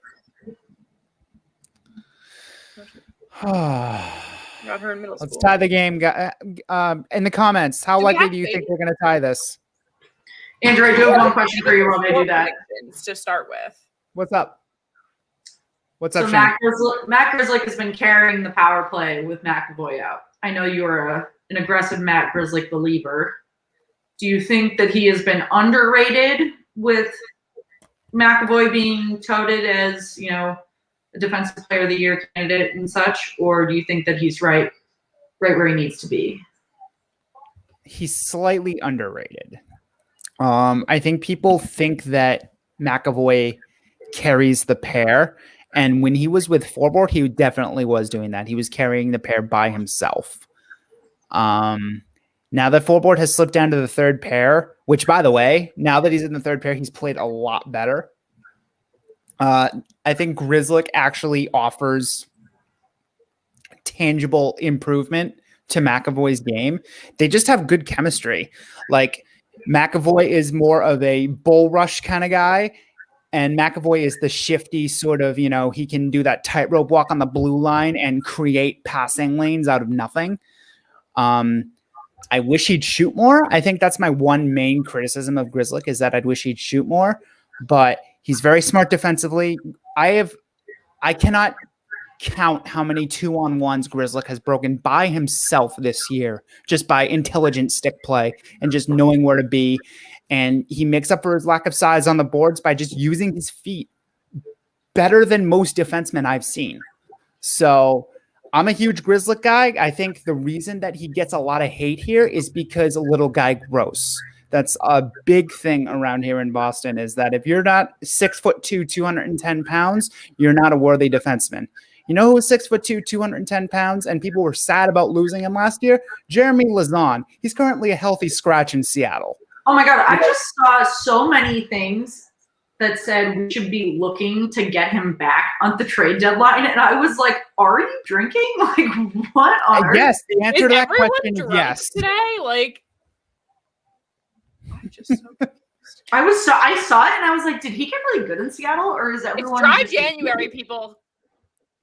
[SPEAKER 1] Got her in middle school.
[SPEAKER 5] Let's tie the game. In the comments, how likely do you think we're going to tie this?
[SPEAKER 2] Andrew, I do have one question for you while they do that.
[SPEAKER 1] To start with.
[SPEAKER 5] What's up? What's up,
[SPEAKER 2] so
[SPEAKER 5] Shane?
[SPEAKER 2] Matt Grzelcyk has been carrying the power play with McAvoy out. I know you're an aggressive Matt Grzelcyk believer. Do you think that he has been underrated with McAvoy being touted as, a defensive player of the year candidate and such? Or do you think that he's right where he needs to be?
[SPEAKER 5] He's slightly underrated. I think people think that McAvoy carries the pair. And when he was with Forbort, he definitely was doing that. He was carrying the pair by himself. Now that Forbort has slipped down to the third pair, which, by the way, now that he's in the third pair, he's played a lot better. I think Grzelcyk actually offers tangible improvement to McAvoy's game. They just have good chemistry. Like, McAvoy is more of a bull rush kind of guy, and McAvoy is the shifty sort of, he can do that tightrope walk on the blue line and create passing lanes out of nothing. I wish he'd shoot more. I think that's my one main criticism of Grzelcyk, is that I'd wish he'd shoot more, but he's very smart defensively. I cannot count how many 2-on-1s Grzelcyk has broken by himself this year, just by intelligent stick play and just knowing where to be. And he makes up for his lack of size on the boards by just using his feet better than most defensemen I've seen. So I'm a huge Grzelcyk guy. I think the reason that he gets a lot of hate here is because a little guy gross. That's a big thing around here in Boston, is that if you're not 6'2", 210 pounds, you're not a worthy defenseman. You know who was 6'2", 210 pounds, and people were sad about losing him last year? Jeremy Lauzon. He's currently a healthy scratch in Seattle.
[SPEAKER 2] Oh my God, I just saw so many things that said we should be looking to get him back on the trade deadline. And I was like, are you drinking? Like, what on earth?
[SPEAKER 5] Yes, the answer to that question is
[SPEAKER 1] drunk
[SPEAKER 5] yes.
[SPEAKER 1] Today,
[SPEAKER 2] I saw it and I was like, did he get really good in Seattle, or is everyone?
[SPEAKER 1] It's dry January, people.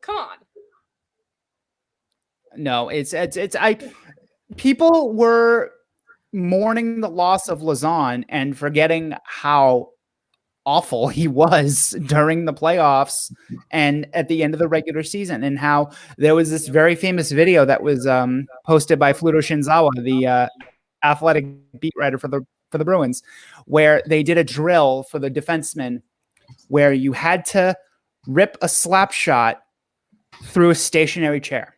[SPEAKER 1] Come on.
[SPEAKER 5] No, people were mourning the loss of Lauzon and forgetting how awful he was during the playoffs and at the end of the regular season, and how there was this very famous video that was posted by Fluto Shinzawa, the athletic beat writer for the for the Bruins, where they did a drill for the defensemen where you had to rip a slap shot through a stationary chair.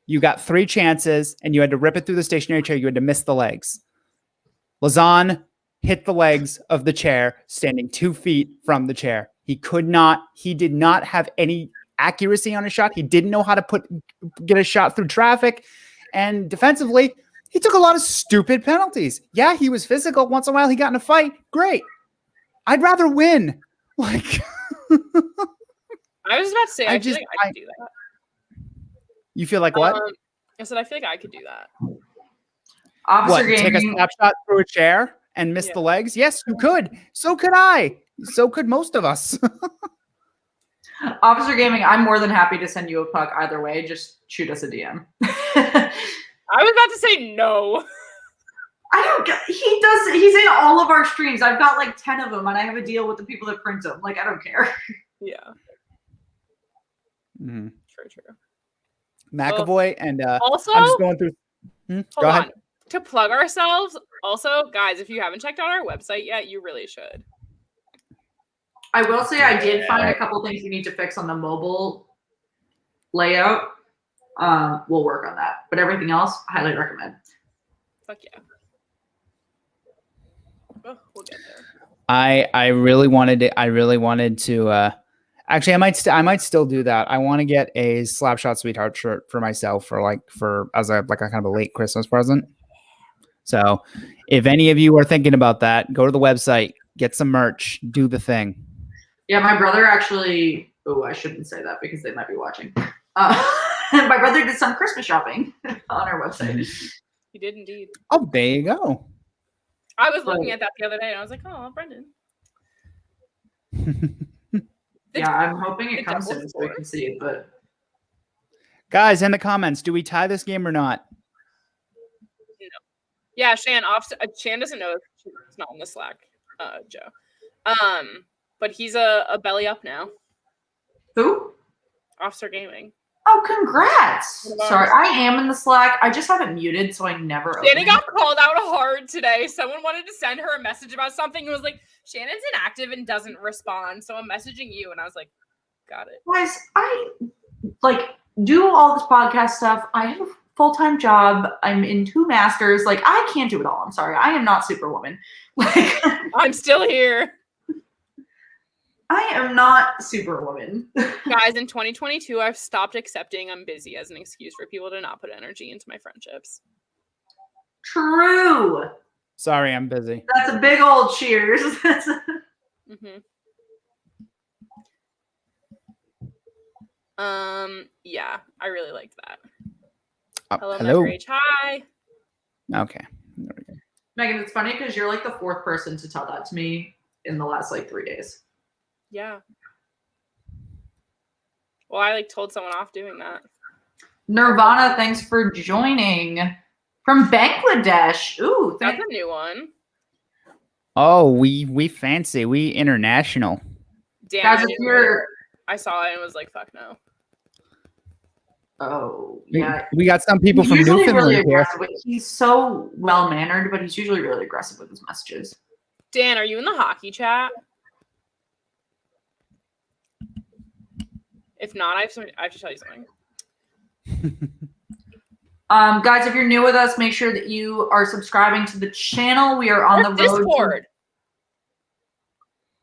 [SPEAKER 5] You got 3 chances and you had to rip it through the stationary chair. You had to miss the legs. Lazan hit the legs of the chair standing 2 feet from the chair. He did not have any accuracy on a shot. He didn't know how to get a shot through traffic. And defensively, he took a lot of stupid penalties. Yeah, he was physical. Once in a while, he got in a fight. Great. I'd rather win. Like,
[SPEAKER 1] I was about to say, I feel like I could do that.
[SPEAKER 5] You feel like what?
[SPEAKER 1] I said, I feel like I could do that.
[SPEAKER 2] Officer
[SPEAKER 5] What, take a snapshot through a chair and miss the legs? Yes, you could. So could I. So could most of us.
[SPEAKER 2] Officer Gaming, I'm more than happy to send you a puck either way. Just shoot us a DM.
[SPEAKER 1] I was about to say no.
[SPEAKER 2] He's in all of our streams. I've got like 10 of them and I have a deal with the people that print them. Like, I don't care.
[SPEAKER 1] Yeah.
[SPEAKER 5] Mm-hmm.
[SPEAKER 1] True.
[SPEAKER 5] McAvoy and
[SPEAKER 1] also,
[SPEAKER 5] I'm just going through. Go ahead.
[SPEAKER 1] To plug ourselves, also, guys, if you haven't checked out our website yet, you really should.
[SPEAKER 2] I will say I did find a couple things we need to fix on the mobile layout. We'll work on that. But everything else, highly recommend.
[SPEAKER 1] Fuck yeah. Oh, we'll get there.
[SPEAKER 5] I really wanted to actually I might still do that. I want to get a Slapshot Sweetheart shirt for myself as a kind of a late Christmas present. So if any of you are thinking about that, go to the website, get some merch, do the thing.
[SPEAKER 2] Yeah, my brother actually, I shouldn't say that because they might be watching. My brother did some Christmas shopping on our website.
[SPEAKER 1] He did indeed.
[SPEAKER 5] Oh, there you go.
[SPEAKER 1] I was looking at that the other day and I was like, oh, Brendan.
[SPEAKER 2] Yeah, I'm hoping it comes soon so we can see it. But
[SPEAKER 5] guys, in the comments, do we tie this game or not?
[SPEAKER 1] No. Yeah, Shan doesn't know it's not on the Slack, Joe. But he's a belly up now.
[SPEAKER 2] Who?
[SPEAKER 1] Officer Gaming.
[SPEAKER 2] Oh, congrats! Sorry, I am in the Slack. I just have it muted, so I never.
[SPEAKER 1] Shannon got called out hard today. Someone wanted to send her a message about something and was like, Shannon's inactive and doesn't respond, so I'm messaging you. And I was like, got it.
[SPEAKER 2] Guys, I do all this podcast stuff. I have a full-time job. I'm in 2 masters. Like, I can't do it all. I'm sorry. I am not Superwoman. Like,
[SPEAKER 1] I'm still here.
[SPEAKER 2] I am not Superwoman.
[SPEAKER 1] Guys, in 2022, I've stopped accepting I'm busy as an excuse for people to not put energy into my friendships.
[SPEAKER 2] True.
[SPEAKER 5] Sorry, I'm busy.
[SPEAKER 2] That's a big old cheers.
[SPEAKER 1] Mm-hmm. Yeah, I really liked that. Hello. Margaret. Hi.
[SPEAKER 5] Okay.
[SPEAKER 2] There we go. Megan, it's funny because you're like the 4th person to tell that to me in the last 3 days.
[SPEAKER 1] Yeah. Well, I told someone off doing that.
[SPEAKER 2] Nirvana, thanks for joining from Bangladesh. Ooh,
[SPEAKER 1] that's a new one.
[SPEAKER 5] Oh, we fancy, we international.
[SPEAKER 1] Damn, I saw it and was like, fuck no.
[SPEAKER 2] Oh, yeah.
[SPEAKER 5] We got some people from Newfoundland here.
[SPEAKER 2] He's so well mannered, but he's usually really aggressive with his messages.
[SPEAKER 1] Dan, are you in the hockey chat? If not, I have to tell you something.
[SPEAKER 2] Guys, if you're new with us, make sure that you are subscribing to the channel. We are on the road.
[SPEAKER 1] Discord.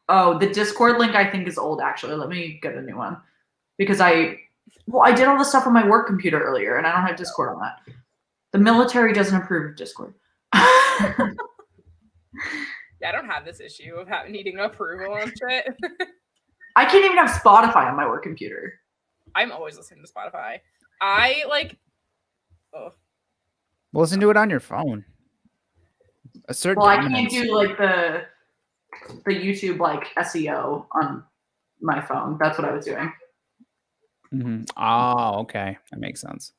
[SPEAKER 2] Oh, the Discord link I think is old. Actually, let me get a new one because I did all the stuff on my work computer earlier, and I don't have Discord on that. The military doesn't approve of Discord.
[SPEAKER 1] Yeah, I don't have this issue of needing approval on shit.
[SPEAKER 2] I can't even have Spotify on my work computer.
[SPEAKER 1] I'm always listening to Spotify.
[SPEAKER 5] Listen to it on your phone. I
[SPEAKER 2] can't do the YouTube SEO on my phone. That's what I was doing.
[SPEAKER 5] Mm-hmm. Oh, okay, that makes sense.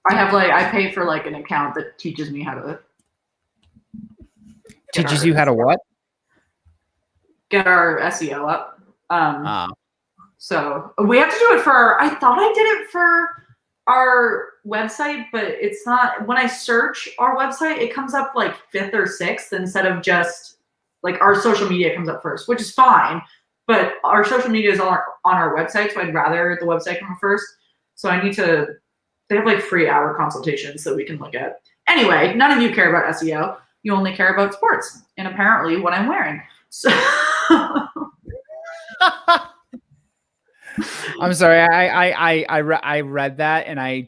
[SPEAKER 2] I pay for an account that teaches me how to.
[SPEAKER 5] Teaches you how to what?
[SPEAKER 2] Get our SEO up. So we have to do it for. I thought I did it for our website, but it's not. When I search our website, it comes up like 5th or 6th instead of just like our social media comes up first, which is fine. But our social media is on our website, so I'd rather the website come first. So I need to. They have like free hour consultations that we can look at. Anyway, none of you care about SEO. You only care about sports and apparently what I'm wearing. So.
[SPEAKER 5] I'm sorry. I read that and I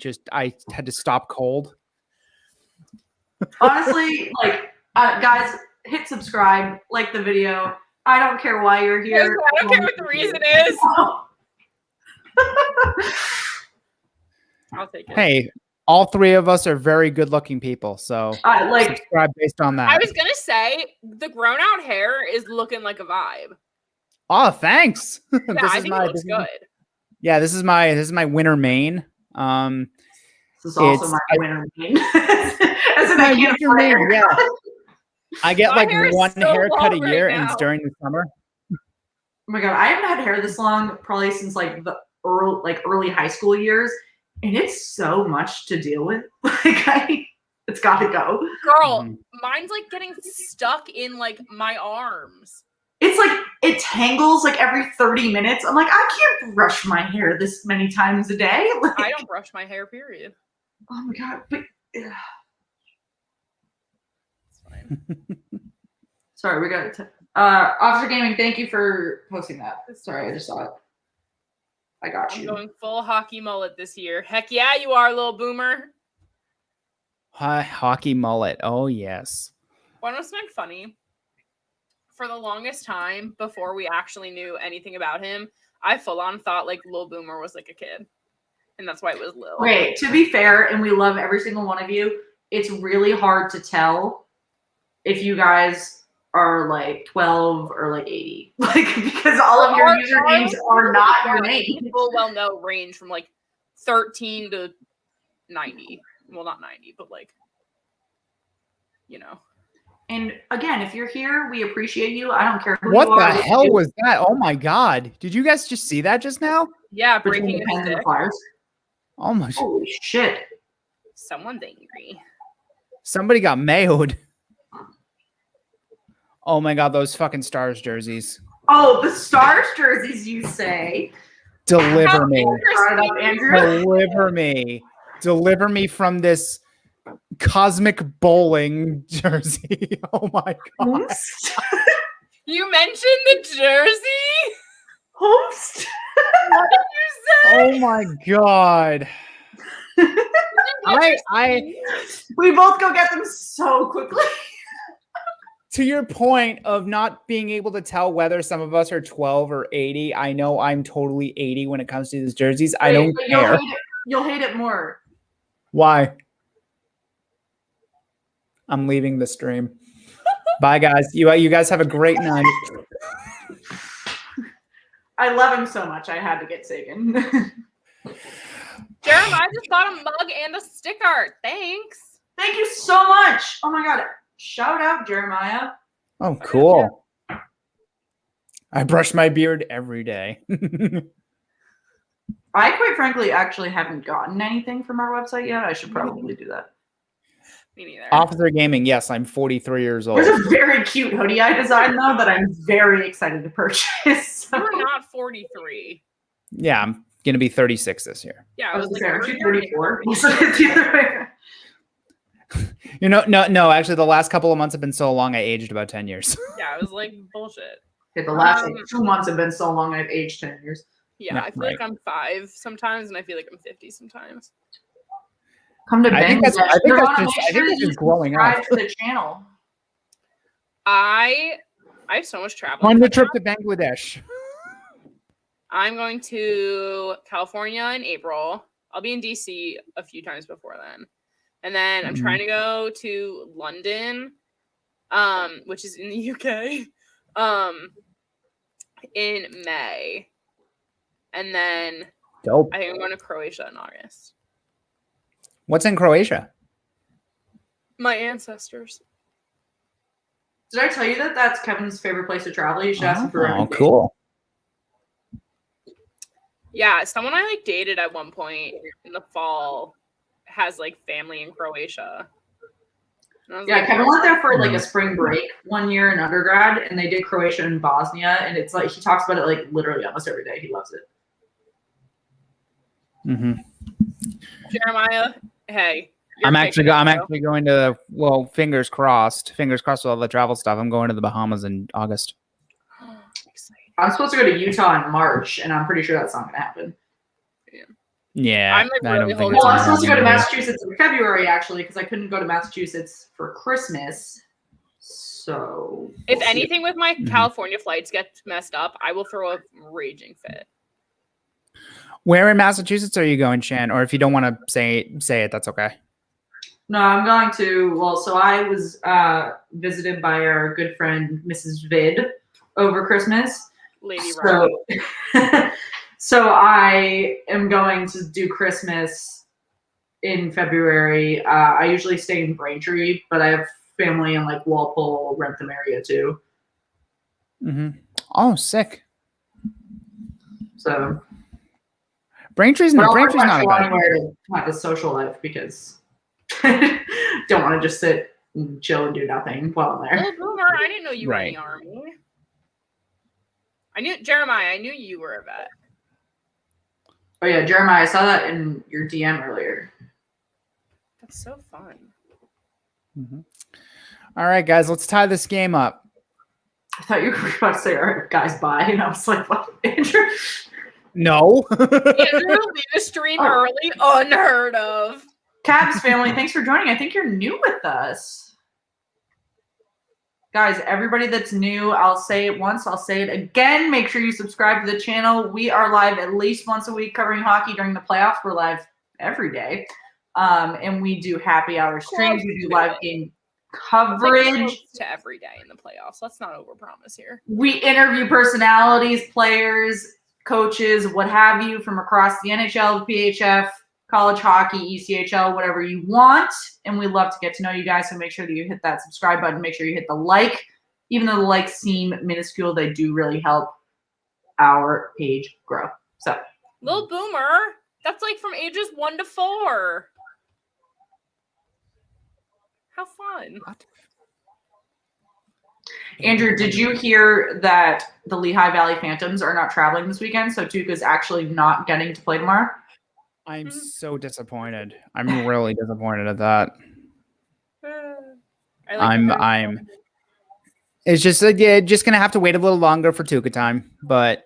[SPEAKER 5] had to stop cold.
[SPEAKER 2] Honestly, like guys, hit subscribe, like the video. I don't care why you're here.
[SPEAKER 1] I don't care what the reason is. I'll take it.
[SPEAKER 5] Hey, all 3 of us are very good-looking people, so subscribe based on that.
[SPEAKER 1] I was gonna say the grown-out hair is looking like a vibe.
[SPEAKER 5] Oh, thanks.
[SPEAKER 1] Yeah, I think it looks good.
[SPEAKER 5] Yeah, this is my winter mane.
[SPEAKER 2] This is also my winter mane. As in, I can't afford hair.
[SPEAKER 5] Yeah. I get
[SPEAKER 1] My
[SPEAKER 5] like
[SPEAKER 1] hair is
[SPEAKER 5] one
[SPEAKER 1] so
[SPEAKER 5] haircut a
[SPEAKER 1] long
[SPEAKER 5] year,
[SPEAKER 1] right
[SPEAKER 5] and it's
[SPEAKER 1] now.
[SPEAKER 5] during the summer.
[SPEAKER 2] Oh my god, I haven't had hair this long probably since like the early high school years, and it's so much to deal with. Like it's got to go.
[SPEAKER 1] Girl, mine's like getting stuck in like my arms.
[SPEAKER 2] It's like it tangles like every 30 minutes. I'm like, I can't brush my hair this many times a day. Like,
[SPEAKER 1] I don't brush my hair, period.
[SPEAKER 2] Oh my god, but
[SPEAKER 1] It's fine.
[SPEAKER 2] sorry, we got it. Officer Gaming, thank you for posting that. Sorry, I just saw it. I got
[SPEAKER 1] I'm
[SPEAKER 2] you.
[SPEAKER 1] going full hockey mullet this year. Heck yeah, you are, little boomer.
[SPEAKER 5] Hockey mullet. Oh yes.
[SPEAKER 1] One was something funny. For the longest time, before we actually knew anything about him, I full on thought like Lil Boomer was like a kid. And that's why it was Lil.
[SPEAKER 2] Wait, to be fair, and we love every single one of you, it's really hard to tell if you guys are like 12 or like 80. Like, because all of your usernames are not your name.
[SPEAKER 1] People well know range from like 13 to 90. Well, not 90, but like, you know.
[SPEAKER 2] And again, if you're here, we appreciate you. I don't care who
[SPEAKER 5] What
[SPEAKER 2] you are.
[SPEAKER 5] the hell was that? Oh my god! Did you guys just see that just now?
[SPEAKER 1] Yeah,
[SPEAKER 2] Between
[SPEAKER 1] breaking
[SPEAKER 2] the
[SPEAKER 1] a
[SPEAKER 2] Pens and the
[SPEAKER 1] stick.
[SPEAKER 2] Flyers.
[SPEAKER 5] Oh my!
[SPEAKER 2] Holy shit!
[SPEAKER 1] Someone's angry.
[SPEAKER 5] Somebody got mailed. Oh my god! Those fucking Stars jerseys.
[SPEAKER 2] Oh, the Stars jerseys, you say?
[SPEAKER 5] Deliver me.
[SPEAKER 2] Brought it up, Andrew.
[SPEAKER 5] Deliver me. Deliver me from this cosmic bowling jersey. Oh my god.
[SPEAKER 2] Oops.
[SPEAKER 1] You mentioned the jersey?
[SPEAKER 2] Oops.
[SPEAKER 1] What did you say?
[SPEAKER 5] Oh my god.
[SPEAKER 2] We both go get them so quickly.
[SPEAKER 5] To your point of not being able to tell whether some of us are 12 or 80, I know I'm totally 80 when it comes to these jerseys. I don't care.
[SPEAKER 2] You'll hate it more.
[SPEAKER 5] Why? I'm leaving the stream. Bye, guys. You guys have a great night.
[SPEAKER 2] I love him so much. I had to get Sagan.
[SPEAKER 1] Jeremiah just got a mug and a stick art. Thanks.
[SPEAKER 2] Thank you so much. Oh my god. Shout out, Jeremiah.
[SPEAKER 5] Oh, cool. I brush my beard every day.
[SPEAKER 2] I quite frankly actually haven't gotten anything from our website yet. I should probably do that.
[SPEAKER 1] Me neither.
[SPEAKER 5] Officer Gaming, yes, I'm 43 years old.
[SPEAKER 2] There's a very cute hoodie I designed though that I'm very excited to purchase.
[SPEAKER 1] You're not 43.
[SPEAKER 5] Yeah, I'm gonna be 36 this year.
[SPEAKER 1] Yeah,
[SPEAKER 2] I was
[SPEAKER 1] like,
[SPEAKER 2] like, aren't you
[SPEAKER 1] you're
[SPEAKER 2] 34?
[SPEAKER 5] You know, no. Actually, the last couple of months have been so long. I aged about 10 years.
[SPEAKER 1] Yeah, I was like, bullshit.
[SPEAKER 2] Okay, the last like, 2 months have been so long. I've aged 10 years.
[SPEAKER 1] Yeah,
[SPEAKER 5] Yeah,
[SPEAKER 1] I feel
[SPEAKER 5] right.
[SPEAKER 1] like I'm 5 sometimes, and I feel like I'm 50 sometimes.
[SPEAKER 2] Come to
[SPEAKER 5] I think
[SPEAKER 2] Bangladesh.
[SPEAKER 5] that's just growing up.
[SPEAKER 2] Subscribe to the channel.
[SPEAKER 1] I have so much traveling.
[SPEAKER 5] On the
[SPEAKER 1] coming
[SPEAKER 5] trip
[SPEAKER 1] up.
[SPEAKER 5] to Bangladesh.
[SPEAKER 1] I'm going to California in April. I'll be in DC a few times before then. And then I'm trying to go to London, which is in the UK, in May. And then
[SPEAKER 5] Dope.
[SPEAKER 1] I think I'm going to Croatia in August.
[SPEAKER 5] What's in Croatia?
[SPEAKER 1] My ancestors.
[SPEAKER 2] Did I tell you that that's Kevin's favorite place to travel? You should ask him for
[SPEAKER 5] Oh, cool.
[SPEAKER 1] Yeah, someone I like dated at one point in the fall has like family in Croatia.
[SPEAKER 2] Yeah,
[SPEAKER 1] like,
[SPEAKER 2] Kevin went there for like a spring break one year in undergrad, and they did Croatia and Bosnia, and it's like he talks about it like literally almost every day. He loves it.
[SPEAKER 5] Mm-hmm.
[SPEAKER 1] Jeremiah, hey.
[SPEAKER 5] I'm actually going to, well, fingers crossed with all the travel stuff. I'm going to the Bahamas in August.
[SPEAKER 2] I'm supposed to go to Utah in March, and I'm pretty sure that's not going to happen.
[SPEAKER 5] Yeah,
[SPEAKER 1] I'm like really
[SPEAKER 2] Well, I'm supposed to go to Massachusetts in February, actually, because I couldn't go to Massachusetts for Christmas. So,
[SPEAKER 1] if anything with my California flights gets messed up, I will throw a raging fit.
[SPEAKER 5] Where in Massachusetts are you going, Shan? Or if you don't want to say it, that's okay.
[SPEAKER 2] No, I'm going to, well, so I was visited by our good friend, Mrs. Vid, over Christmas.
[SPEAKER 1] Lady Rock.
[SPEAKER 2] So I am going to do Christmas in February. I usually stay in Braintree, but I have family in like Walpole, Rentham area too.
[SPEAKER 5] Mm-hmm. Oh, sick.
[SPEAKER 2] So
[SPEAKER 5] Braintree's not a bad.
[SPEAKER 2] To have a social life because don't want to just sit and chill and do nothing while I'm there.
[SPEAKER 1] Well, Boomer, I didn't know you were in the Army. Jeremiah, I knew you were a vet.
[SPEAKER 2] Oh yeah, Jeremiah, I saw that in your DM earlier.
[SPEAKER 1] That's so fun.
[SPEAKER 5] Mm-hmm. All right, guys, let's tie this game up.
[SPEAKER 2] I thought you were about to say, all right, guys, bye. And I was like, what, Andrew?
[SPEAKER 5] No.
[SPEAKER 1] Andrew, leave the stream early. Unheard of.
[SPEAKER 2] Cabs family, thanks for joining. I think you're new with us. Guys, everybody that's new, I'll say it once, I'll say it again. Make sure you subscribe to the channel. We are live at least once a week covering hockey during the playoffs. We're live every day. And we do happy hour streams. We do live game coverage.
[SPEAKER 1] To every day in the playoffs. Let's not overpromise here.
[SPEAKER 2] We interview personalities, players, coaches, what have you, from across the NHL, PHF, college hockey, ECHL, whatever you want. And we love to get to know you guys. So make sure that you hit that subscribe button. Make sure you hit the like. Even though the likes seem minuscule, they do really help our page grow. So,
[SPEAKER 1] Little Boomer, that's like from ages 1 to 4. How fun.
[SPEAKER 5] What?
[SPEAKER 2] Andrew, did you hear that the Lehigh Valley Phantoms are not traveling this weekend? So Tuukka is actually not getting to play tomorrow?
[SPEAKER 5] I'm so disappointed. I'm really disappointed at that. I'm. It's just just gonna have to wait a little longer for Tuukka time. But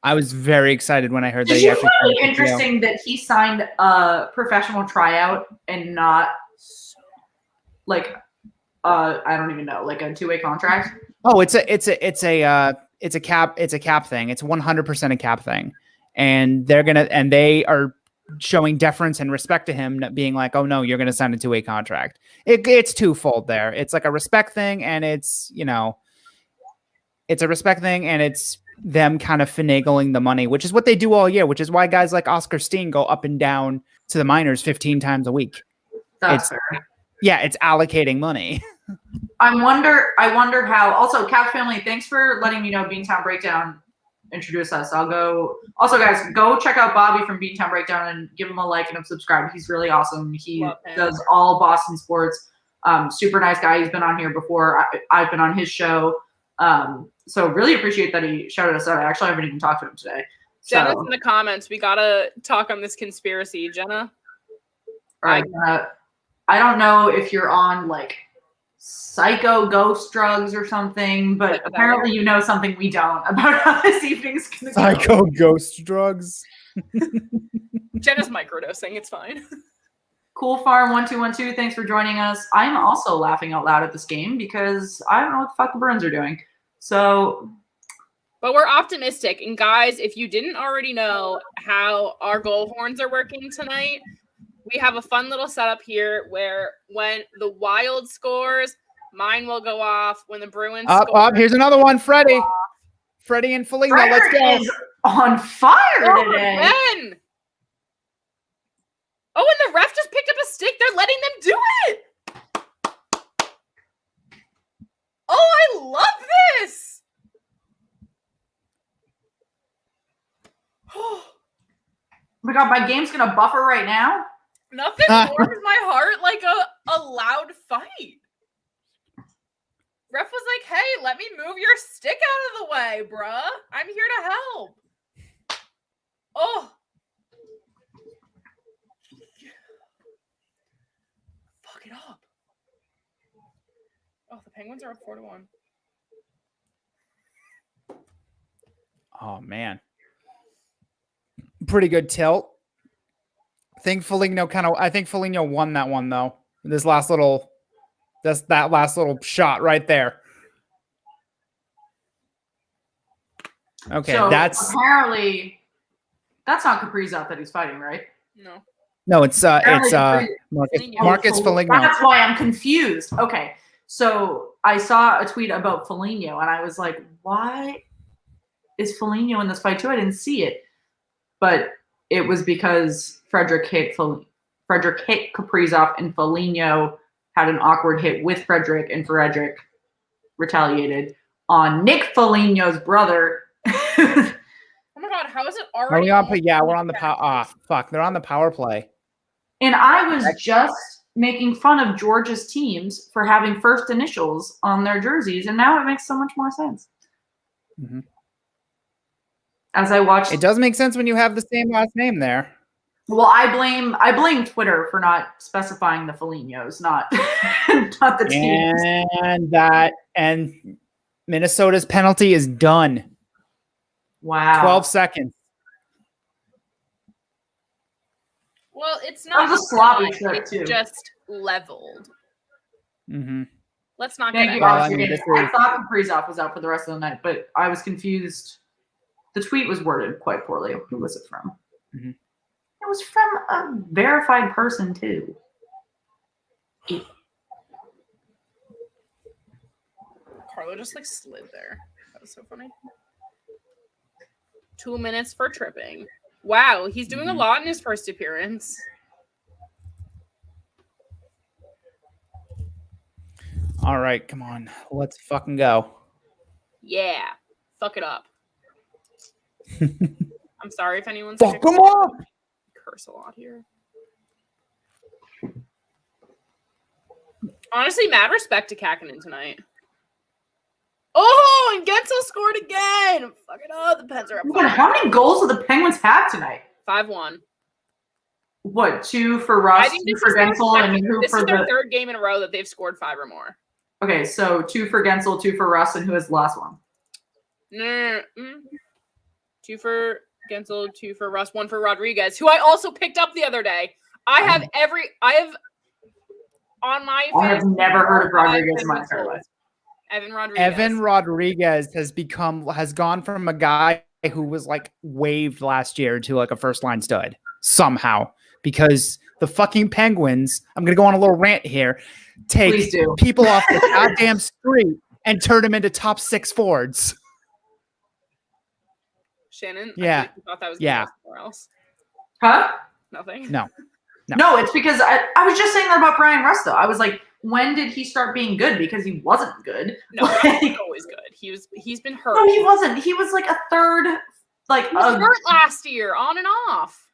[SPEAKER 5] I was very excited when I heard that.
[SPEAKER 2] Did you find it interesting that he signed a professional tryout and not like I don't even know, like a 2-way contract?
[SPEAKER 5] Oh, it's a cap thing. It's 100% a cap thing, and they are showing deference and respect to him, being like, oh no, you're gonna sign a 2-way contract. It's twofold there. It's like a respect thing, and it's it's a respect thing, and it's them kind of finagling the money, which is what they do all year, which is why guys like Oscar Steen go up and down to the minors 15 times a week.
[SPEAKER 2] That's fair.
[SPEAKER 5] Yeah, it's allocating money.
[SPEAKER 2] I wonder how. Also, Cap family, thanks for letting me know Beantown Breakdown introduce us. I'll go. Also, guys, go check out Bobby from Beantown Breakdown and give him a like and a subscribe. He's really awesome. He does all Boston sports. Super nice guy. He's been on here before. I've been on his show. So really appreciate that he shouted us out. I actually haven't even talked to him today.
[SPEAKER 1] Jenna's in the comments. We gotta talk on this conspiracy, Jenna.
[SPEAKER 2] All right. I don't know if you're on like psycho ghost drugs or something, but apparently you know something we don't about how this evening's gonna go.
[SPEAKER 5] Psycho ghost drugs.
[SPEAKER 1] Jenna's microdosing. It's fine.
[SPEAKER 2] Cool Farm 1212, thanks for joining us. I'm also laughing out loud at this game because I don't know what the fuck the Bruins are doing. So,
[SPEAKER 1] but we're optimistic. And guys, if you didn't already know how our goal horns are working tonight, we have a fun little setup here where when the Wild scores, mine will go off. When the Bruins score,
[SPEAKER 5] here's another one, Freddie. Freddie and Felina, let's go.
[SPEAKER 2] Is on fire today.
[SPEAKER 1] Ben! Oh, and the ref just picked up a stick. They're letting them do it. Oh, I love this.
[SPEAKER 2] Oh my God, my game's going to buffer right now.
[SPEAKER 1] Nothing warms my heart like a loud fight. Ref was like, hey, let me move your stick out of the way, bruh. I'm here to help. Oh. Fuck it up. Oh, the Penguins are up 4-1.
[SPEAKER 5] Oh, man. Pretty good tilt. I think Foligno won that one, though. That last little shot right there. Okay,
[SPEAKER 2] so
[SPEAKER 5] that's
[SPEAKER 2] apparently that's not Kaprizov that he's fighting, right?
[SPEAKER 5] no, it's
[SPEAKER 2] Apparently
[SPEAKER 5] Marcus Foligno.
[SPEAKER 2] That's why I'm confused. Okay, so I saw a tweet about Foligno, and I was like, why is Foligno in this fight too? I didn't see it, but it was because Frederick hit Kaprizov, and Foligno had an awkward hit with Frederick, and Frederick retaliated on Nick Foligno's brother.
[SPEAKER 1] Oh my god, how is it already?
[SPEAKER 5] We're on the power. Fuck, they're on the power play.
[SPEAKER 2] And I was just making fun of Georgia's teams for having first initials on their jerseys, and now it makes so much more sense.
[SPEAKER 5] Mm-hmm.
[SPEAKER 2] As I watched,
[SPEAKER 5] it does make sense when you have the same last name there.
[SPEAKER 2] Well, I blame Twitter for not specifying the Folignos, not not the teams.
[SPEAKER 5] And Minnesota's penalty is done.
[SPEAKER 2] Wow.
[SPEAKER 5] 12 seconds.
[SPEAKER 1] Well, it's not.
[SPEAKER 2] That was a sloppy trick,
[SPEAKER 1] it's
[SPEAKER 2] too.
[SPEAKER 1] just leveled.
[SPEAKER 5] Mm-hmm.
[SPEAKER 1] Let's not
[SPEAKER 2] Thank
[SPEAKER 1] get
[SPEAKER 2] you.
[SPEAKER 1] it.
[SPEAKER 2] I thought Kaprizov was out for the rest of the night, but I was confused. The tweet was worded quite poorly. Who was it from?
[SPEAKER 5] Mm-hmm.
[SPEAKER 2] It was from a verified person, too.
[SPEAKER 1] Carlo just like slid there. That was so funny. 2 minutes for tripping. Wow, he's doing a lot in his first appearance.
[SPEAKER 5] All right, come on. Let's fucking go.
[SPEAKER 1] Yeah. Fuck it up. I'm sorry if anyone's
[SPEAKER 5] Fuck them up!
[SPEAKER 1] Curse a lot here. Honestly, mad respect to Kakkonen tonight. Oh, and Gensel scored again. Fuck it up. The Pens are up.
[SPEAKER 2] God, how many goals do the Penguins have tonight?
[SPEAKER 1] 5-1.
[SPEAKER 2] What, 2 for Russ, 2 for Gensel, and who
[SPEAKER 1] this
[SPEAKER 2] for
[SPEAKER 1] is their
[SPEAKER 2] the
[SPEAKER 1] third game in a row that they've scored 5 or more.
[SPEAKER 2] Okay, so 2 for Gensel, 2 for Russ, and who is the last one?
[SPEAKER 1] No. 2 for Gensel, 2 for Russ, 1 for Rodriguez, who I also picked up the other day. I have on my
[SPEAKER 2] I have never heard of Rodriguez in my entire life.
[SPEAKER 1] Evan
[SPEAKER 5] Rodriguez has gone from a guy who was like waived last year to like a first line stud somehow, because the fucking Penguins, I'm going to go on a little rant here, take people off the goddamn street and turn them into top 6 forwards.
[SPEAKER 1] Shannon?
[SPEAKER 5] Yeah.
[SPEAKER 1] I thought that was somewhere else.
[SPEAKER 2] Huh?
[SPEAKER 1] Nothing?
[SPEAKER 2] No, it's because I was just saying that about Brian Russ, though. I was like, when did he start being good? Because he wasn't good.
[SPEAKER 1] No, he's always good. He's been hurt.
[SPEAKER 2] No, he wasn't. He was like a third, like
[SPEAKER 1] he was hurt last year, on and off.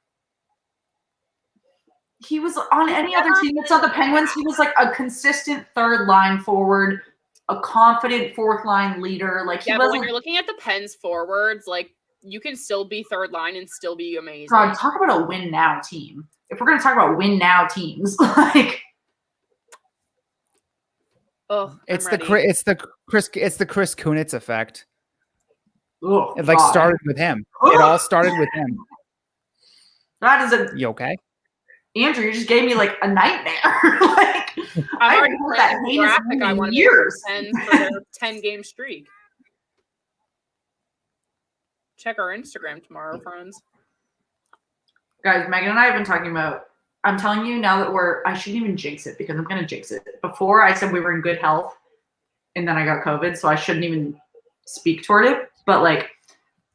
[SPEAKER 2] He was on any other team that's not the Penguins. He was like a consistent third line forward, a confident fourth line leader. Like he
[SPEAKER 1] but when you're looking at the Pens forwards, like you can still be third line and still be amazing.
[SPEAKER 2] God, talk about a win now team. If we're gonna talk about win now teams, like.
[SPEAKER 1] Oh,
[SPEAKER 5] it's the Chris Kunitz effect.
[SPEAKER 2] Oh,
[SPEAKER 5] it like started with him. It all started with him.
[SPEAKER 2] That is
[SPEAKER 5] You okay?
[SPEAKER 2] Andrew, you just gave me like a nightmare. Like I haven't heard that heinous in years.
[SPEAKER 1] For their 10-game streak. Check our Instagram tomorrow, friends.
[SPEAKER 2] Guys, Megan and I have been talking about. I'm telling you now that I shouldn't even jinx it because I'm going to jinx it. Before I said we were in good health and then I got COVID, so I shouldn't even speak toward it. But like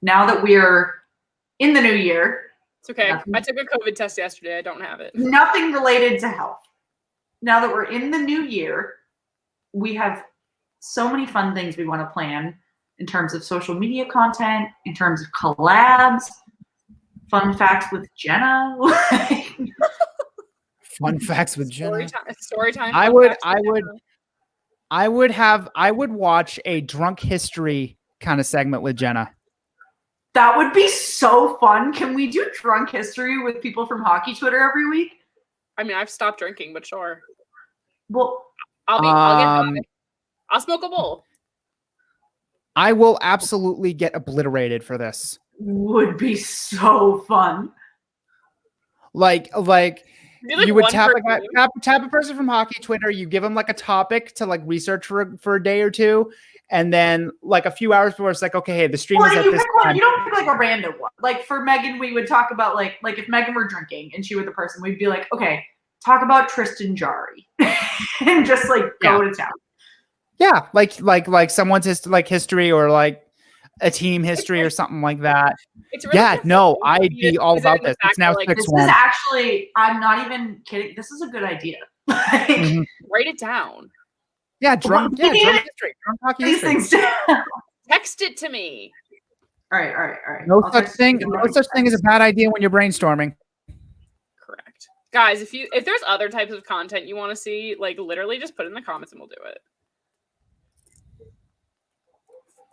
[SPEAKER 2] now that we're in the new year.
[SPEAKER 1] It's okay. I took a COVID test yesterday. I don't have it.
[SPEAKER 2] Nothing related to health. Now that we're in the new year, we have so many fun things we want to plan in terms of social media content, in terms of collabs, fun facts with Jenna.
[SPEAKER 5] Fun facts with Jenna.
[SPEAKER 1] Story time.
[SPEAKER 5] I
[SPEAKER 1] fun
[SPEAKER 5] would,
[SPEAKER 1] facts with Jenna.
[SPEAKER 5] I would watch a drunk history kind of segment with Jenna.
[SPEAKER 2] That would be so fun. Can we do drunk history with people from hockey Twitter every week?
[SPEAKER 1] I mean, I've stopped drinking, but sure.
[SPEAKER 2] Well,
[SPEAKER 1] I'll get high. I'll smoke a bowl.
[SPEAKER 5] I will absolutely get obliterated for this.
[SPEAKER 2] would be so fun.
[SPEAKER 5] Like you would
[SPEAKER 1] one
[SPEAKER 5] tap
[SPEAKER 1] per
[SPEAKER 5] a guy,
[SPEAKER 1] game.
[SPEAKER 5] tap a person from hockey Twitter. You give them like a topic to like research for a day or two, and then like a few hours before, it's like, okay, hey, the stream is at this time.
[SPEAKER 2] You don't pick like a random one. Like for Megan, we would talk about like if Megan were drinking and she were the person, we'd be like, okay, talk about Tristan Jarry, and just like go to town.
[SPEAKER 5] Yeah, like someone's history or like a team history or something like that.
[SPEAKER 1] It's really
[SPEAKER 5] Yeah,
[SPEAKER 1] good
[SPEAKER 5] no,
[SPEAKER 1] for
[SPEAKER 5] I'd be all about this. It's now
[SPEAKER 1] like,
[SPEAKER 5] 6-1.
[SPEAKER 2] This is actually, I'm not even kidding. This is a good idea. Like,
[SPEAKER 1] write it down.
[SPEAKER 5] Yeah, drunk history, drunk hockey
[SPEAKER 2] these
[SPEAKER 5] history.
[SPEAKER 2] things down.
[SPEAKER 1] Text it to me.
[SPEAKER 2] All right.
[SPEAKER 5] No
[SPEAKER 2] I'll
[SPEAKER 5] such
[SPEAKER 2] text
[SPEAKER 5] thing.
[SPEAKER 2] you.
[SPEAKER 5] No such thing as a bad idea when you're brainstorming.
[SPEAKER 1] Correct. Guys, if there's other types of content you want to see, like literally just put it in the comments and we'll do it.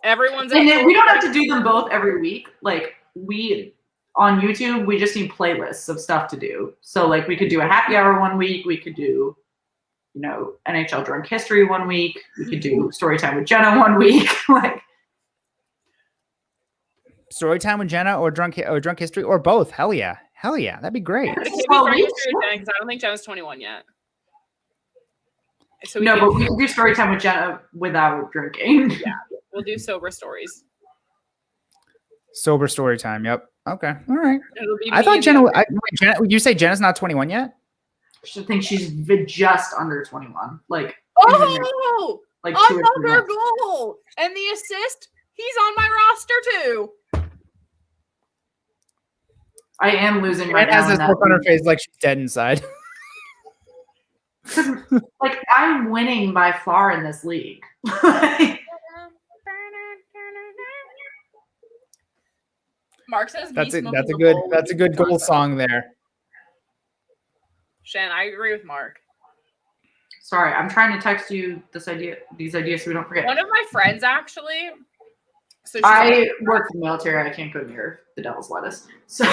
[SPEAKER 1] Everyone's
[SPEAKER 2] And then we don't have to do them both every week. Like we on YouTube, we just need playlists of stuff to do. So like we could do a happy hour one week. We could do, NHL drunk history one week. We could do story time with Jenna one week. Like
[SPEAKER 5] Story time with Jenna or drunk history or both. Hell yeah, that'd be great.
[SPEAKER 1] It can't be
[SPEAKER 2] Well,
[SPEAKER 1] drunk
[SPEAKER 2] we-
[SPEAKER 1] history with Jenna because I don't think Jenna's 21 yet. So
[SPEAKER 2] no, but we can do story time with Jenna without drinking.
[SPEAKER 1] Yeah, we'll do sober stories.
[SPEAKER 5] Sober story time. Yep. Okay. All right.
[SPEAKER 1] It'll be
[SPEAKER 5] I
[SPEAKER 1] me
[SPEAKER 5] thought
[SPEAKER 1] and
[SPEAKER 5] Jenna.
[SPEAKER 1] the-
[SPEAKER 5] Jenna. You say Jenna's not 21 yet?
[SPEAKER 2] I think she's just under 21. Like
[SPEAKER 1] Oh,
[SPEAKER 2] like 2 or 3
[SPEAKER 1] another
[SPEAKER 2] months.
[SPEAKER 1] goal and the assist. He's on my roster too.
[SPEAKER 2] I am losing right
[SPEAKER 5] Jenna has
[SPEAKER 2] now.
[SPEAKER 5] this
[SPEAKER 2] in
[SPEAKER 5] look on her
[SPEAKER 2] that
[SPEAKER 5] face like she's dead inside.
[SPEAKER 2] like I'm winning by far in this league.
[SPEAKER 1] Mark says
[SPEAKER 5] That's
[SPEAKER 1] me
[SPEAKER 5] it.
[SPEAKER 1] smoking
[SPEAKER 5] That's a
[SPEAKER 1] a
[SPEAKER 5] good.
[SPEAKER 1] bowl
[SPEAKER 5] That's a good
[SPEAKER 1] would be
[SPEAKER 5] goal
[SPEAKER 1] fun.
[SPEAKER 5] song there.
[SPEAKER 1] Shan, I agree with Mark.
[SPEAKER 2] Sorry, I'm trying to text you these ideas so we don't forget.
[SPEAKER 1] One of my friends actually. So
[SPEAKER 2] I work for the military. I can't go near the devil's lettuce. So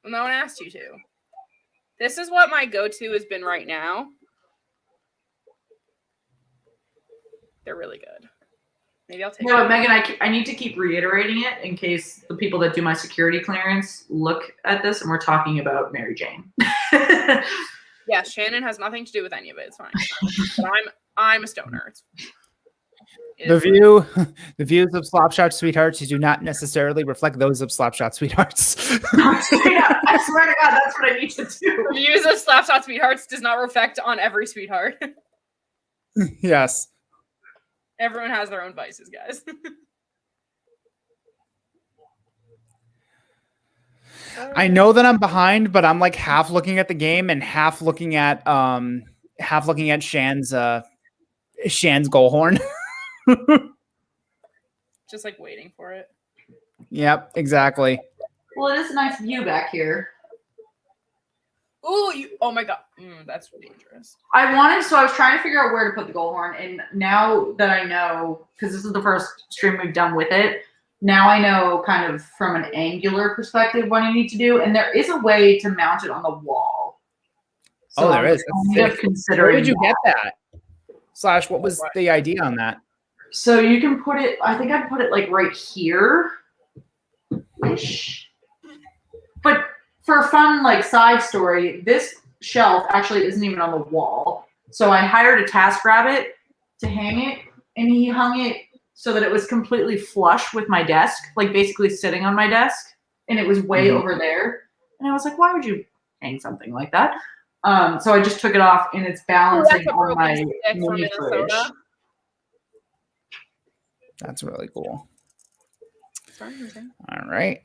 [SPEAKER 1] no one asked you to. This is what my go-to has been right now. They're really good. Maybe I'll take
[SPEAKER 2] no,
[SPEAKER 1] it.
[SPEAKER 2] Megan, I need to keep reiterating it in case the people that do my security clearance look at this and we're talking about Mary Jane.
[SPEAKER 1] Yeah, Shannon has nothing to do with any of it. It's fine. But I'm a stoner.
[SPEAKER 5] The views of Slapshot Sweethearts do not necessarily reflect those of Slapshot Sweethearts.
[SPEAKER 2] I swear to God, that's what I need to do.
[SPEAKER 1] The views of Slapshot Sweethearts does not reflect on every sweetheart.
[SPEAKER 5] Yes.
[SPEAKER 1] Everyone has their own vices, guys.
[SPEAKER 5] I know that I'm behind, but I'm like half looking at the game and half looking at Shan's goal horn.
[SPEAKER 1] Just like waiting for it.
[SPEAKER 5] Yep, exactly.
[SPEAKER 2] Well, it is a nice view back here.
[SPEAKER 1] Oh, oh my God. That's dangerous.
[SPEAKER 2] I was trying to figure out where to put the goal horn, and now that I know, because this is the first stream we've done with it, now I know kind of from an angular perspective what I need to do, and there is a way to mount it on the wall.
[SPEAKER 5] So there is.
[SPEAKER 2] I'm considering.
[SPEAKER 5] Where did you get that? Slash, what was the idea on that?
[SPEAKER 2] So you can put it. I think I'd put it like right here, ish. But for a fun like side story, this shelf actually isn't even on the wall. So I hired a TaskRabbit to hang it, and he hung it so that it was completely flush with my desk, like basically sitting on my desk, and it was way over there. And I was like, why would you hang something like that? So I just took it off, and it's balancing on my mini fridge.
[SPEAKER 5] That's really cool. All right.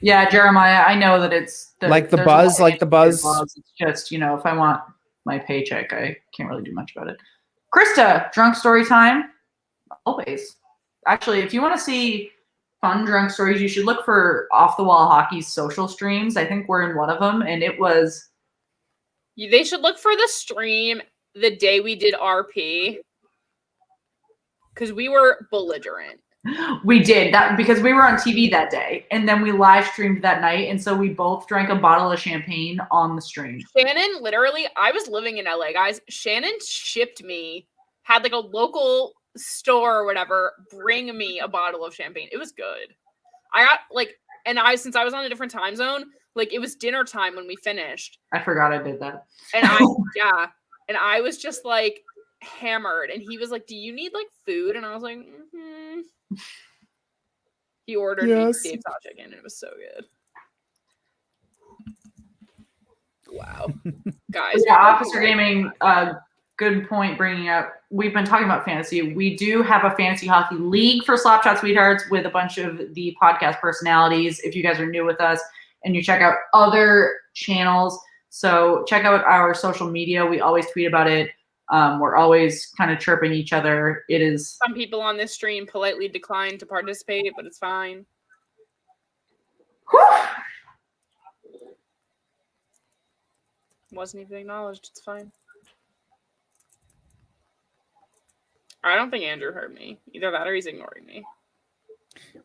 [SPEAKER 2] Yeah, Jeremiah, I know that it's
[SPEAKER 5] like the
[SPEAKER 2] there's
[SPEAKER 5] buzz,
[SPEAKER 2] a lot
[SPEAKER 5] like the buzz.
[SPEAKER 2] It's just, if I want my paycheck, I can't really do much about it. Krista, drunk story time. Always. Actually, if you want to see fun drunk stories, you should look for Off the Wall Hockey's social streams. I think we're in one of them, and it was
[SPEAKER 1] They should look for the stream the day we did RP because we were belligerent.
[SPEAKER 2] We did that because we were on TV that day, and then we live streamed that night, and so we both drank a bottle of champagne on the stream.
[SPEAKER 1] Shannon, literally, I was living in LA, guys. Shannon shipped me, had like a local store or whatever, bring me a bottle of champagne. It was good. I got like, and since I was on a different time zone, like it was dinner time when we finished.
[SPEAKER 2] I forgot I did that.
[SPEAKER 1] And I was just like hammered, and he was like, "Do you need like food?" And I was like, "Mm-hmm." He ordered me Dave's hot chicken, and it was so good. Wow, guys!
[SPEAKER 2] Yeah, Officer Gaming. Good point bringing up. We've been talking about fantasy. We do have a fantasy hockey league for Slapshot Sweethearts with a bunch of the podcast personalities. If you guys are new with us and you check out other channels, so check out our social media. We always tweet about it. We're always kind of chirping each other. It is.
[SPEAKER 1] Some people on this stream politely declined to participate, but it's fine.
[SPEAKER 2] Whew.
[SPEAKER 1] Wasn't even acknowledged. It's fine. I don't think Andrew heard me. Either that or he's ignoring me.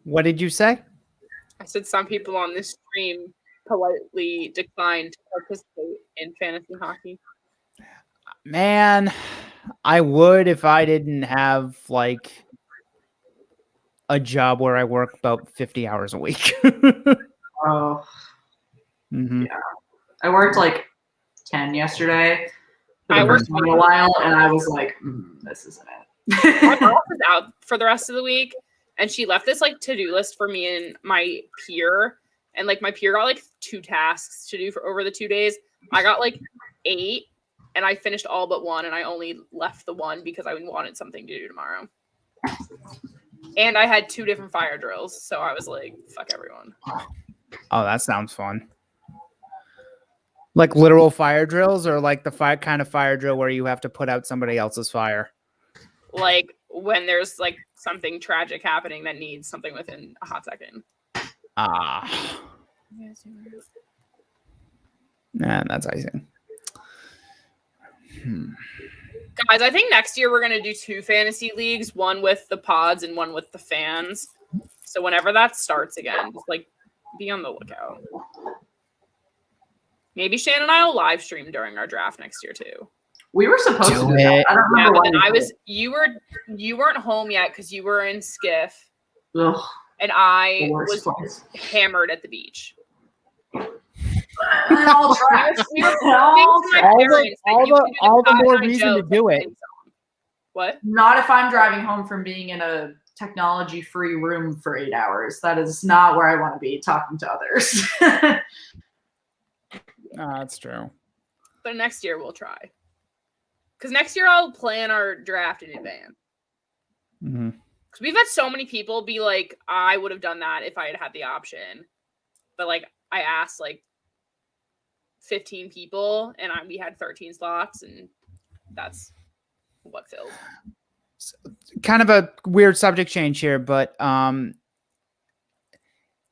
[SPEAKER 5] What did you say?
[SPEAKER 1] I said some people on this stream politely declined to participate in fantasy hockey.
[SPEAKER 5] Man, I would if I didn't have like a job where I work about 50 hours a week.
[SPEAKER 2] Oh.
[SPEAKER 5] Mm-hmm.
[SPEAKER 2] Yeah. I worked like 10 yesterday for
[SPEAKER 1] I
[SPEAKER 2] the
[SPEAKER 1] worked
[SPEAKER 2] first time in a while, and I was like, this isn't
[SPEAKER 1] My
[SPEAKER 2] it.
[SPEAKER 1] boss is out for the rest of the week, and she left this like to-do list for me and my peer, and like my peer got like 2 tasks to do for over the 2 days. I got like 8, and I finished all but 1, and I only left the 1 because I wanted something to do tomorrow. And I had 2 different fire drills, so I was like, fuck everyone.
[SPEAKER 5] Oh, that sounds fun. Like literal fire drills, or like the kind of fire drill where you have to put out somebody else's fire?
[SPEAKER 1] Like when there's like something tragic happening that needs something within a hot second.
[SPEAKER 5] Ah. Nah, that's icing.
[SPEAKER 1] Guys, I think next year we're going to do 2 fantasy leagues, one with the pods and one with the fans. So whenever that starts again, just like be on the lookout. Maybe Shannon and I will live stream during our draft next year too.
[SPEAKER 2] We were supposed to do
[SPEAKER 5] it.
[SPEAKER 2] that. I don't
[SPEAKER 1] Yeah,
[SPEAKER 2] remember
[SPEAKER 1] but then
[SPEAKER 2] why.
[SPEAKER 1] you weren't home yet because you were in Skiff,
[SPEAKER 2] Ugh,
[SPEAKER 1] and I
[SPEAKER 2] the worst
[SPEAKER 1] was
[SPEAKER 2] place.
[SPEAKER 1] hammered at the beach.
[SPEAKER 2] I'll try.
[SPEAKER 1] We were proving to my parents that you can do
[SPEAKER 5] all the
[SPEAKER 1] Cotton
[SPEAKER 5] more
[SPEAKER 1] Eye
[SPEAKER 5] reason
[SPEAKER 1] Joe
[SPEAKER 5] to do it.
[SPEAKER 1] thing song. What?
[SPEAKER 2] Not if I'm driving home from being in a technology-free room for 8 hours. That is not where I want to be talking to others.
[SPEAKER 5] That's true.
[SPEAKER 1] But next year we'll try. Because next year I'll plan our draft in advance.
[SPEAKER 5] Mm-hmm.
[SPEAKER 1] Because we've had so many people be like, I would have done that if I had had the option. But like, I asked like 15 people, and we had 13 slots, and that's what filled.
[SPEAKER 5] Kind of a weird subject change here, but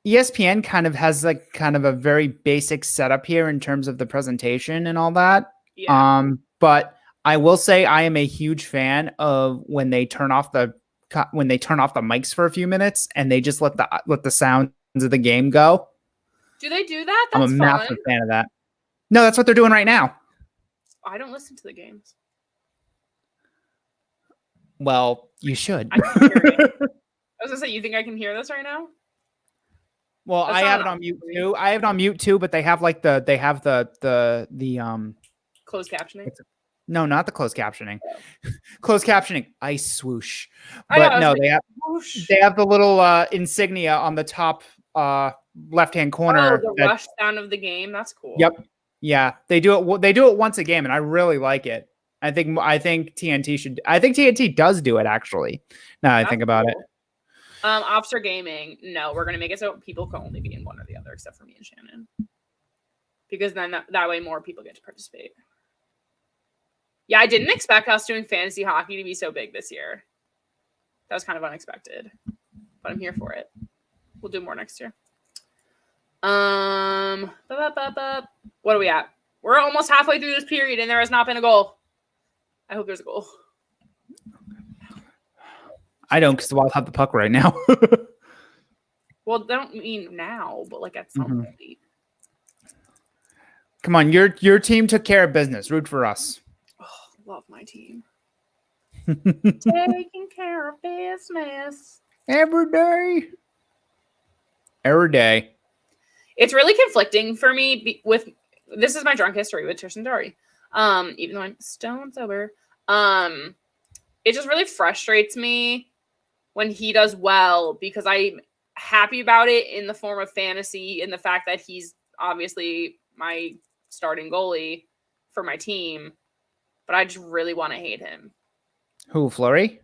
[SPEAKER 5] ESPN kind of has like kind of a very basic setup here in terms of the presentation and all that.
[SPEAKER 1] Yeah.
[SPEAKER 5] But I will say I am a huge fan of when they turn off the mics for a few minutes and they just let the sounds of the game go.
[SPEAKER 1] Do they do that? That's
[SPEAKER 5] I'm a massive
[SPEAKER 1] fun.
[SPEAKER 5] fan of that. No, that's what they're doing right now.
[SPEAKER 1] I don't listen to the games.
[SPEAKER 5] Well, you should.
[SPEAKER 1] I can hear it. I was gonna say, you think I can hear this right now?
[SPEAKER 5] Well,
[SPEAKER 1] That's
[SPEAKER 5] I
[SPEAKER 1] not
[SPEAKER 5] have it on mute too. I have it on mute too, but they have like the
[SPEAKER 1] Closed captioning.
[SPEAKER 5] no, not the closed captioning. Closed captioning, ice swoosh.
[SPEAKER 1] I know, I
[SPEAKER 5] But
[SPEAKER 1] was
[SPEAKER 5] no,
[SPEAKER 1] like,
[SPEAKER 5] they have the little insignia on the top left-hand corner.
[SPEAKER 1] the rush sound of the game. That's cool.
[SPEAKER 5] Yep. Yeah, they do it. They do it once a game, and I really like it. I think TNT should. I think TNT does do it actually. Now I think about it.
[SPEAKER 1] Officer Gaming. No, we're gonna make it so people can only be in one or the other, except for me and Shannon, because then that way more people get to participate. Yeah, I didn't expect us doing fantasy hockey to be so big this year. That was kind of unexpected, but I'm here for it. We'll do more next year. What are we at? We're almost halfway through this period, and there has not been a goal. I hope there's a goal.
[SPEAKER 5] I don't, because the Wild have the puck right now.
[SPEAKER 1] Well, they don't mean now, but like at some point.
[SPEAKER 5] Come on, your team took care of business. Root for us.
[SPEAKER 1] Oh, love my team. Taking care of business.
[SPEAKER 5] Every day. Every day.
[SPEAKER 1] It's really conflicting for me with this is my drunk history with Tristan Dory. Even though I'm stone sober. It just really frustrates me when he does well because I'm happy about it in the form of fantasy and the fact that he's obviously my starting goalie for my team, but I just really want to hate him.
[SPEAKER 5] Who, Fleury?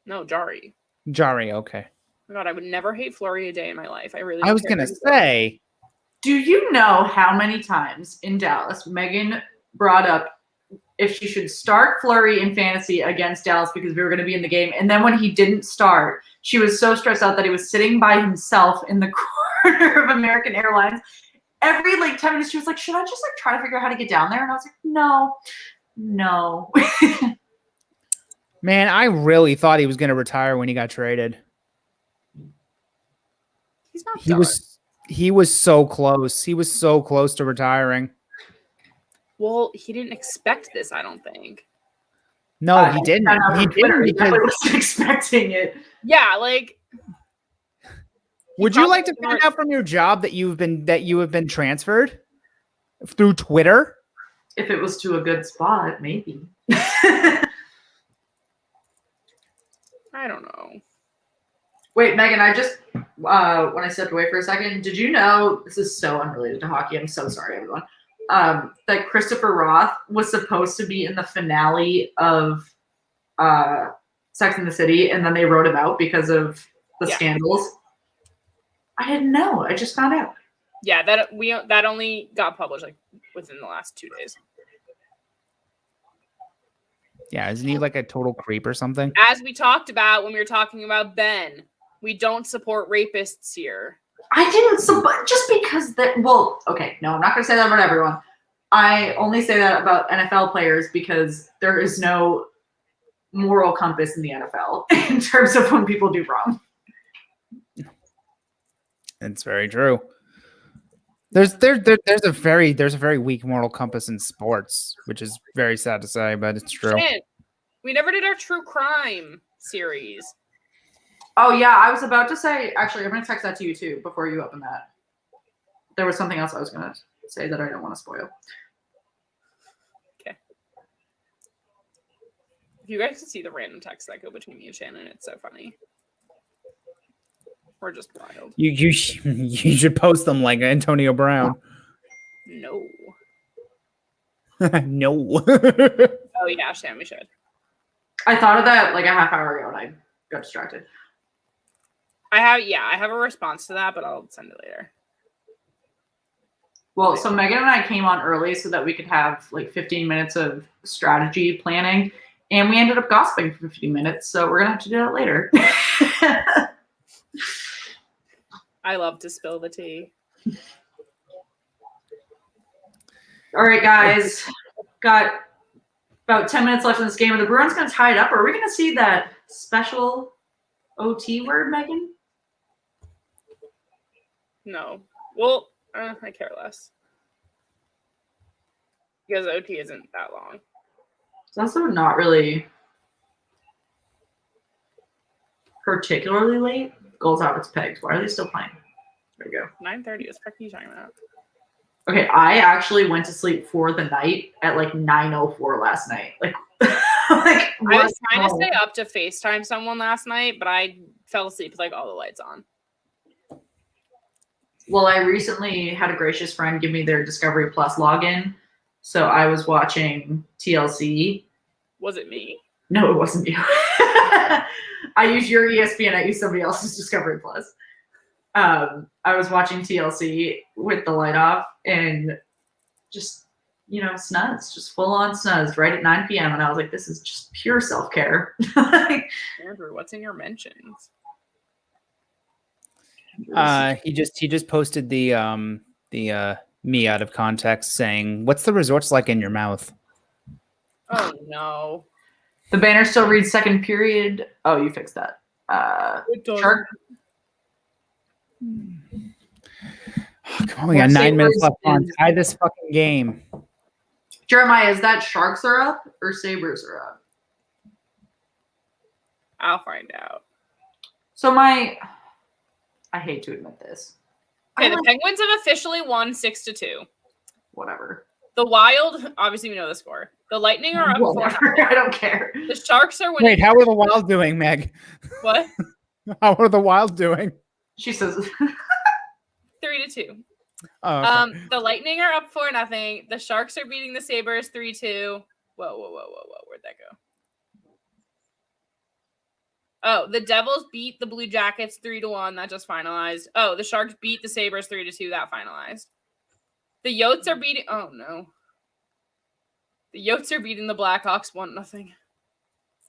[SPEAKER 1] No, Jari.
[SPEAKER 5] Jari, okay.
[SPEAKER 1] Oh my God, I would never hate Fleury a day in my life. I really.
[SPEAKER 5] I was gonna say.
[SPEAKER 2] Do you know how many times in Dallas Megan brought up if she should start Fleury in fantasy against Dallas because we were going to be in the game, and then when he didn't start, she was so stressed out that he was sitting by himself in the corner of American Airlines. Every 10 minutes, she was like, "Should I just try to figure out how to get down there?" And I was like, "No."
[SPEAKER 5] Man, I really thought he was going to retire when he got traded.
[SPEAKER 1] He's not.
[SPEAKER 5] He was so close. He was so close to retiring.
[SPEAKER 1] Well, he didn't expect this, I don't think.
[SPEAKER 5] No, he didn't. He didn't because
[SPEAKER 2] I wasn't expecting it.
[SPEAKER 1] Yeah,
[SPEAKER 5] would you like to find out from your job that you have been transferred through Twitter?
[SPEAKER 2] If it was to a good spot, maybe.
[SPEAKER 1] I don't know.
[SPEAKER 2] Wait, Megan, I just when I stepped away for a second, did you know this is so unrelated to hockey? I'm so sorry, everyone. That Christopher Roth was supposed to be in the finale of Sex and the City, and then they wrote him out because of the scandals. I didn't know. I just found out.
[SPEAKER 1] Yeah, that only got published within the last 2 days.
[SPEAKER 5] Yeah, isn't he a total creep or something?
[SPEAKER 1] As we talked about when we were talking about Ben, we don't support rapists here.
[SPEAKER 2] I didn't support just because that. Well, okay, no, I'm not going to say that about everyone. I only say that about NFL players because there is no moral compass in the NFL in terms of when people do wrong.
[SPEAKER 5] It's very true. There's a very weak moral compass in sports, which is very sad to say, but it's true.
[SPEAKER 1] Shit. We never did our true crime series.
[SPEAKER 2] Oh yeah, I was about to say. Actually, I'm going to text that to you too before you open that. There was something else I was going to say that I don't want to spoil.
[SPEAKER 1] Okay. If you guys can see the random texts that go between me and Shannon, it's so funny. We're just wild.
[SPEAKER 5] You should post them like Antonio Brown.
[SPEAKER 1] No.
[SPEAKER 5] No.
[SPEAKER 1] Oh yeah, Shannon, we should.
[SPEAKER 2] I thought of that a half hour ago and I got distracted.
[SPEAKER 1] I have a response to that, but I'll send it later.
[SPEAKER 2] Well, so Megan and I came on early so that we could have 15 minutes of strategy planning, and we ended up gossiping for 15 minutes, so we're going to have to do that later.
[SPEAKER 1] I love to spill the tea.
[SPEAKER 2] All right, guys. Got about 10 minutes left in this game. Are the Bruins going to tie it up, or are we going to see that special OT word, Megan?
[SPEAKER 1] No. Well, I care less. Because OT isn't that long.
[SPEAKER 2] It's also not really particularly late. Goals out, it's pegged. Why are they still playing? There we go.
[SPEAKER 1] 9:30. What the fuck are you talking about?
[SPEAKER 2] Okay, I actually went to sleep for the night at 9:04 last night.
[SPEAKER 1] I was trying to stay up to FaceTime someone last night, but I fell asleep with all the lights on.
[SPEAKER 2] Well, I recently had a gracious friend give me their Discovery Plus login, so I was watching TLC.
[SPEAKER 1] Was it me?
[SPEAKER 2] No, it wasn't you. I used your ESPN. I used somebody else's Discovery Plus. I was watching TLC with the light off and just, snuzz, just full on snuzz right at 9 p.m. And I was like, this is just pure self-care.
[SPEAKER 1] Andrew, what's in your mentions?
[SPEAKER 5] He just posted the me out of context saying, "What's the resorts like in your mouth?"
[SPEAKER 1] Oh no.
[SPEAKER 2] The banner still reads second period. Oh, you fixed that. Shark.
[SPEAKER 5] Oh, come on, we got 9 minutes left on. Tie this fucking game.
[SPEAKER 2] Jeremiah, is that Sharks are up or Sabres are up?
[SPEAKER 1] I'll find out.
[SPEAKER 2] So I hate to admit this.
[SPEAKER 1] Okay, the Penguins have officially won 6-2.
[SPEAKER 2] Whatever.
[SPEAKER 1] The Wild, obviously we know the score. The Lightning are up 4-0.
[SPEAKER 2] I don't care.
[SPEAKER 1] The Sharks are winning.
[SPEAKER 5] Wait, how are the Wild doing, Meg?
[SPEAKER 1] What?
[SPEAKER 5] How are the Wild doing?
[SPEAKER 2] She says
[SPEAKER 1] 3-2.
[SPEAKER 5] Oh, okay.
[SPEAKER 1] The Lightning are up 4-0. The Sharks are beating the Sabres 3-2. Whoa. Where'd that go? Oh, the Devils beat the Blue Jackets 3-1. That just finalized. Oh, the Sharks beat the Sabres 3-2. That finalized. The Yotes are beating. Oh no. The Yotes are beating the Blackhawks 1-0.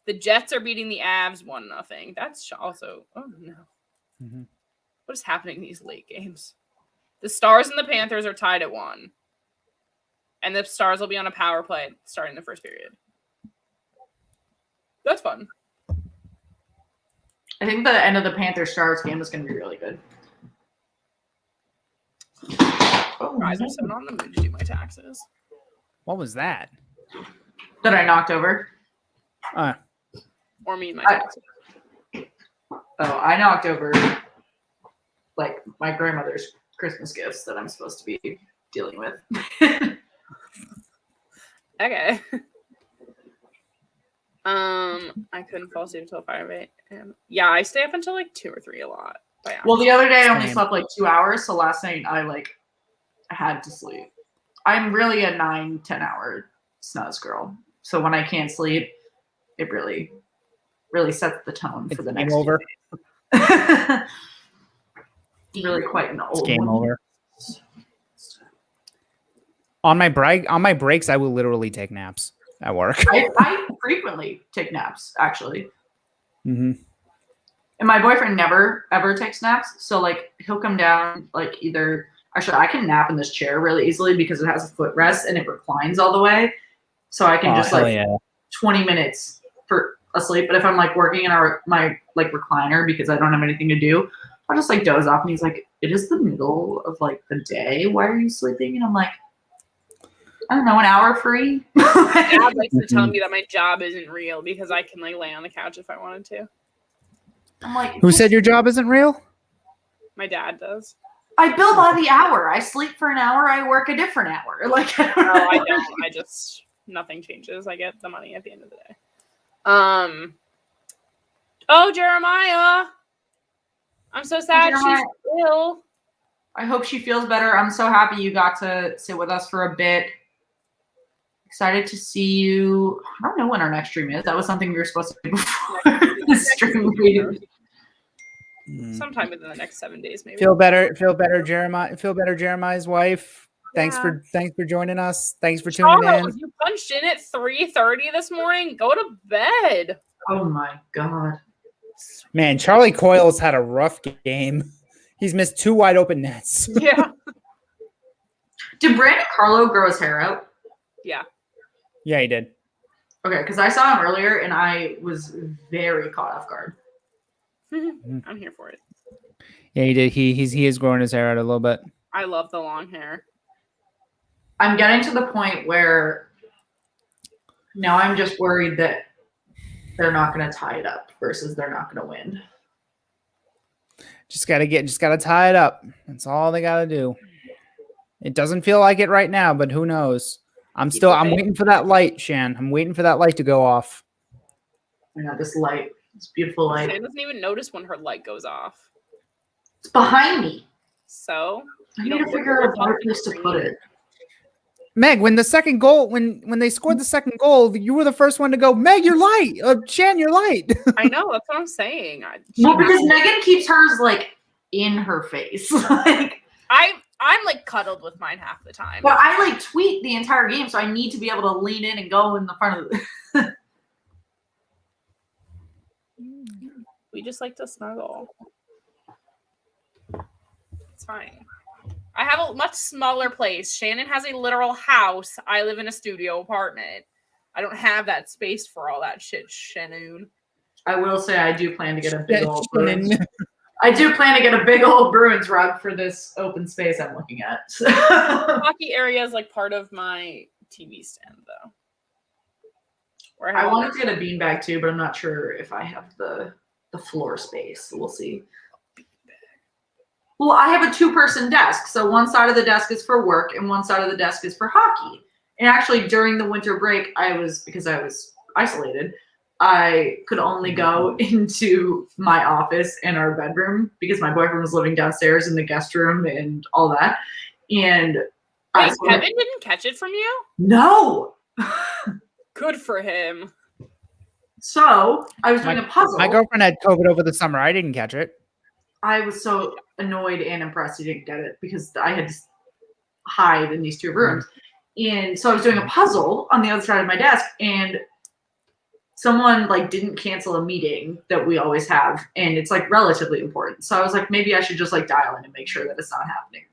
[SPEAKER 1] The Jets are beating the Avs 1-0. That's also. Oh no.
[SPEAKER 5] Mm-hmm.
[SPEAKER 1] What is happening in these late games? The Stars and the Panthers are tied at 1. And the Stars will be on a power play starting the first period. That's fun.
[SPEAKER 2] I think the end of the Panthers-Stars game is going to be really good.
[SPEAKER 1] Guys, I'm so not in the mood to do my taxes.
[SPEAKER 5] What was that?
[SPEAKER 2] That I knocked over.
[SPEAKER 1] Or me and my taxes.
[SPEAKER 2] I knocked over like my grandmother's Christmas gifts that I'm supposed to be dealing with.
[SPEAKER 1] Okay. I couldn't fall asleep until 5 a.m. Yeah, I stay up until like 2 or 3 a lot.
[SPEAKER 2] Well, the other day I only slept like 2 hours, so last night I had to sleep. I'm really a 9-10 hour snooze girl, so when I can't sleep, it really sets the tone for the next
[SPEAKER 5] game over.
[SPEAKER 2] Really quite an old
[SPEAKER 5] Game
[SPEAKER 2] one.
[SPEAKER 5] over. On my breaks, I will literally take naps at work.
[SPEAKER 2] I frequently take naps, actually.
[SPEAKER 5] Mm-hmm.
[SPEAKER 2] And my boyfriend never, ever takes naps. So, like, he'll come down, like, either... Actually, I can nap in this chair really easily because it has a footrest and it reclines all the way. So I can 20 minutes for asleep. But if I'm, like, working in my recliner because I don't have anything to do, I'll just, like, doze off. And he's like, it is the middle of, like, the day. Why are you sleeping? And I'm like, I don't know, an hour free?
[SPEAKER 1] My dad likes to tell me that my job isn't real because I can, like, lay on the couch if I wanted to.
[SPEAKER 2] I'm like,
[SPEAKER 5] who said your job isn't real?
[SPEAKER 1] My dad does.
[SPEAKER 2] I bill by the hour. I sleep for an hour. I work a different hour. Like,
[SPEAKER 1] no, I don't. I just nothing changes. I get the money at the end of the day. Oh, Jeremiah, I'm so sad she's ill.
[SPEAKER 2] I hope she feels better. I'm so happy you got to sit with us for a bit. Excited to see you. I don't know when our next stream is. That was something we were supposed to do before the stream meeting.
[SPEAKER 1] Sometime within the next 7 days, maybe.
[SPEAKER 5] Feel better, Jeremiah. Feel better, Jeremiah's wife. Thanks for joining us. Thanks for tuning in.
[SPEAKER 1] You punched in at 3:30 this morning. Go to bed.
[SPEAKER 2] Oh my god,
[SPEAKER 5] man! Charlie Coyle's had a rough game. He's missed 2 wide open nets.
[SPEAKER 1] Yeah.
[SPEAKER 2] Did Brandon Carlo grow his hair out?
[SPEAKER 1] Yeah.
[SPEAKER 5] Yeah, he did.
[SPEAKER 2] Okay, because I saw him earlier and I was very caught off guard.
[SPEAKER 1] I'm here for it.
[SPEAKER 5] Yeah, he did. He is growing his hair out a little bit.
[SPEAKER 1] I love the long hair.
[SPEAKER 2] I'm getting to the point where now I'm just worried that they're not going to tie it up versus they're not going to win.
[SPEAKER 5] Just gotta tie it up. That's all they gotta do. It doesn't feel like it right now, but who knows? I'm waiting for that light, Shan. I'm waiting for that light to go off.
[SPEAKER 2] I got this light. This beautiful light.
[SPEAKER 1] Shan doesn't even notice when her light goes off.
[SPEAKER 2] It's behind me.
[SPEAKER 1] So
[SPEAKER 2] I need to figure out a better place to put it.
[SPEAKER 5] Meg, when the second goal, when they scored the second goal, you were the first one to go, Meg, you're light. Shan, you're light.
[SPEAKER 1] I know, that's what I'm saying.
[SPEAKER 2] Well, because Megan keeps hers like in her face. Like
[SPEAKER 1] I'm like cuddled with mine half the time.
[SPEAKER 2] But I like tweet the entire game, so I need to be able to lean in and go in the front of the
[SPEAKER 1] We just like to snuggle. It's fine. I have a much smaller place. Shannon has a literal house. I live in a studio apartment. I don't have that space for all that shit, Shannon.
[SPEAKER 2] I will say I do plan to get a big old Bruins. I do plan to get a big old Bruins rug for this open space I'm looking at.
[SPEAKER 1] The hockey area is like part of my TV stand, though.
[SPEAKER 2] I wanted to get a beanbag too, but I'm not sure if I have the floor space. So we'll see. Well, I have a 2-person desk. So one side of the desk is for work and one side of the desk is for hockey. And actually during the winter break, because I was isolated, I could only go into my office and our bedroom because my boyfriend was living downstairs in the guest room and all that. And
[SPEAKER 1] wait, Kevin didn't catch it from you?
[SPEAKER 2] No.
[SPEAKER 1] Good for him.
[SPEAKER 2] So I was doing a puzzle.
[SPEAKER 5] My girlfriend had COVID over the summer. I didn't catch it.
[SPEAKER 2] I was so annoyed and impressed he didn't get it because I had to hide in these 2 rooms. And so I was doing a puzzle on the other side of my desk, and someone like didn't cancel a meeting that we always have, and it's like relatively important. So I was like, maybe I should just like dial in and make sure that it's not happening.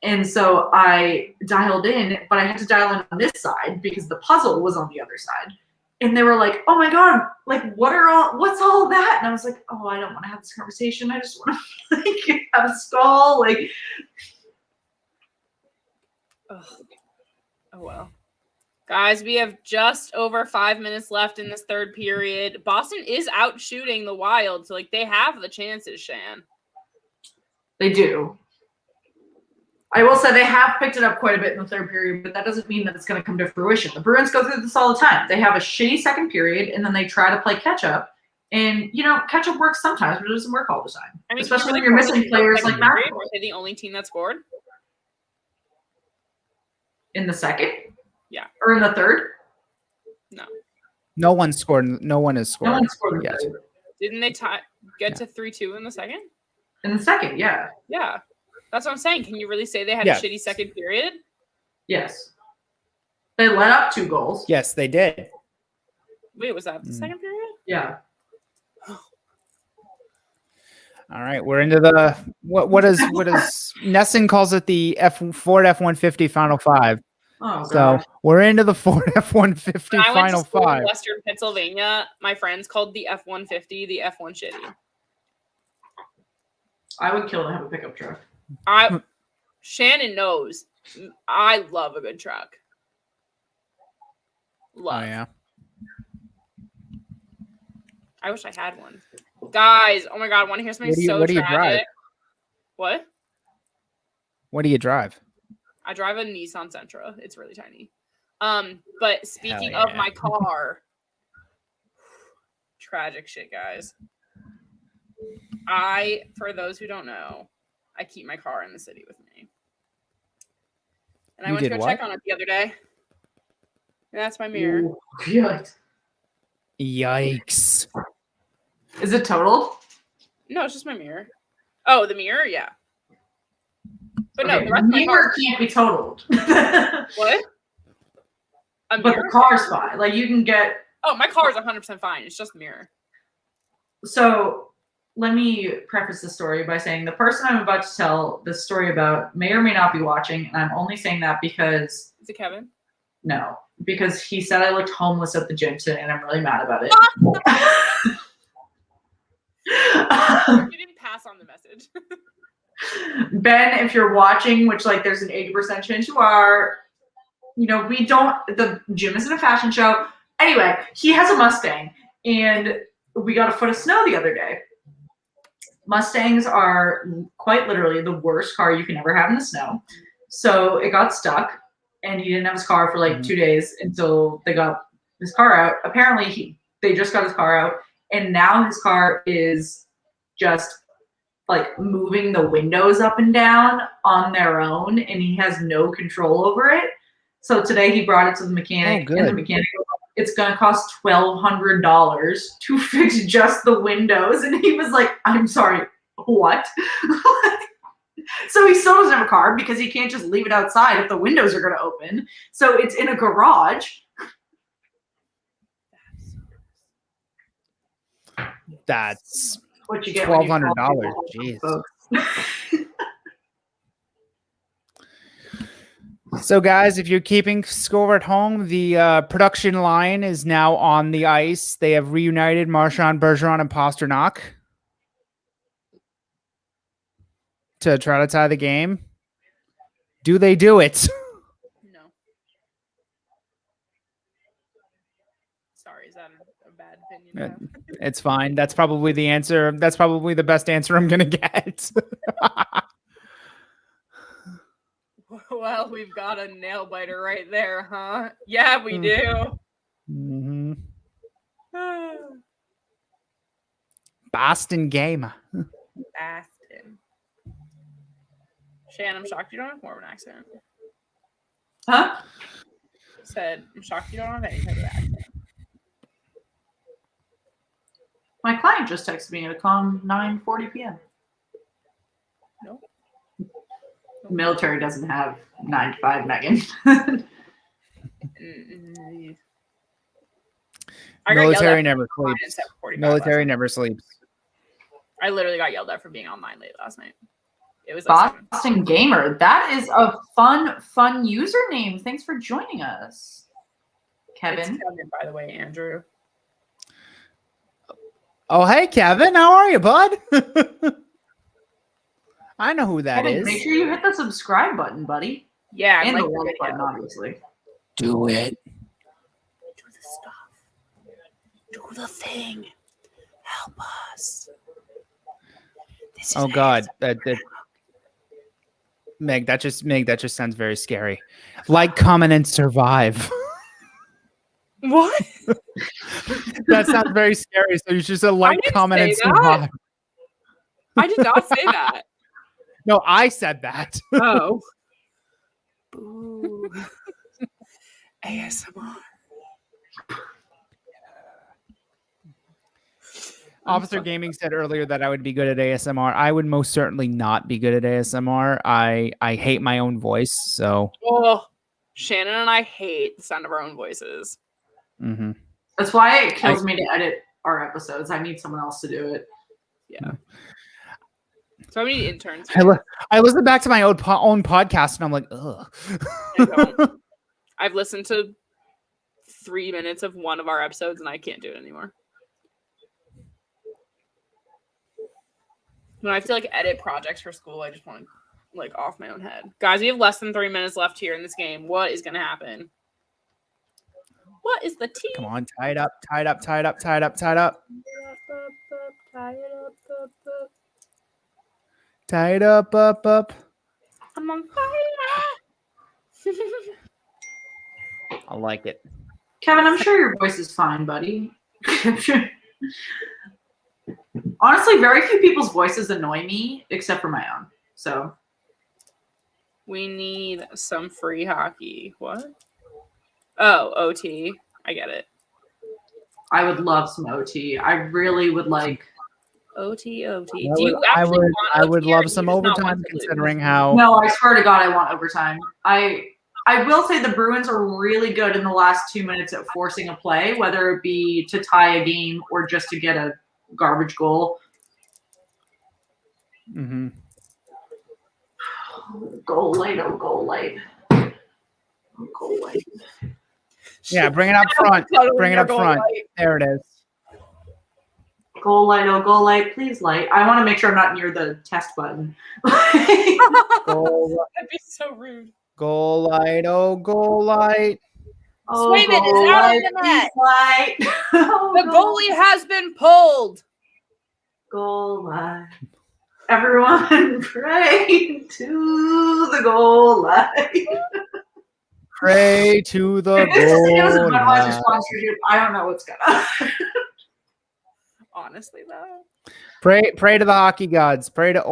[SPEAKER 2] And so I dialed in, but I had to dial in on this side because the puzzle was on the other side. And they were like, "Oh my God, like what's all that?" And I was like, "Oh, I don't want to have this conversation. I just want to like have a skull." Like,
[SPEAKER 1] oh well. Guys, we have just over 5 minutes left in this third period. Boston is out shooting the Wild, so like they have the chances, Shan.
[SPEAKER 2] They do. I will say they have picked it up quite a bit in the third period, but that doesn't mean that it's going to come to fruition. The Bruins go through this all the time. They have a shitty second period, and then they try to play catch-up. And, catch-up works sometimes, but it doesn't work all the time. I mean, especially when you're missing players like Matt.
[SPEAKER 1] Were they the only team that scored?
[SPEAKER 2] In the second?
[SPEAKER 1] Yeah.
[SPEAKER 2] Or in the third?
[SPEAKER 1] No.
[SPEAKER 5] No one scored. No one has scored.
[SPEAKER 2] No one scored
[SPEAKER 5] yet.
[SPEAKER 1] Didn't they get to 3-2 in the second?
[SPEAKER 2] In the second, yeah.
[SPEAKER 1] Yeah. That's what I'm saying. Can you really say they had a shitty second period?
[SPEAKER 2] Yes. They let up 2 goals.
[SPEAKER 5] Yes, they did.
[SPEAKER 1] Wait, was that the second period?
[SPEAKER 2] Yeah.
[SPEAKER 5] All right, we're into the what is Nesson calls it the Ford F-150 Final 5.
[SPEAKER 2] Oh,
[SPEAKER 5] so
[SPEAKER 2] God.
[SPEAKER 5] we're into the Ford F-150 Final 5.
[SPEAKER 1] In Western Pennsylvania, my friends called the F-150 the F-1 shitty.
[SPEAKER 2] I would kill to have a pickup truck.
[SPEAKER 1] Shannon knows I love a good truck. Love.
[SPEAKER 5] Oh yeah.
[SPEAKER 1] I wish I had one. Guys, oh my God, want to hear something
[SPEAKER 5] what do you drive?
[SPEAKER 1] What?
[SPEAKER 5] What do you drive?
[SPEAKER 1] I drive a Nissan Sentra. It's really tiny. But speaking of my car, tragic shit, guys. For those who don't know, I keep my car in the city with me. And I went to go check on it the other day. And that's my mirror.
[SPEAKER 2] Ooh,
[SPEAKER 5] Yikes.
[SPEAKER 2] Is it totaled?
[SPEAKER 1] No, it's just my mirror. Oh, the mirror? Yeah. But
[SPEAKER 2] okay,
[SPEAKER 1] no, the rest of my car
[SPEAKER 2] can't be totaled.
[SPEAKER 1] What?
[SPEAKER 2] But the car's fine. Like, you can get...
[SPEAKER 1] Oh, my car is 100% fine. It's just the mirror.
[SPEAKER 2] So, let me preface the story by saying the person I'm about to tell this story about may or may not be watching, and I'm only saying that because...
[SPEAKER 1] Is it Kevin?
[SPEAKER 2] No, because he said I looked homeless at the gym today, and I'm really mad about it.
[SPEAKER 1] You didn't pass on the message.
[SPEAKER 2] Ben, if you're watching, which like there's an 80% chance you are, the gym isn't a fashion show. Anyway, he has a Mustang, and we got a foot of snow the other day. Mustangs are quite literally the worst car you can ever have in the snow. So it got stuck, and he didn't have his car for like 2 days until they got his car out. Apparently, they just got his car out, and now his car is just like moving the windows up and down on their own, and he has no control over it. So today he brought it to the mechanic, and the mechanic goes, it's going to cost $1,200 to fix just the windows. And he was like, I'm sorry, what? So he still doesn't have a car because he can't just leave it outside if the windows are going to open. So it's in a garage.
[SPEAKER 5] That's
[SPEAKER 2] what you get.
[SPEAKER 5] $1,200. Jeez. So, guys, if you're keeping score at home, the production line is now on the ice. They have reunited Marchand, Bergeron, and Pasternak to try to tie the game. Do they do it?
[SPEAKER 1] No. Sorry, is that a bad opinion to have?
[SPEAKER 5] It's fine. That's probably the answer. That's probably the best answer I'm going to get.
[SPEAKER 1] Well, we've got a nail biter right there, huh? Yeah, we do.
[SPEAKER 5] Mm-hmm. Boston game.
[SPEAKER 1] Boston. Shan, I'm shocked you don't have more of an accent.
[SPEAKER 2] Huh?
[SPEAKER 1] Said, I'm shocked you don't have any type of accent.
[SPEAKER 2] My client just texted me at a calm 9:40 p.m.
[SPEAKER 1] Nope.
[SPEAKER 2] The military doesn't have 9 to 5, Megan.
[SPEAKER 5] Military never sleeps. Military never sleeps.
[SPEAKER 1] I literally got yelled at for being online late last night. It was
[SPEAKER 2] Boston Gamer. That is a fun username. Thanks for joining us, Kevin.
[SPEAKER 1] It's Kevin, by the way, Andrew.
[SPEAKER 5] Oh, hey, Kevin. How are you, bud? I know who that
[SPEAKER 2] Kevin,
[SPEAKER 5] is.
[SPEAKER 2] Make sure you hit the subscribe button, buddy.
[SPEAKER 1] Yeah,
[SPEAKER 2] And
[SPEAKER 1] like
[SPEAKER 2] the like button, obviously.
[SPEAKER 5] Do it.
[SPEAKER 1] Do the stuff. Do the thing. Help us.
[SPEAKER 5] Oh God, Meg, that just sounds very scary. Like, comment, and survive.
[SPEAKER 1] What?
[SPEAKER 5] That sounds very scary. So you just like, comment, and survive.
[SPEAKER 1] I did not say that.
[SPEAKER 5] No, I said that.
[SPEAKER 1] Oh. Boo. ASMR.
[SPEAKER 5] Officer Gaming said earlier that I would be good at ASMR. I would most certainly not be good at ASMR. I hate my own voice. So.
[SPEAKER 1] Oh, Shannon and I hate the sound of our own voices.
[SPEAKER 5] Mm-hmm.
[SPEAKER 2] That's why it kills me to edit our episodes. I need someone else to do it.
[SPEAKER 1] Yeah. So we need interns.
[SPEAKER 5] I listen back to my own podcast and I'm like, ugh.
[SPEAKER 1] I've listened to 3 minutes of one of our episodes and I can't do it anymore. When I have to like edit projects for school, I just want to like off my own head. Guys, we have less than 3 minutes left here in this game. What is going to happen? What is the tea?
[SPEAKER 5] Come on, tie it up, tie it up, tie it up, tie it up, tie it up. Tie it up, up.
[SPEAKER 1] I'm on fire.
[SPEAKER 5] I like it.
[SPEAKER 2] Kevin, I'm sure your voice is fine, buddy. Honestly, very few people's voices annoy me except for my own. So
[SPEAKER 1] we need some free hockey. What? Oh, OT. I get it.
[SPEAKER 2] I would love some OT. I really would like
[SPEAKER 1] OT.
[SPEAKER 5] I would love some overtime considering how.
[SPEAKER 2] No, I swear to God, I want overtime. I will say the Bruins are really good in the last 2 minutes at forcing a play, whether it be to tie a game or just to get a garbage goal.
[SPEAKER 5] Mm-hmm.
[SPEAKER 2] Goal late, oh, goal late. Oh, goal late.
[SPEAKER 5] Yeah, bring it up front. Bring it up front. There it is.
[SPEAKER 2] Goal light, oh, goal light, please light. I want to make sure I'm not near the test button.
[SPEAKER 5] Goal,
[SPEAKER 1] that'd be so rude.
[SPEAKER 5] Goal light, oh, goal light.
[SPEAKER 2] Oh,
[SPEAKER 1] Swayman is out of the net. The goalie has been pulled.
[SPEAKER 2] Goal line. Everyone pray to the goal line.
[SPEAKER 5] Pray to the goal line.
[SPEAKER 2] I don't know what's going on.
[SPEAKER 1] Honestly, though.
[SPEAKER 5] Pray to the hockey gods. Pray to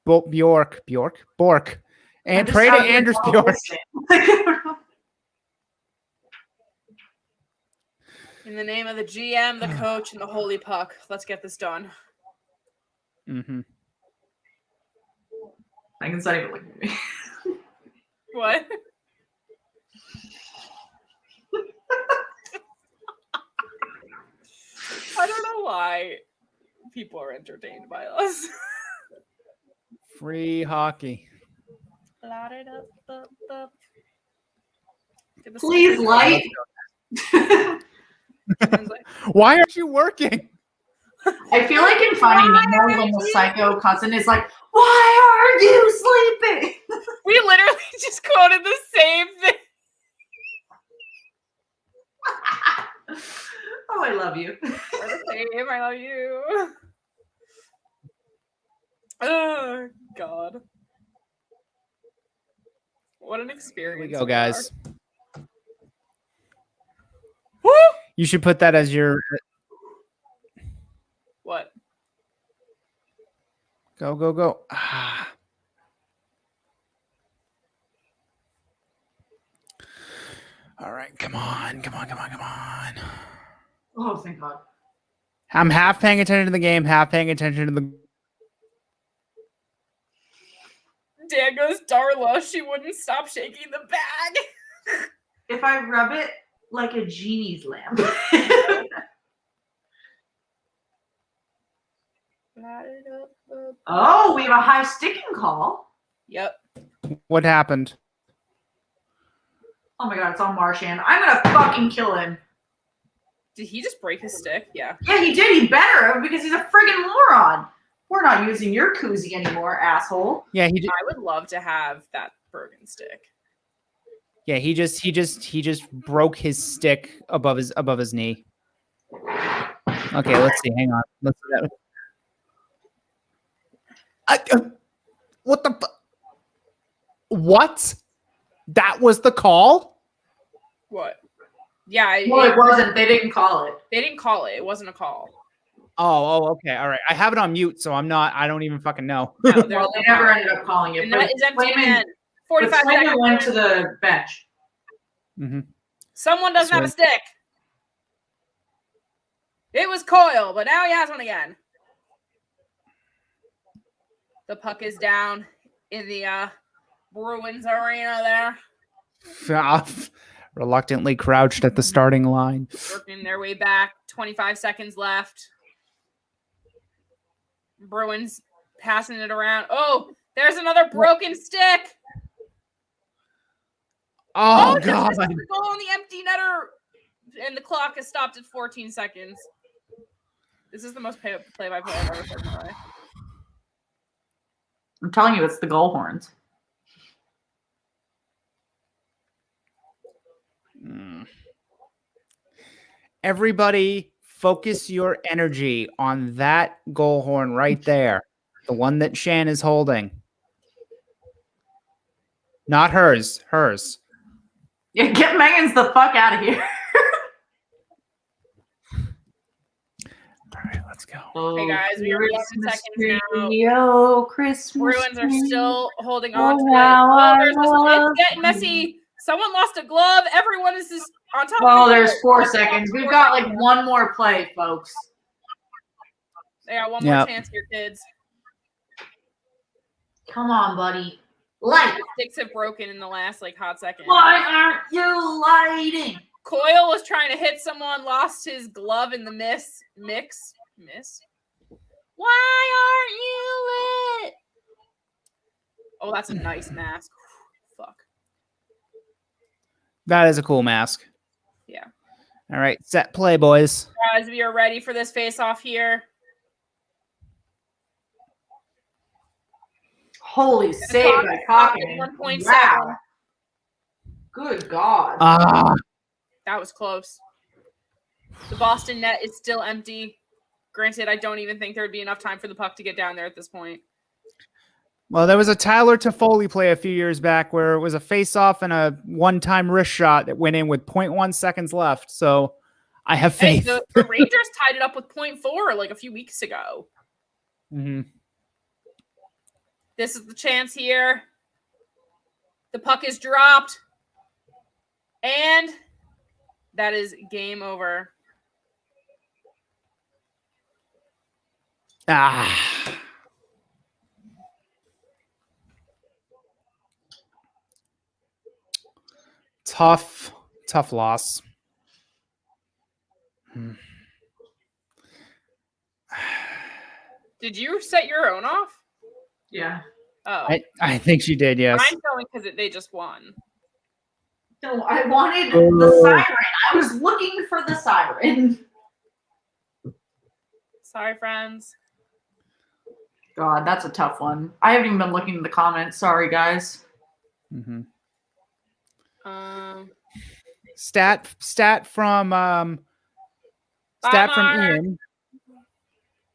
[SPEAKER 5] Bork. And pray to Anders Bjork.
[SPEAKER 1] In the name of the GM, the coach, and the holy puck, let's get this done.
[SPEAKER 5] Mm-hmm.
[SPEAKER 2] Megan's not even looking at me.
[SPEAKER 1] What? I don't know why people are entertained by us.
[SPEAKER 5] Free hockey.
[SPEAKER 1] Loud it up. Get the
[SPEAKER 2] Please,
[SPEAKER 1] sensors
[SPEAKER 2] light.
[SPEAKER 1] going. Like,
[SPEAKER 5] Why aren't you working?
[SPEAKER 2] I feel like in Finding Nemo when the psycho cousin is like, "Why are you sleeping?"
[SPEAKER 1] we literally just quoted the same thing.
[SPEAKER 2] Oh, I love you.
[SPEAKER 1] We're the same. I love you. Oh God. What an experience.
[SPEAKER 5] Here we go, guys.
[SPEAKER 1] Woo!
[SPEAKER 5] You should put that as your
[SPEAKER 1] What?
[SPEAKER 5] go. Ah. All right, come on.
[SPEAKER 2] Oh, thank God.
[SPEAKER 5] I'm half paying attention to the game, half paying attention to the.
[SPEAKER 1] Dan goes, Darla, she wouldn't stop shaking the bag.
[SPEAKER 2] If I rub it like a genie's lamp. Oh, we have a high sticking call.
[SPEAKER 1] Yep.
[SPEAKER 5] What happened?
[SPEAKER 2] Oh my God, it's on Marchand. I'm gonna fucking kill him.
[SPEAKER 1] Did he just break his stick? Yeah.
[SPEAKER 2] Yeah, he did. He better have because he's a friggin' moron. We're not using your koozie anymore, asshole.
[SPEAKER 5] Yeah, he did.
[SPEAKER 1] I would love to have that broken stick.
[SPEAKER 5] Yeah, he just broke his stick above his knee. Okay, let's see. Hang on. Let's see that. What the? What? That was the call?
[SPEAKER 1] What? Yeah.
[SPEAKER 2] Well, it wasn't. They didn't call it.
[SPEAKER 1] They didn't call it. It wasn't a call.
[SPEAKER 5] Oh, okay. All right. I have it on mute, so I don't even fucking know.
[SPEAKER 1] No,
[SPEAKER 2] Well, they never ended up calling it.
[SPEAKER 1] And that is empty man. 45
[SPEAKER 2] But Swayman
[SPEAKER 1] seconds.
[SPEAKER 2] went to the bench.
[SPEAKER 5] Mm-hmm.
[SPEAKER 1] Someone doesn't have a stick. It was Coyle, but now he has one again. The puck is down in the Bruins arena there.
[SPEAKER 5] Reluctantly crouched at the starting line.
[SPEAKER 1] Working their way back. 25 seconds left. Bruins passing it around. Oh, there's another broken stick.
[SPEAKER 5] Oh, God.
[SPEAKER 1] This is the goal on the empty netter. And the clock has stopped at 14 seconds. This is the most play-by-play I've ever heard in my life.
[SPEAKER 2] I'm telling you, it's the goal horns.
[SPEAKER 5] Everybody, focus your energy on that goal horn right there. The one that Shan is holding. Not hers. Hers.
[SPEAKER 2] Yeah, get Megan's the fuck out of here.
[SPEAKER 5] All right, let's go.
[SPEAKER 1] Hey guys, we are 11 seconds now.
[SPEAKER 2] Yo, Christmas.
[SPEAKER 1] Bruins are still holding on to
[SPEAKER 2] it.
[SPEAKER 1] It's getting messy. Someone lost a glove. Everyone is just on top
[SPEAKER 2] Well,
[SPEAKER 1] of it.
[SPEAKER 2] there's 4 seconds. We've got like one more play, folks.
[SPEAKER 1] They got one more chance here, kids.
[SPEAKER 2] Come on, buddy. Light.
[SPEAKER 1] The sticks have broken in the last hot second.
[SPEAKER 2] Why aren't you lighting?
[SPEAKER 1] Coyle was trying to hit someone, lost his glove in the mix. Miss? Why aren't you lit? Oh, that's a nice mask. Fuck.
[SPEAKER 5] That is a cool mask.
[SPEAKER 1] Yeah.
[SPEAKER 5] All right, set play, boys.
[SPEAKER 1] Guys, we are ready for this face-off here.
[SPEAKER 2] Holy save by Cockman.
[SPEAKER 1] 1.7.
[SPEAKER 2] Wow. Good God.
[SPEAKER 1] That was close. The Boston net is still empty. Granted, I don't even think there would be enough time for the puck to get down there at this point.
[SPEAKER 5] Well, there was a Tyler Toffoli play a few years back where it was a face-off and a one-time wrist shot that went in with 0.1 seconds left. So I have faith.
[SPEAKER 1] Hey, the Rangers tied it up with 0.4 a few weeks ago.
[SPEAKER 5] Mm-hmm.
[SPEAKER 1] This is the chance here. The puck is dropped. And that is game over.
[SPEAKER 5] Tough loss.
[SPEAKER 1] Did you set your own off?
[SPEAKER 2] Yeah.
[SPEAKER 1] Oh,
[SPEAKER 5] I think she did, yes.
[SPEAKER 1] I'm going because they just won.
[SPEAKER 2] No, I wanted
[SPEAKER 5] Oh.
[SPEAKER 2] the siren. I was looking for the siren.
[SPEAKER 1] Sorry, friends.
[SPEAKER 2] God, that's a tough one. I haven't even been looking at the comments. Sorry, guys.
[SPEAKER 5] Mm-hmm.
[SPEAKER 1] Stat
[SPEAKER 5] from
[SPEAKER 1] Mark.
[SPEAKER 5] Ian.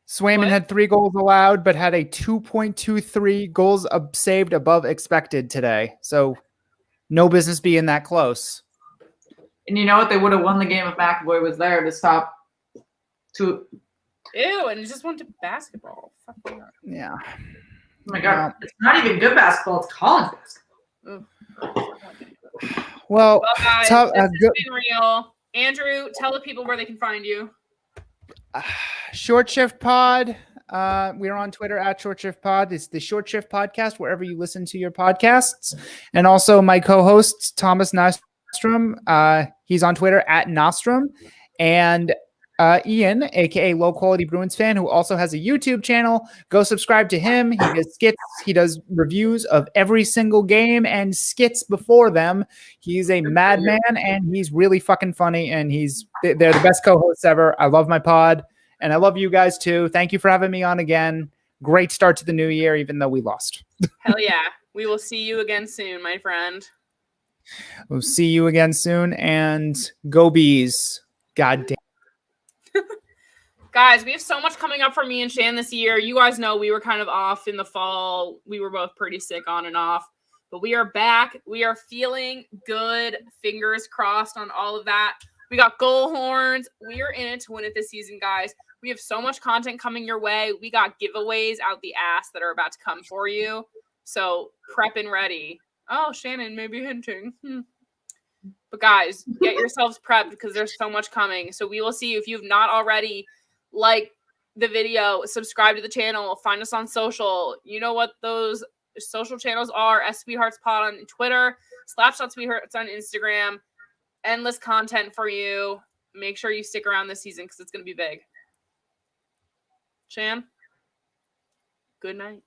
[SPEAKER 5] Swayman
[SPEAKER 1] What?
[SPEAKER 5] had 3 goals allowed, but had a 2.23 goals saved above expected today. So no business being that close.
[SPEAKER 2] And you know what? They would have won the game if McAvoy was there to stop.
[SPEAKER 1] Ew, and it just went to basketball. Fuck that.
[SPEAKER 5] Yeah.
[SPEAKER 2] Oh my God, it's not even good basketball. It's college basketball.
[SPEAKER 5] Well,
[SPEAKER 1] guys, this has been real. Andrew, tell the people where they can find you.
[SPEAKER 5] Short Shift Pod. We're on Twitter at Short Shift Pod. It's the Short Shift Podcast, wherever you listen to your podcasts. And also my co-host, Thomas Nostrum. He's on Twitter at Nostrum. And Ian, aka Low Quality Bruins Fan, who also has a YouTube channel. Go subscribe to him. He does skits. He does reviews of every single game and skits before them. He's a madman and he's really fucking funny. And they're the best co-hosts ever. I love my pod and I love you guys too. Thank you for having me on again. Great start to the new year, even though we lost.
[SPEAKER 1] Hell yeah. We will see you again soon, my friend.
[SPEAKER 5] We'll see you again soon. And go Bees. God damn.
[SPEAKER 1] Guys, we have so much coming up for me and Shan this year. You guys know we were kind of off in the fall. We were both pretty sick on and off. But we are back. We are feeling good. Fingers crossed on all of that. We got goal horns. We are in it to win it this season, guys. We have so much content coming your way. We got giveaways out the ass that are about to come for you. So prep and ready. Oh, Shannon may be hinting. But guys, get yourselves prepped because there's so much coming. So we will see you. If you have not already, like the video, subscribe to the channel, find us on social. You know what those social channels are. Sweethearts Pod on Twitter, /Sweethearts on Instagram. Endless content for you. Make sure you stick around this season because it's going to be big. Shan, good night.